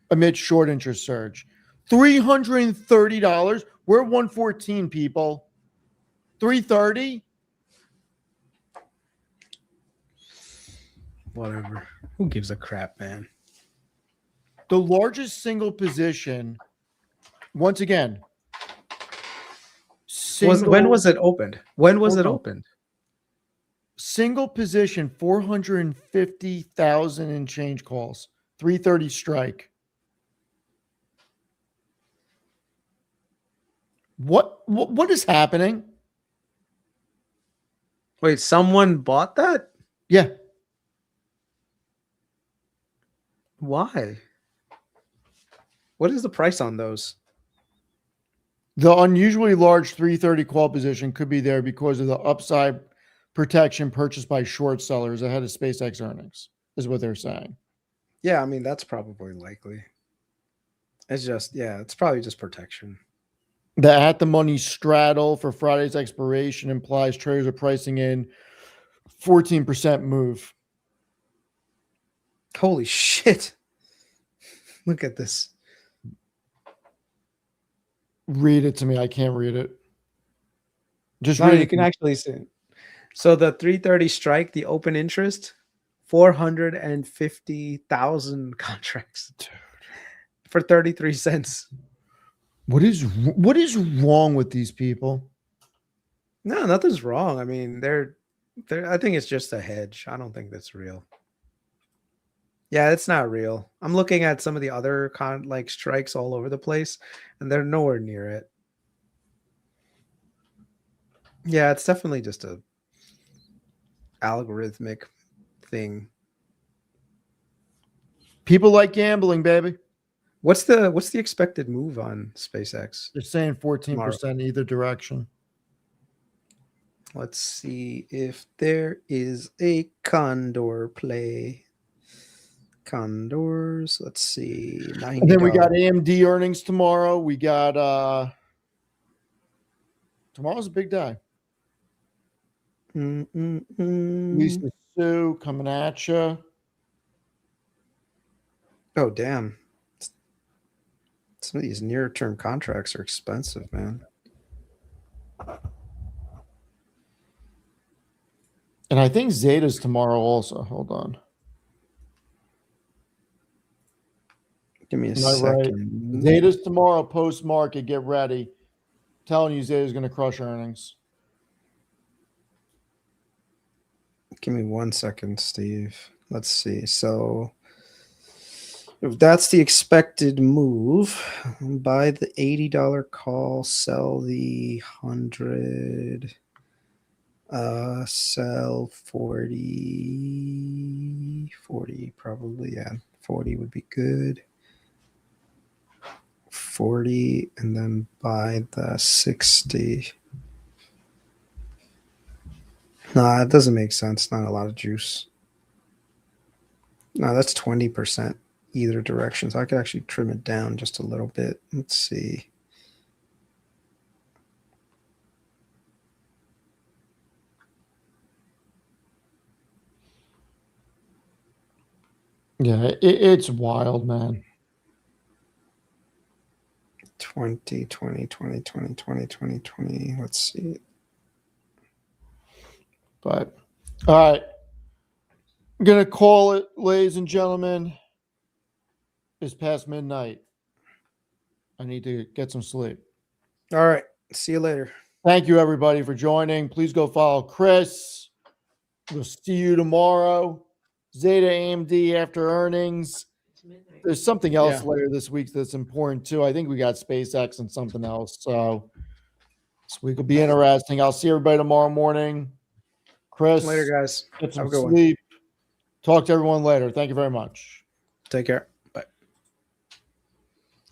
amid short interest surge. $330? We're 114, people. 330? Whatever. Who gives a crap, man? The largest single position, once again. When was it opened? When was it opened? Single position, 450,000 and change calls. 330 strike. What is happening? Wait, someone bought that? Yeah. Why? What is the price on those? The unusually large 330 call position could be there because of the upside protection purchased by short sellers ahead of SpaceX earnings, is what they're saying. Yeah, I mean, that's probably likely. It's probably just protection. The at-the-money straddle for Friday's expiration implies traders are pricing in 14% move. Holy shit. Look at this. Read it to me. I can't read it. Just read it. You can actually see it. So the 330 strike, the open interest, 450,000 contracts. Dude. For 33 cents. What is wrong with these people? No, nothing's wrong. I mean, I think it's just a hedge. I don't think that's real. Yeah, it's not real. I'm looking at some of the other strikes all over the place, and they're nowhere near it. Yeah, it's definitely just a algorithmic thing. People like gambling, baby. What's the expected move on SpaceX? They're saying 14% either direction. Let's see if there is a condor play. Condors. Let's see. $90. And then we got AMD earnings tomorrow. We got tomorrow's a big day. Lisa Sue coming at you. Oh, damn. Some of these near-term contracts are expensive, man. And I think Zeta's tomorrow also. Hold on. Give me a Right. second. Zeta's tomorrow post-market. Get ready. I'm telling you, Zeta's going to crush earnings. Give me 1 second, Steve. Let's see. So if that's the expected move, buy the $80 call, sell the 100, sell 40 probably. Yeah, 40 would be good. 40, and then buy the 60. Nah, it doesn't make sense. Not a lot of juice. No, that's 20% either direction. So I could actually trim it down just a little bit. Let's see. Yeah, it's wild, man. 20. Let's see. But, all right. I'm going to call it, ladies and gentlemen. It's past midnight. I need to get some sleep. All right. See you later. Thank you, everybody, for joining. Please go follow Kris. We'll see you tomorrow. Zeta AMD after earnings. There's something else later this week that's important, too. I think we got SpaceX and something else. So this week will be interesting. I'll see everybody tomorrow morning. Kris. Later, guys. Get some Have a good sleep. one. Talk to everyone later. Thank you very much. Take care.